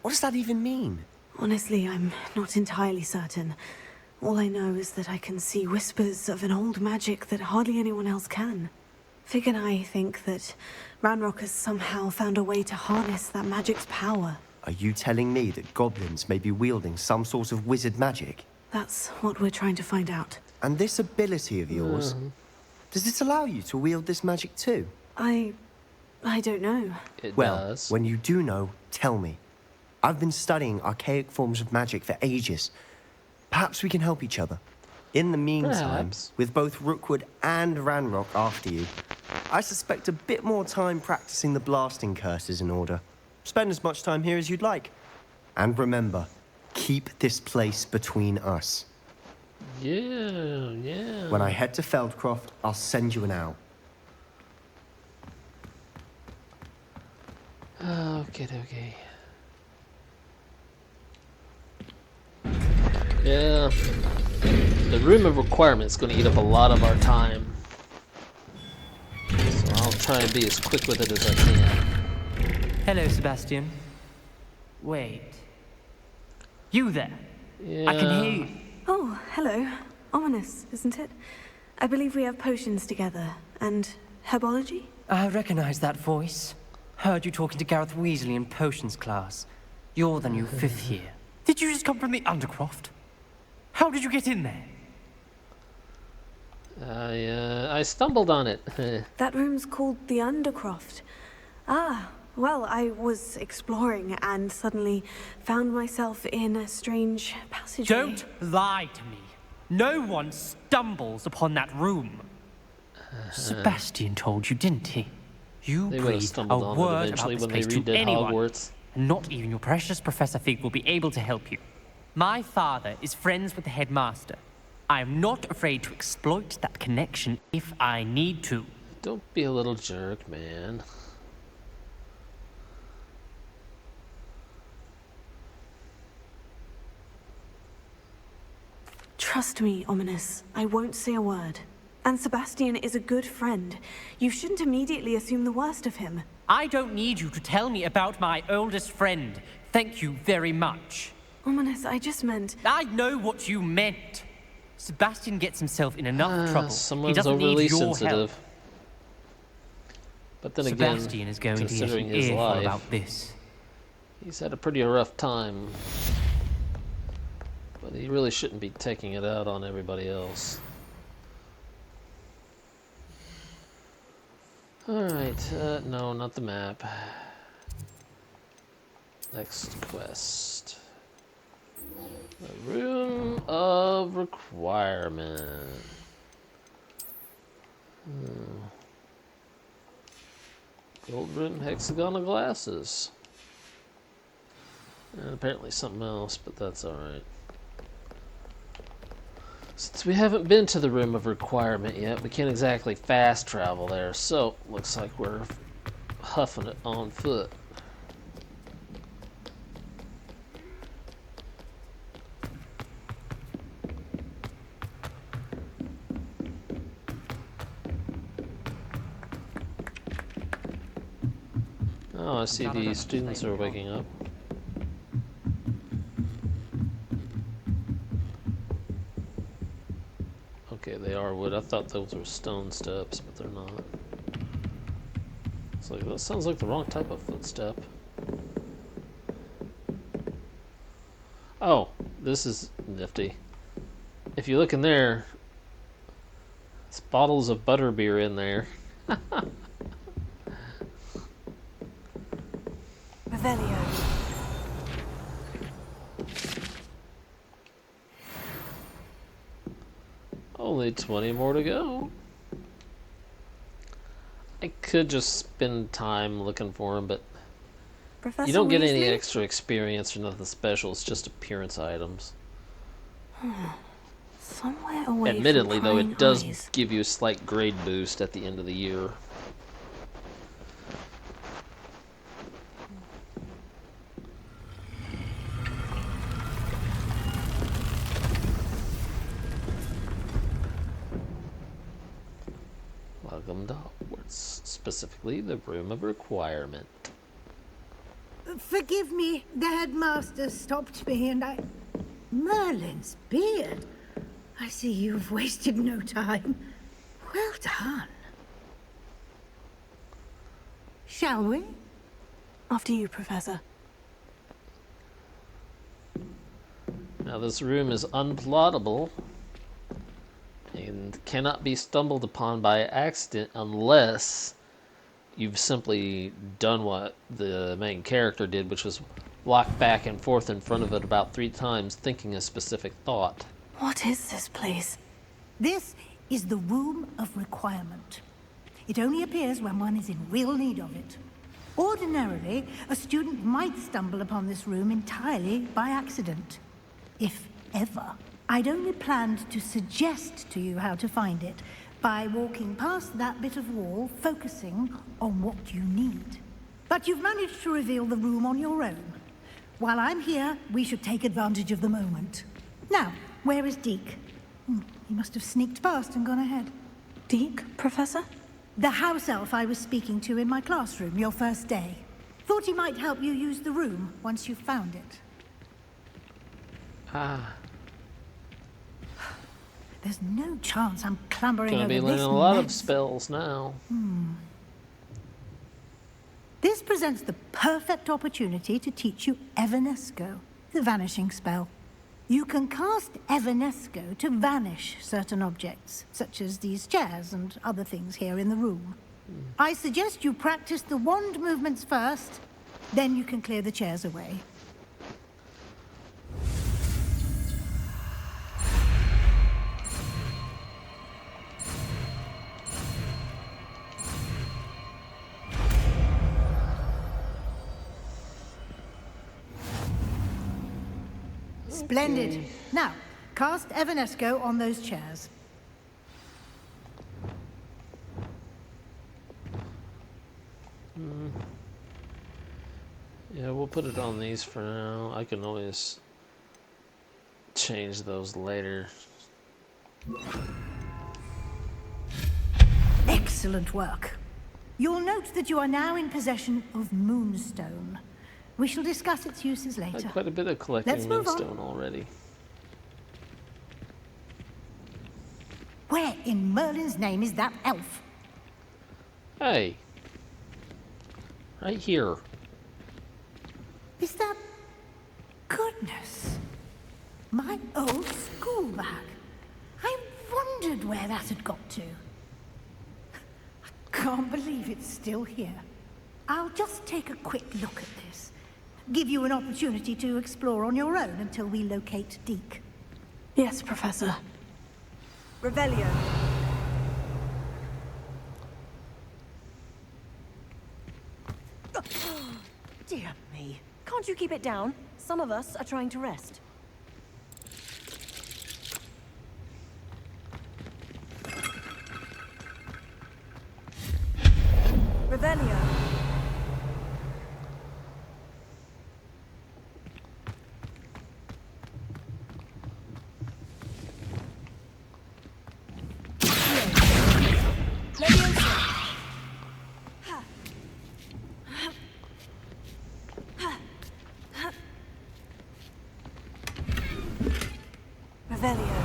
What does that even mean? Honestly, I'm not entirely certain. All I know is that I can see whispers of an old magic that hardly anyone else can. Fig and I think that Ranrock has somehow found a way to harness that magic's power. Are you telling me that goblins may be wielding some sort of wizard magic? That's what we're trying to find out. And this ability of yours, does it allow you to wield this magic too? I don't know. Well, when you do know, tell me. I've been studying archaic forms of magic for ages. Perhaps we can help each other. In the meantime, Perhaps. with both Rookwood and Ranrock after you, I suspect a bit more time practicing the blasting curse is in order. Spend as much time here as you'd like. And remember, keep this place between us. Yeah. When I head to Feldcroft, I'll send you an owl. Okay. Yeah. The room of requirement is going to eat up a lot of our time. So I'll try and be as quick with it as I can. Hello, Sebastian. Wait. You there? I can hear you. Oh, hello. Ominous, isn't it? I believe we have potions together. And herbology? I recognize that voice. Heard you talking to Gareth Weasley in potions class. You're the new 5th year. Did you just come from the Undercroft? How did you get in there? I stumbled on it. That room's called the Undercroft. Ah, well, I was exploring and suddenly found myself in a strange passageway. Don't lie to me. No one stumbles upon that room. Sebastian told you, didn't he? You They would have breathed a stumbled on it word eventually about when this they place to redid anyone. Hogwarts. And not even your precious Professor Fig will be able to help you. My father is friends with the headmaster. I'm not afraid to exploit that connection if I need to. Don't be a little jerk, man. Trust me, Ominous. I won't say a word. And Sebastian is a good friend. You shouldn't immediately assume the worst of him. I don't need you to tell me about my oldest friend. Thank you very much. Ominous, I just meant... I know what you meant. Sebastian gets himself in enough trouble. Someone's he doesn't overly need your sensitive. help. But then Sebastian again, is going to get considering an his earful life, about this. He's had a pretty rough time. But he really shouldn't be taking it out on everybody else. Alright, no, not the map. Next quest. The Room of Requirement. Gold rim hexagonal glasses. And apparently something else, but that's alright. Since we haven't been to the Room of Requirement yet, we can't exactly fast travel there, so looks like we're huffing it on foot. Oh, I see the students are waking up. Okay, they are wood. I thought those were stone steps, but they're not. It's like, that sounds like the wrong type of footstep. Oh, this is nifty. If you look in there, it's bottles of butterbeer in there. Revelio. Only 20 more to go. I could just spend time looking for him, but Professor you don't get any Weasley? extra experience or nothing special. It's just appearance items. Somewhere away Admittedly, from though, prying it does eyes. give you a slight grade boost at the end of the year. Welcome to Hogwarts, specifically the Room of Requirement. Forgive me, the headmaster stopped me and I... Merlin's beard. I see you've wasted no time. Well done. Shall we? After you, Professor. Now this room is unplottable and cannot be stumbled upon by accident unless you've simply done what the main character did, which was walk back and forth in front of it about 3 times thinking a specific thought. What is this place? This is the Room of Requirement. It only appears when one is in real need of it. Ordinarily, a student might stumble upon this room entirely by accident. If ever. I'd only planned to suggest to you how to find it by walking past that bit of wall, focusing on what you need. But you've managed to reveal the room on your own. While I'm here, we should take advantage of the moment. Now, where is Deke? He must have sneaked past and gone ahead. Deke, Professor? The house elf I was speaking to in my classroom your first day. Thought he might help you use the room once you've found it. Ah. There's no chance I'm clambering Gonna over be this learning a lot of mess. spells now. This presents the perfect opportunity to teach you Evanesco, the vanishing spell. You can cast Evanesco to vanish certain objects, such as these chairs and other things here in the room. I suggest you practice the wand movements first, then you can clear the chairs away. Splendid. Now, Cast Evanesco on those chairs. Yeah, we'll put it on these for now. I can always change those later. Excellent work. You'll note that you are now in possession of Moonstone. We shall discuss its uses I later. had quite a bit of collecting Let's move on. Moonstone already. Where in Merlin's name is that elf? Hey. Right here. Is that... Goodness. My old school bag. I wondered where that had got to. I can't believe it's still here. I'll just take a quick look at this. Give you an opportunity to explore on your own until we locate Deke. Yes, Professor. Revelio. Dear me. Can't you keep it down? Some of us are trying to rest. Revelio. Revelio.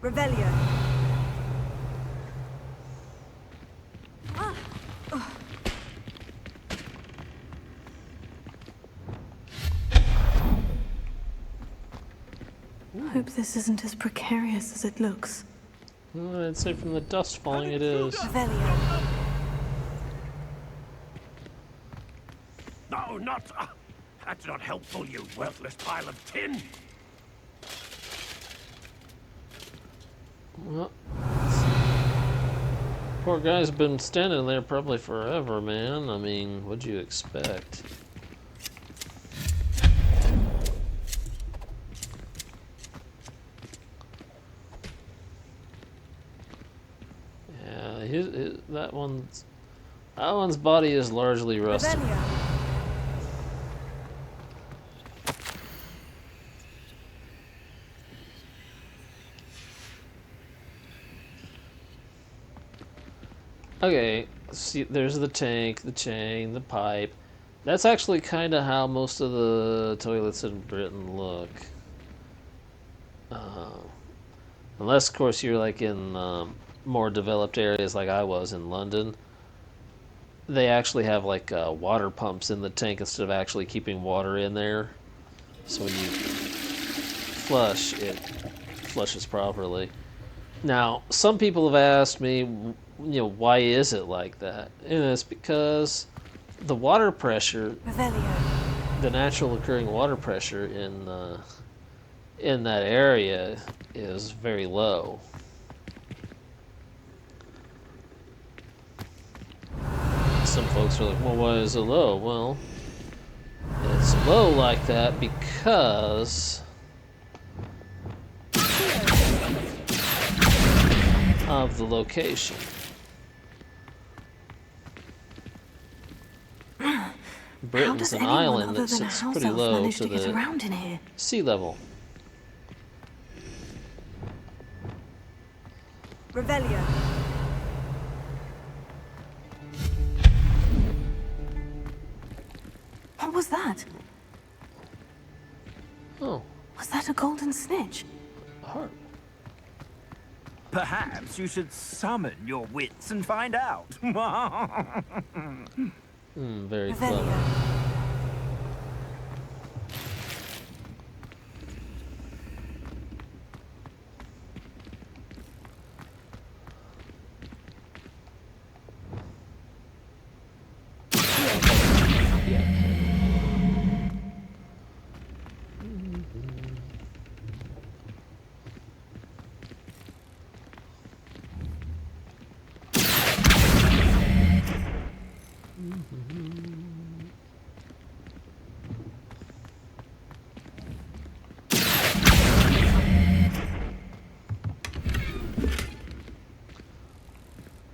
Revelio. I hope this isn't as precarious as it looks. Well, I'd say from the dust falling it is. Revelio. No, not... that's not helpful, you worthless pile of tin. Well, poor guy's been standing there probably forever, man. I mean, what'd you expect? Yeah, that one's body is largely rusted. Revelio. Okay, see, there's the tank, the chain, the pipe. That's actually kind of how most of the toilets in Britain look. Unless, of course, you're like in more developed areas like I was in London. They actually have like water pumps in the tank instead of actually keeping water in there. So when you flush, it flushes properly. Now, some people have asked me, why is it like that? And it's because the water pressure, the natural occurring water pressure in that area is very low. Some folks are like, well, why is it low? Well, it's low like that because of the location. Britain's an island that sits pretty low to the sea level. Revelio. What was that? Oh. Was that a golden snitch? A heart. Perhaps you should summon your wits and find out. Very clever.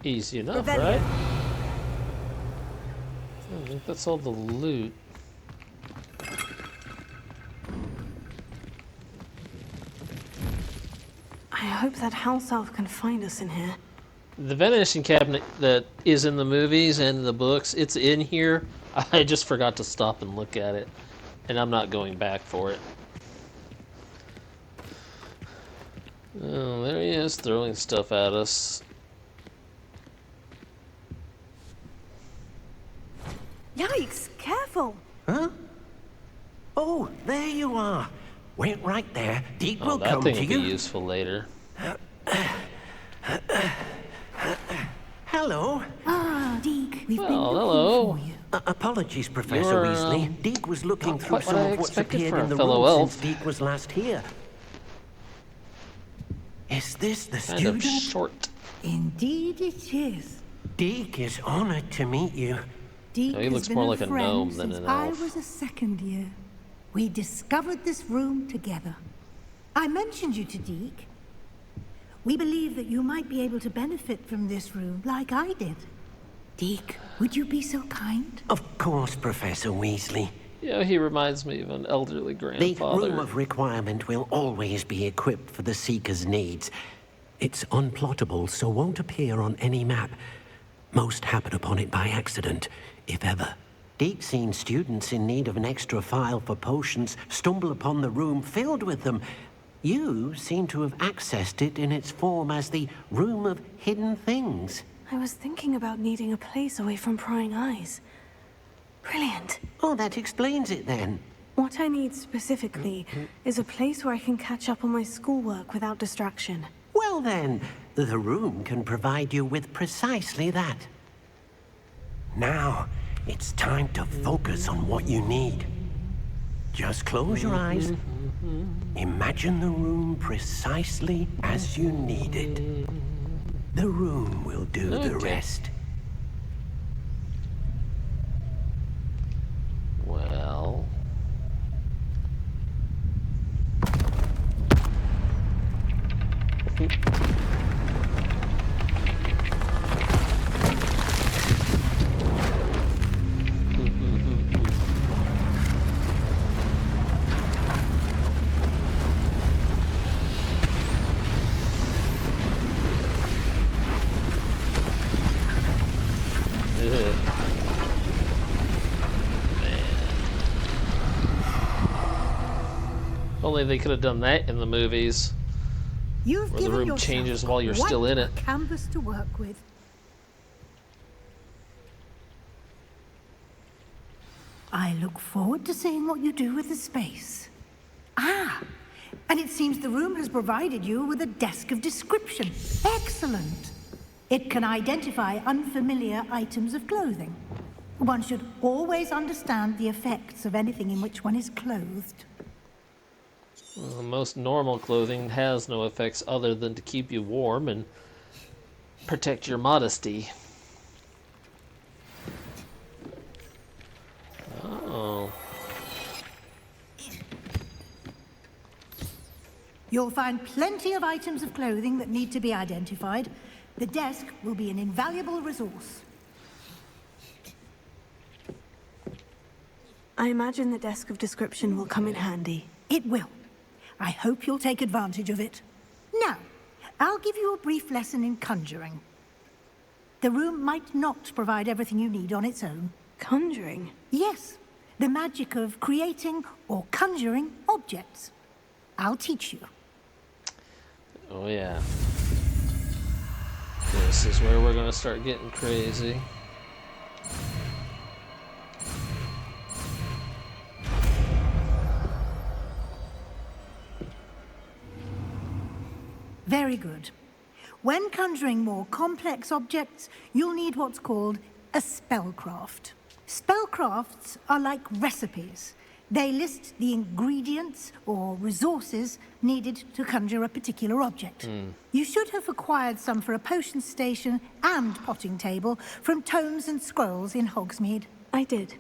Easy enough, right? I think that's all the loot. I hope that house elf can find us in here. The ventilation cabinet that is in the movies and the books, it's in here. I just forgot to stop and look at it, and I'm not going back for it. Oh, there he is, throwing stuff at us. Yikes, careful! Huh? Oh, there you are. Wait right there. Deke will that come thing to will you. be useful later. Hello. Ah, Deke, we've been hello. looking for you. Apologies, Professor Weasley. Deke was looking through quite some what I of what's expected appeared for a in the fellow room elf. since Deke was last here. Is this the Kind student? of short. Indeed it is. Deke is honored to meet you. Deke he has looks been more a like a friend gnome than since an I elf. was a second year. We discovered this room together. I mentioned you to Deke. We believe that you might be able to benefit from this room like I did. Deke, would you be so kind? Of course, Professor Weasley. Yeah, he reminds me of an elderly grandfather. The room of requirement will always be equipped for the Seeker's needs. It's unplottable, so won't appear on any map. Most happen upon it by accident, if ever. Deke's seen students in need of an extra file for potions stumble upon the room filled with them. You seem to have accessed it in its form as the Room of Hidden Things. I was thinking about needing a place away from prying eyes. Brilliant. Oh, that explains it then. What I need specifically is a place where I can catch up on my schoolwork without distraction. Well then, the room can provide you with precisely that. Now, it's time to focus on what you need. Just close your eyes. Imagine the room precisely as you need it. The room will do the rest. Well... Only they could have done that in the movies. You've where the given room yourself changes while you're quite still in it. a canvas to work with. I look forward to seeing what you do with the space. Ah, and it seems the room has provided you with a desk of description. Excellent. It can identify unfamiliar items of clothing. One should always understand the effects of anything in which one is clothed. Well, most normal clothing has no effects other than to keep you warm and protect your modesty. Oh. You'll find plenty of items of clothing that need to be identified. The desk will be an invaluable resource. I imagine the desk of description will come in handy. It will. I hope you'll take advantage of it. Now, I'll give you a brief lesson in conjuring. The room might not provide everything you need on its own. Conjuring? Yes, the magic of creating or conjuring objects. I'll teach you. Oh yeah. This is where we're gonna start getting crazy. Very good. When conjuring more complex objects, you'll need what's called a spellcraft. Spellcrafts are like recipes. They list the ingredients or resources needed to conjure a particular object. You should have acquired some for a potion station and potting table from tomes and scrolls in Hogsmeade. I did.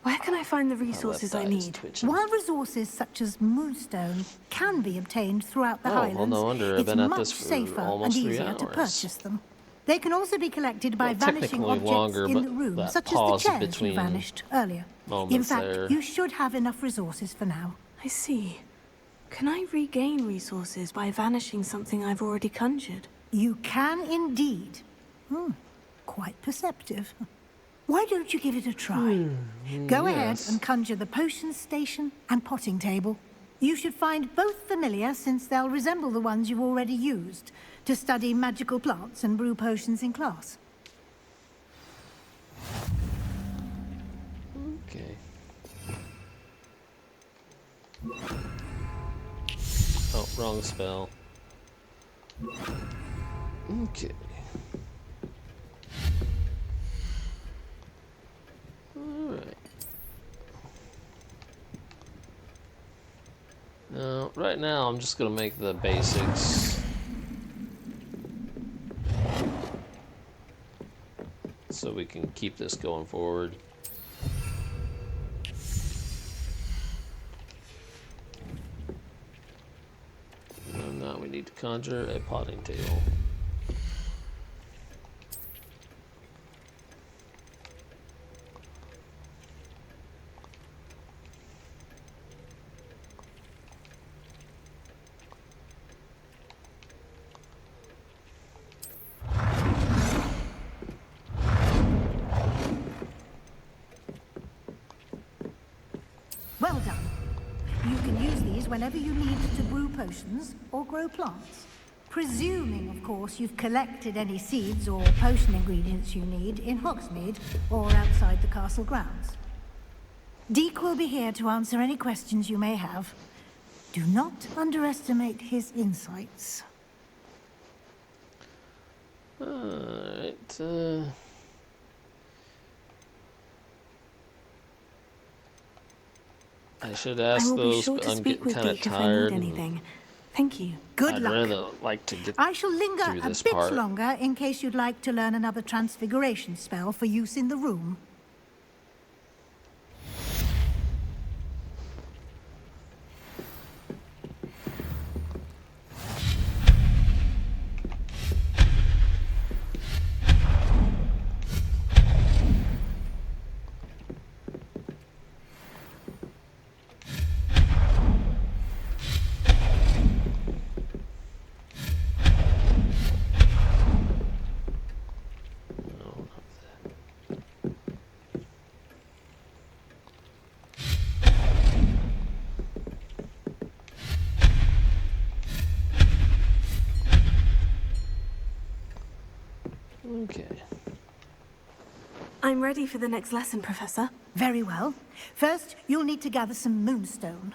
Where can I find the resources I need? While resources such as moonstone can be obtained throughout the Oh, well, Highlands, no wonder I've it's been at much this for safer and almost 3 easier to hours. purchase them. They can also be collected by vanishing objects longer, in the room, that such as pause the chairs you between vanished earlier. In moments fact, there. you should have enough resources for now. I see. Can I regain resources by vanishing something I've already conjured? You can indeed. Quite perceptive. Why don't you give it a try? Go ahead and conjure the potion station and potting table. You should find both familiar, since they'll resemble the ones you've already used to study magical plants and brew potions in class. Okay. Oh, wrong spell. Okay. Alright. Now, right now, I'm just gonna make the basics. So we can keep this going forward. And now we need to conjure a potting table. Well done. You can use these whenever you need to brew potions or grow plants. Presuming, of course, you've collected any seeds or potion ingredients you need in Hogsmeade or outside the castle grounds. Deke will be here to answer any questions you may have. Do not underestimate his insights. Alright, I should ask those, but I'm getting kind of tired. Thank you. Good luck. I'd rather like to get I shall linger through a this bit part. longer in case you'd like to learn another transfiguration spell for use in the room. Okay. I'm ready for the next lesson, Professor. Very well. First, you'll need to gather some moonstone.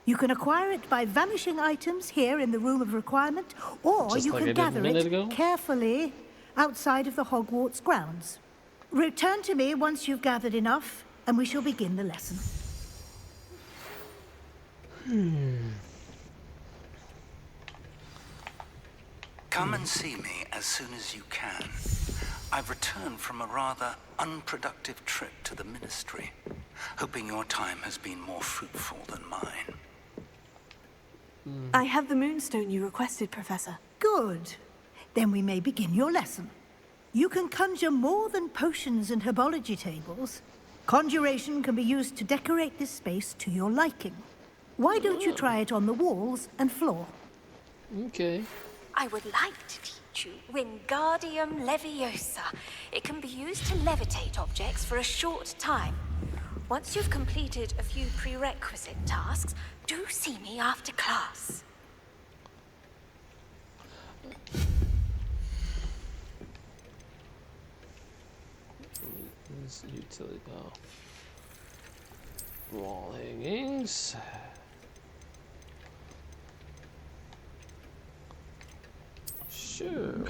You can acquire it by vanishing items here in the Room of Requirement, or Just you like I can did a gather minute it ago? carefully outside of the Hogwarts grounds. Return to me once you've gathered enough, and we shall begin the lesson. Come and see me as soon as you can. I've returned from a rather unproductive trip to the Ministry, hoping your time has been more fruitful than mine. I have the moonstone you requested, Professor. Good. Then we may begin your lesson. You can conjure more than potions and herbology tables. Conjuration can be used to decorate this space to your liking. Why don't you try it on the walls and floor? Okay. I would like to teach you Wingardium Leviosa. It can be used to levitate objects for a short time. Once you've completed a few prerequisite tasks, do see me after class. This utility wall hangings. Sure.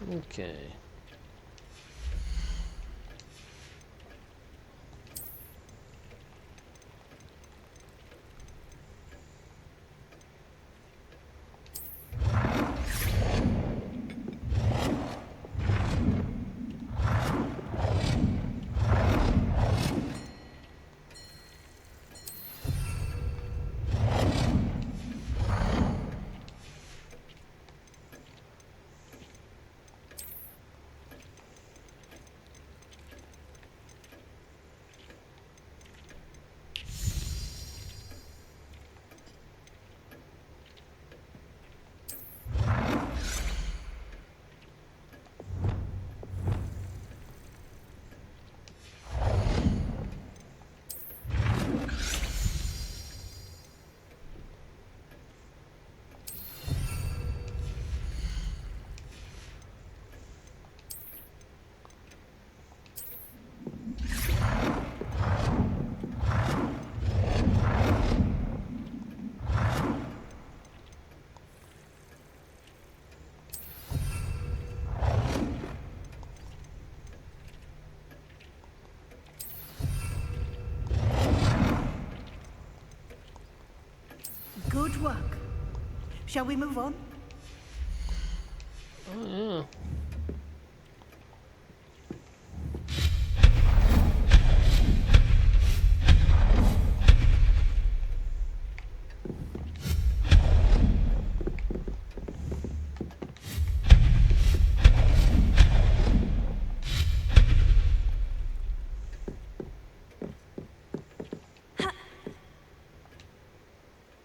Okay. Good work. Shall we move on? Oh, yeah.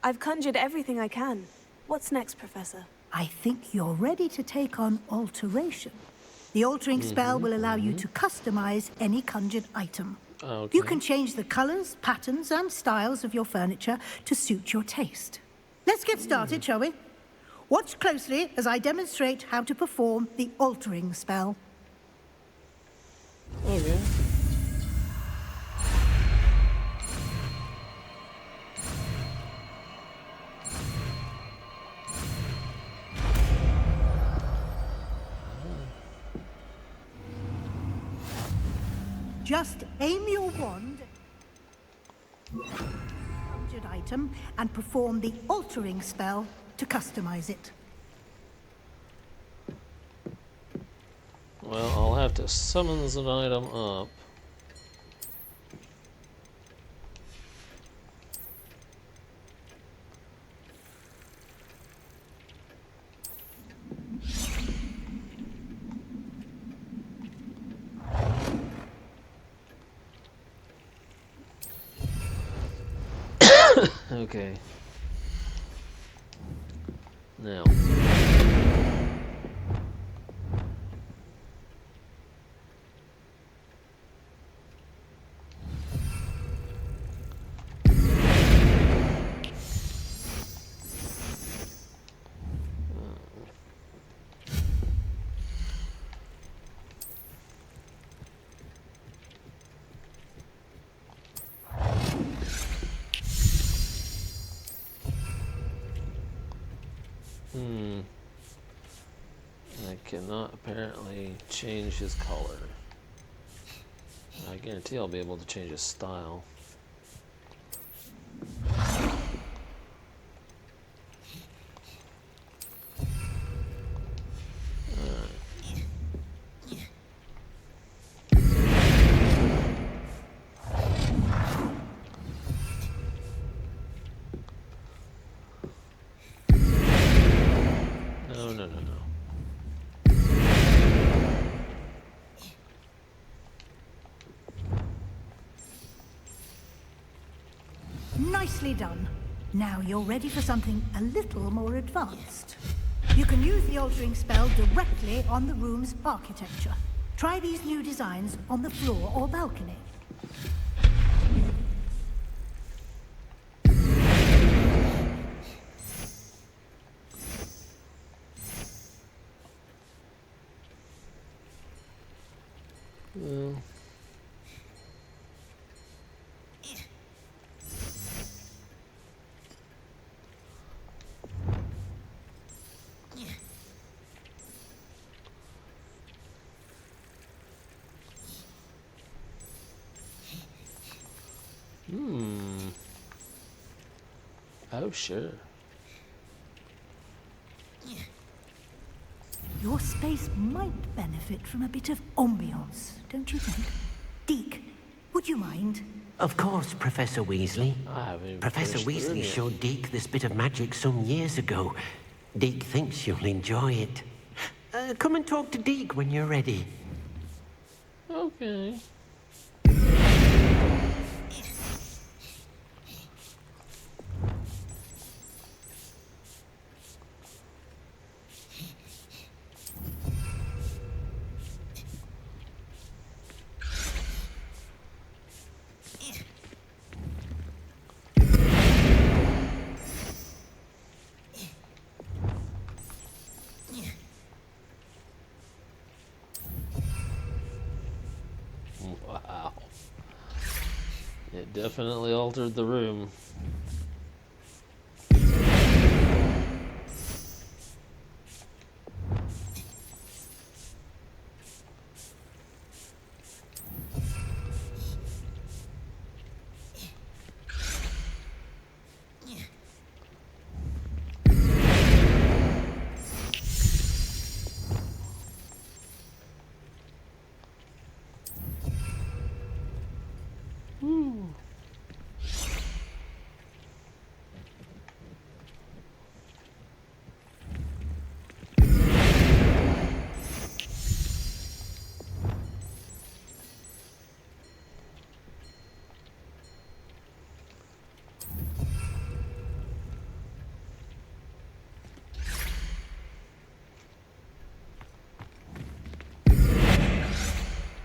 I've conjured everything I can. What's next, Professor? I think you're ready to take on alteration. The altering spell will allow you to customize any conjured item. Okay. You can change the colors, patterns, and styles of your furniture to suit your taste. Let's get started, shall we? Watch closely as I demonstrate how to perform the altering spell. Okay. Just aim your wand at the conjured item and perform the altering spell to customize it. Well, I'll have to summon an item up. Okay. Now. I cannot apparently change his color. I guarantee I'll be able to change his style. No. Nicely done. Now you're ready for something a little more advanced. You can use the altering spell directly on the room's architecture. Try these new designs on the floor or balcony. Oh, sure. Your space might benefit from a bit of ambiance, don't you think? Deke, would you mind? Of course, Professor Weasley. Professor finished Weasley it. showed Deke this bit of magic some years ago. Deke thinks you'll enjoy it. Come and talk to Deke when you're ready. Okay. Wow. It definitely altered the room.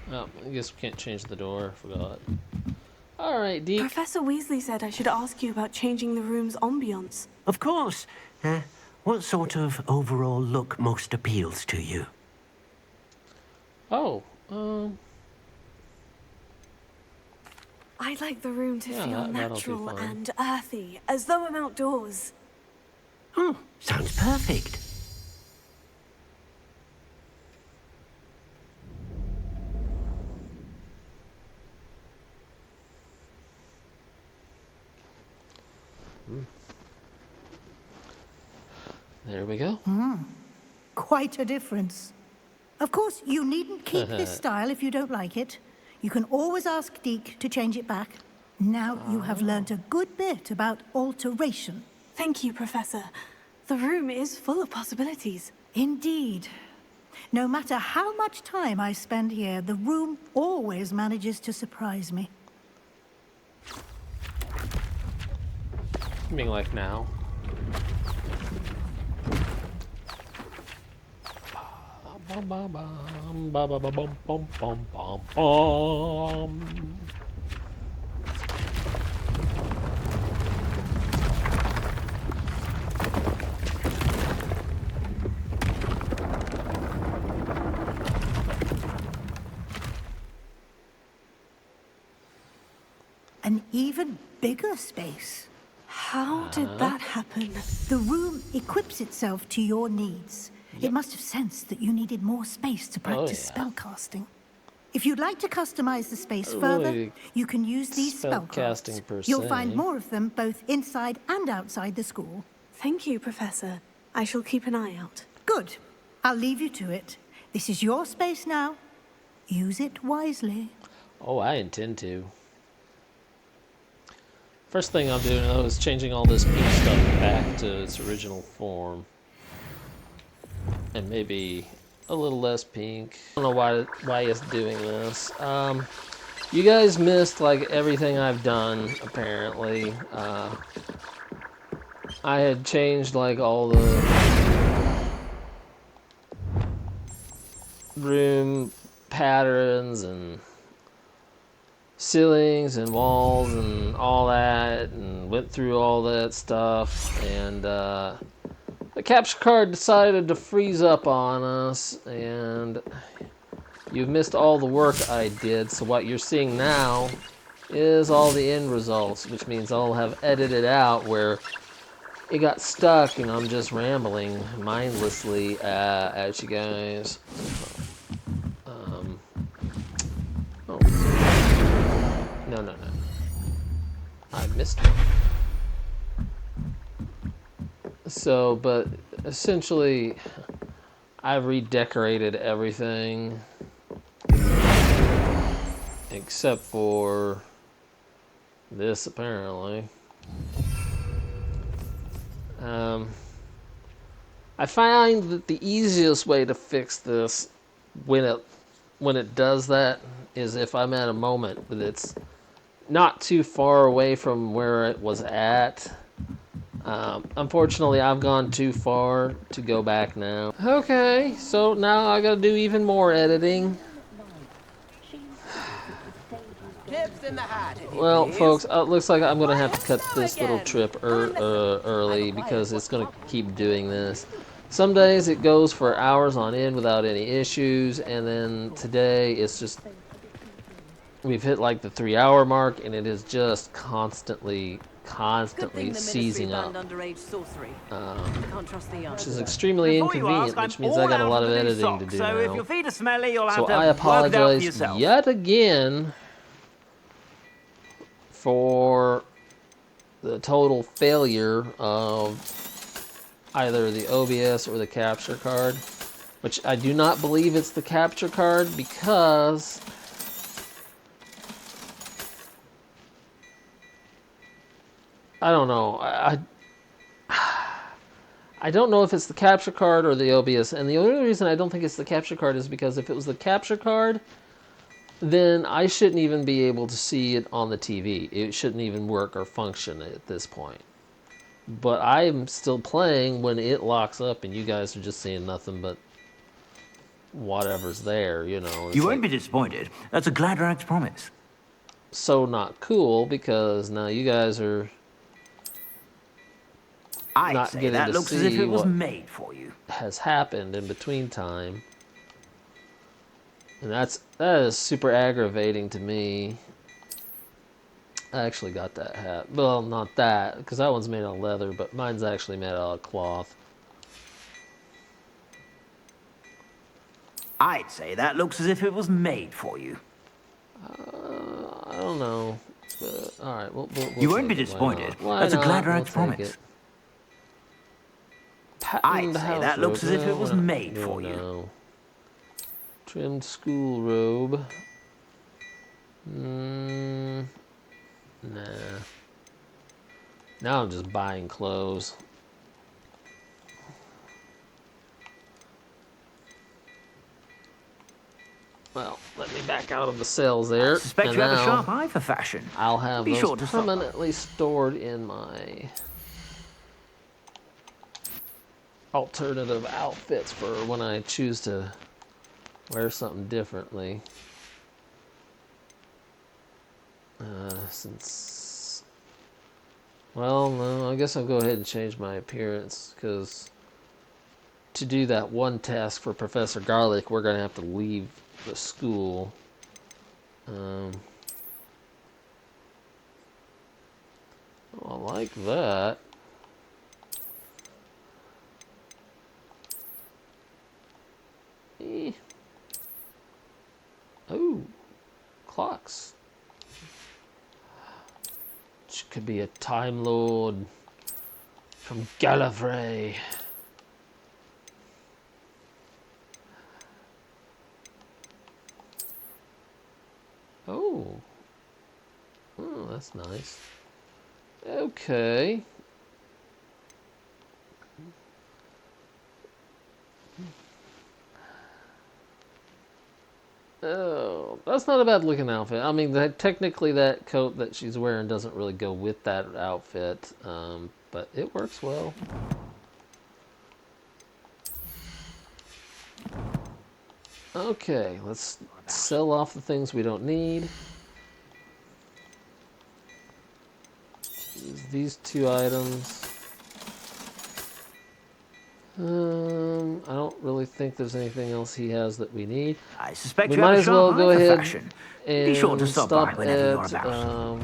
Oh, I guess we can't change the door. Forgot. Alright, Deke. Professor Weasley said I should ask you about changing the room's ambiance. Of course. What sort of overall look most appeals to you? Oh, I'd like the room to Yeah, feel that'll be natural fine. and earthy, as though I'm outdoors. Oh, sounds perfect. There we go. Quite a difference. Of course, you needn't keep this style if you don't like it. You can always ask Deke to change it back. Now you have learnt a good bit about alteration. Thank you, Professor. The room is full of possibilities. Indeed. No matter how much time I spend here, the room always manages to surprise me. You mean like now? Bum, bum, bum, bum, bum, bum, bum, bum, bum, bum. An even bigger space. How did that happen? The room equips itself to your needs. It must have sensed that you needed more space to practice spellcasting. If you'd like to customize the space further, you can use these spellcasting per You'll se. find more of them both inside and outside the school. Thank you, Professor. I shall keep an eye out. Good. I'll leave you to it. This is your space now. Use it wisely. Oh, I intend to. First thing I'm doing though is changing all this pink stuff back to its original form. And maybe a little less pink. I don't know why it's doing this. You guys missed like everything I've done apparently. I had changed like all the room patterns and ceilings and walls and all that, and went through all that stuff, and the capture card decided to freeze up on us, and you've missed all the work I did. So what you're seeing now is all the end results, which means I'll have edited out where it got stuck and I'm just rambling mindlessly at you guys. Oh. No. I missed one. So, but essentially, I've redecorated everything except for this, apparently. I find that the easiest way to fix this when it does that is if I'm at a moment that it's not too far away from where it was at. Unfortunately, I've gone too far to go back now. Okay, so now I gotta do even more editing. Tips in the hat, if you Well, please. folks, it looks like I'm gonna have to cut this little trip early because it's gonna keep doing this. Some days it goes for hours on end without any issues, and then today it's just we've hit like the 3-hour mark, and it is just constantly seizing up, which is extremely inconvenient, which means I got a lot of editing to do now. If your feet are smelly, you'll have So to I work it out for apologize yourself. yet again for the total failure of either the OBS or the capture card, which I do not believe it's the capture card because I don't know. I don't know if it's the capture card or the OBS, and the only reason I don't think it's the capture card is because if it was the capture card, then I shouldn't even be able to see it on the TV. It shouldn't even work or function at this point. But I'm still playing when it locks up, and you guys are just seeing nothing but whatever's there, you know. You won't be disappointed. That's a glad rags promise. So not cool, because now you guys are not getting that to looks see as if it was what made for you. has happened in between time. And that is super aggravating to me. I actually got that hat. Well, not that, because that one's made out of leather, but mine's actually made out of cloth. I'd say that looks as if it was made for you. I don't know. But, all right, we'll You won't be take it. disappointed. Why That's a not? glad rags We'll take promise. it. I'd say House that looks as robe. if it was No, made no, for no. you. Trimmed school robe. Nah. Now I'm just buying clothes. Well, let me back out of the sales there. I suspect and you have a now sharp eye for fashion. I'll have Be those sure to stop by. permanently stored in my alternative outfits for when I choose to wear something differently. Well, no, I guess I'll go ahead and change my appearance, because to do that one task for Professor Garlic, we're going to have to leave the school. I like that. Oh, clocks. Which could be a Time Lord from Gallifrey. Oh. Oh, that's nice. Okay. Oh, that's not a bad looking outfit. I mean, technically that coat that she's wearing doesn't really go with that outfit, but it works well. Okay, let's sell off the things we don't need. These two items. I don't really think there's anything else he has that we need. I suspect we you might have a as well sharp go eye for ahead fashion. and Be sure to stop by whenever you're at about.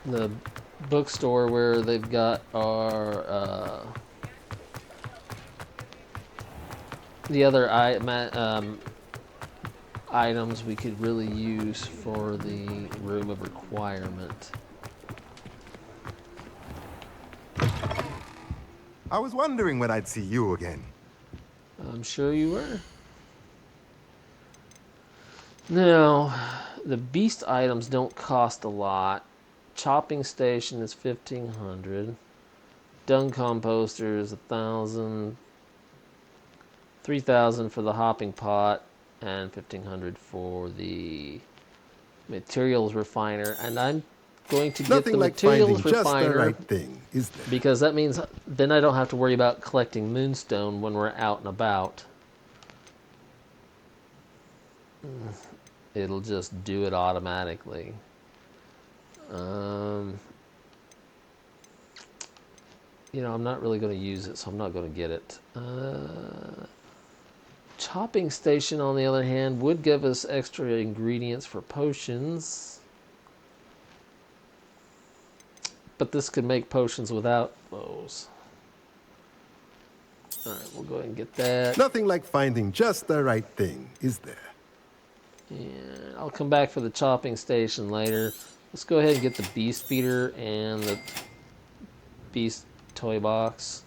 the bookstore where they've got our the other items we could really use for the room of requirement. I was wondering when I'd see you again. I'm sure you were. Now, the beast items don't cost a lot. Chopping station is 1,500. Dung composter is 1,000. 3,000 for the hopping pot, and 1,500 for the materials refiner. And I'm going to get the materials refiner, right thing, is there? because that means then I don't have to worry about collecting moonstone when we're out and about. It'll just do it automatically. You know, I'm not really going to use it, so I'm not going to get it. Chopping station, on the other hand, would give us extra ingredients for potions. But this could make potions without those. Alright, we'll go ahead and get that. Nothing like finding just the right thing, is there? And I'll come back for the chopping station later. Let's go ahead and get the beast feeder and the beast toy box.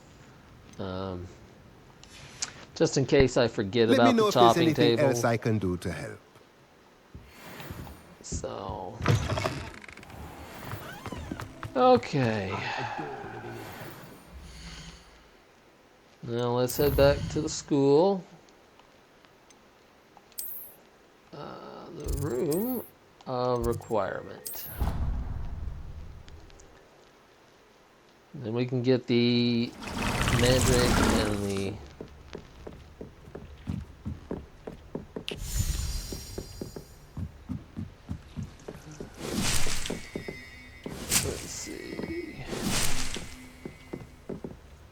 Just in case I forget about the chopping table. Let me know if there's anything else I can do to help. So, okay. Now let's head back to the school. The room of requirement. Then we can get the magic and the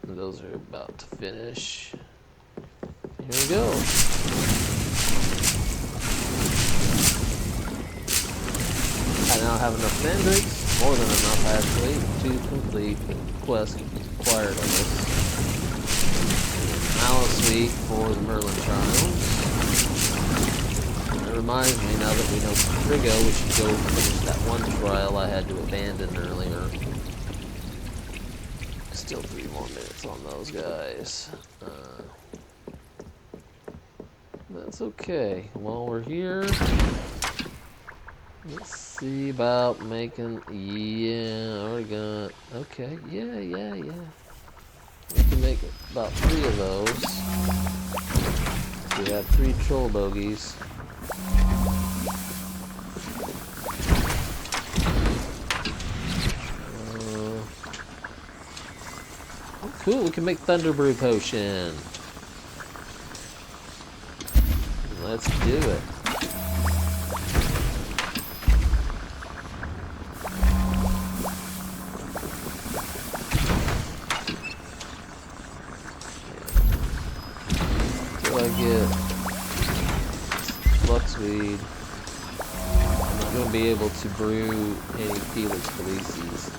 those are about to finish. Here we go. I now have enough mandrakes, more than enough actually, to complete the quest required of us. Malice Suite for the Merlin Trials. It reminds me, now that we know Frigo, we should go finish that one trial I had to abandon earlier. Still 3 more minutes on those guys. That's okay. While we're here, let's see about making. Yeah, already got. Okay, yeah. We can make about 3 of those. We have 3 troll bogies. Cool, we can make Thunder Brew Potion. Let's do it. Until I get Fluxweed, I'm not going to be able to brew any Felix Felicis.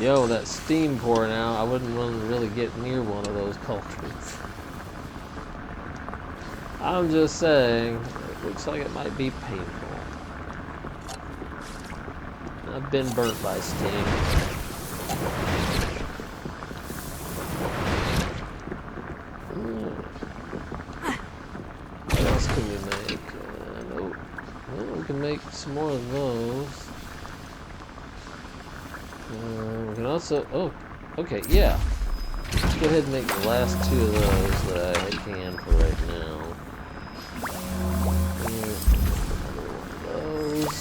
Yo, that steam pouring out, I wouldn't want to really get near one of those cauldrons. I'm just saying, it looks like it might be painful. I've been burnt by steam. What else can we make? Nope. Well, we can make some more of those. We can also, oh, okay, yeah. Let's go ahead and make the last 2 of those that I can for right now. Here's another one of those.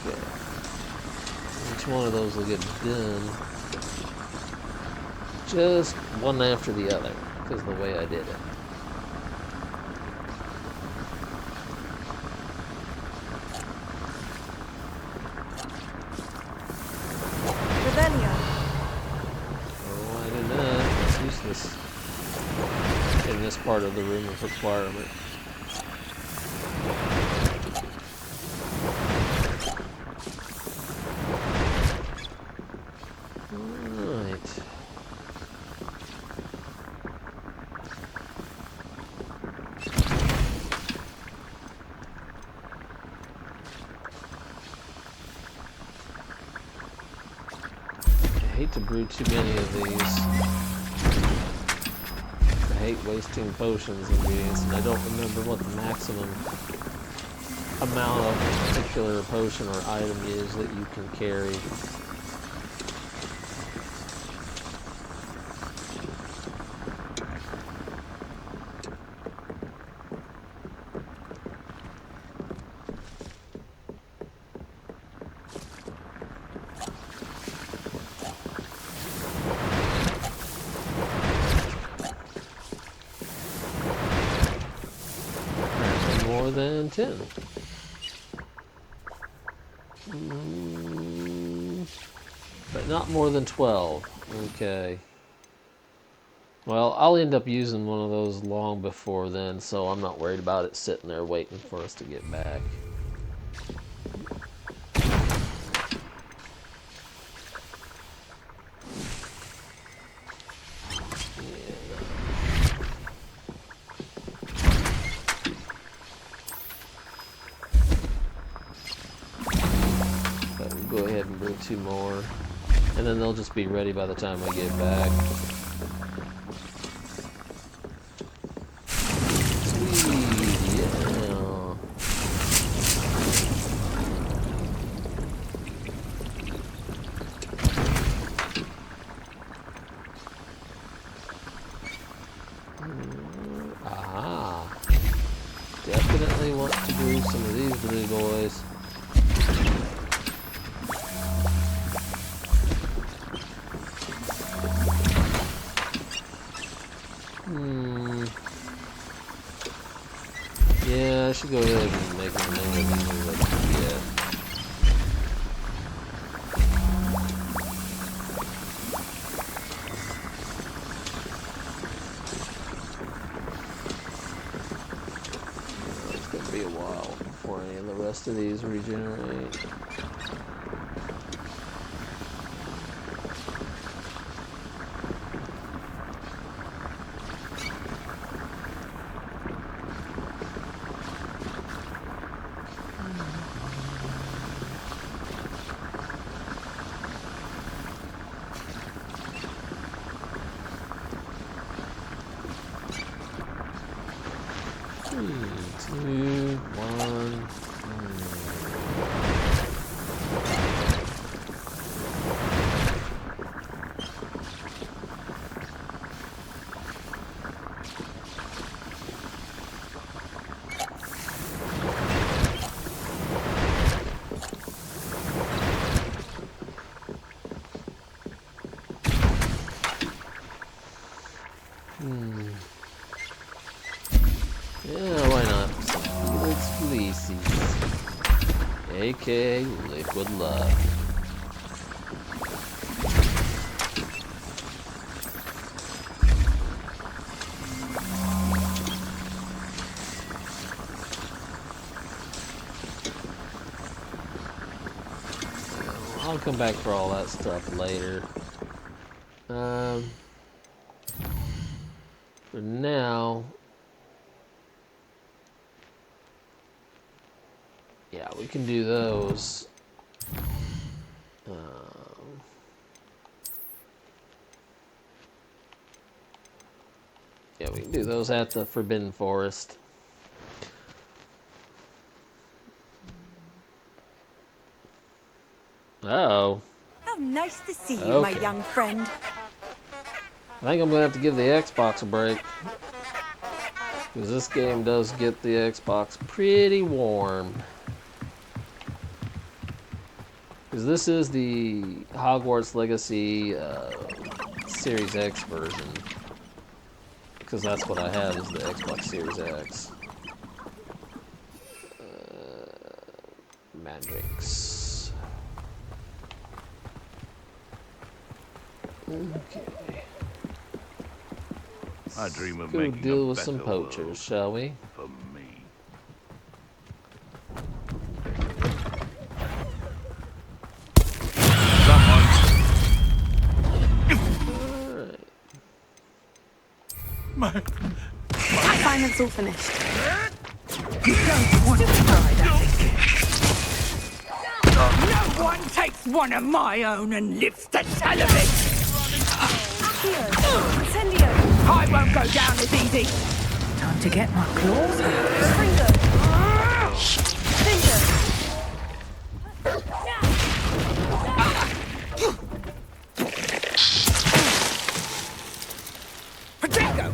Okay. Each one of those will get done. Just one after the other, because of the way I did it. In this part of the room of requirement. Alright. to brew too many of these. I hate wasting potions ingredients, and I don't remember what the maximum amount of a particular potion or item is that you can carry. More than 10. But not more than 12. Okay. Well, I'll end up using one of those long before then, so I'm not worried about it sitting there waiting for us to get back. Go ahead and brew 2 more, and then they'll just be ready by the time we get back. Sweet, yeah. Aha. Definitely want to brew some of these blue boys. Yeah, I should go ahead and make a note of these ones I forget. It's going to be a while before any of the rest of these regenerate. Yeah, why not? Felix Felicis, aka Liquid Love. I'll come back for all that stuff later. For now, yeah, we can do those. Yeah, we can do those at the Forbidden Forest. Uh-oh. How nice to see you, my young friend. I think I'm going to have to give the Xbox a break. Because this game does get the Xbox pretty warm. Because this is the Hogwarts Legacy Series X version. Because that's what I have, is the Xbox Series X. Mandrakes. Okay. I dream of Go making deal a with some better poachers, world shall we? for me. Alright. Fine, it's all finished. Don't want to try that. No one takes one of my own and lives to tell of it. Incendio! I won't go down as easy! Time to get my claws out. Finger! Finger! Protego!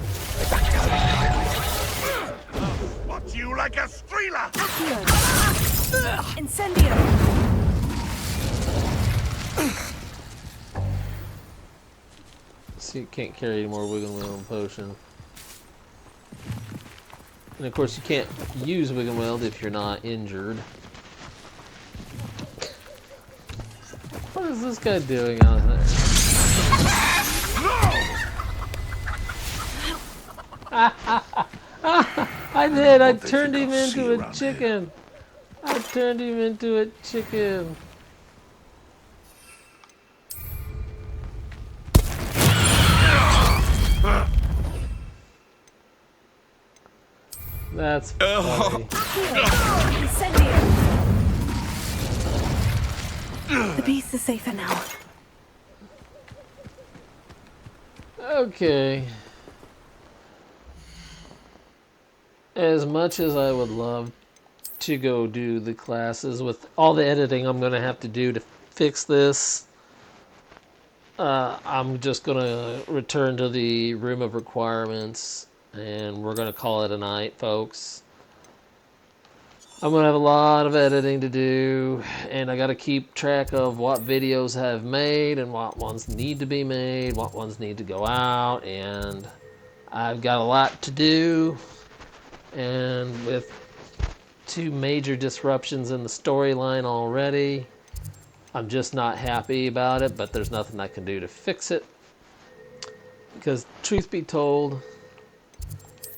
Watch you like a streeler! Incendio! See, you can't carry any more Wiggle Weld potion. And of course, you can't use Wiggle Weld if you're not injured. What is this guy doing out there? I did! I turned him into a chicken! I turned him into a chicken! That's funny. The beast is safer now. Okay. As much as I would love to go do the classes with all the editing I'm going to have to do to fix this, I'm just going to return to the room of requirements and we're going to call it a night, folks. I'm going to have a lot of editing to do, and I got to keep track of what videos have made and what ones need to be made, what ones need to go out, and I've got a lot to do. And with 2 major disruptions in the storyline already, I'm just not happy about it, but there's nothing I can do to fix it. Because truth be told,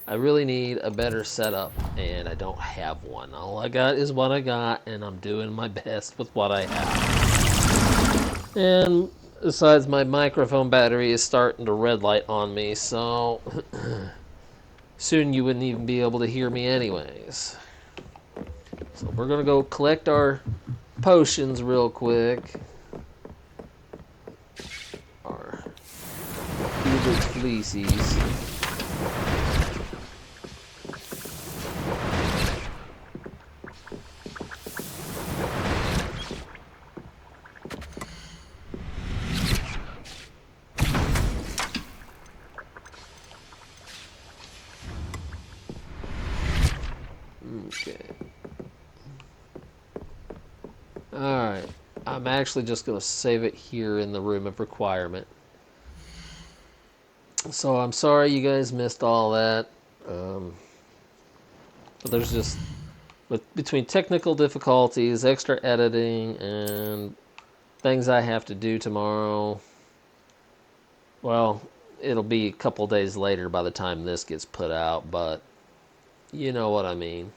I really need a better setup, and I don't have one. All I got is what I got, and I'm doing my best with what I have. And besides, my microphone battery is starting to red light on me, so soon you wouldn't even be able to hear me anyways. So we're going to go collect our potions real quick. Our Hubert Fleecies. Okay. Alright. I'm actually just going to save it here in the room of requirement. So I'm sorry you guys missed all that. But there's just, between technical difficulties, extra editing, and things I have to do tomorrow, well, it'll be a couple days later by the time this gets put out, but you know what I mean.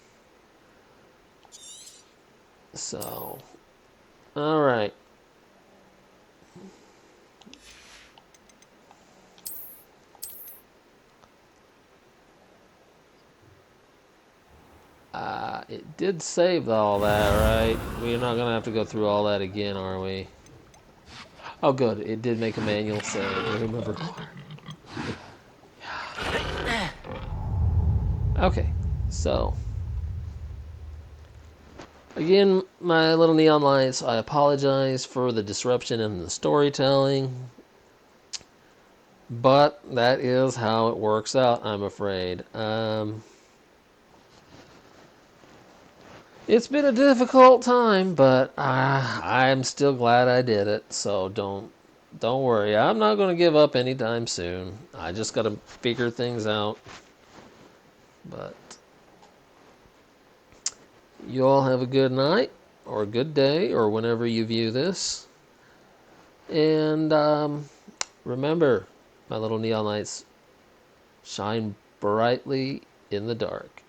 So, alright. It did save all that, right? We're not going to have to go through all that again, are we? Oh, good. It did make a manual save. Remember. Okay, so. Again, my little neon lights, I apologize for the disruption in the storytelling. But that is how it works out, I'm afraid. It's been a difficult time, but I'm still glad I did it. So don't worry. I'm not going to give up anytime soon. I just got to figure things out. But you all have a good night or a good day or whenever you view this. And remember, my little neon lights shine brightly in the dark.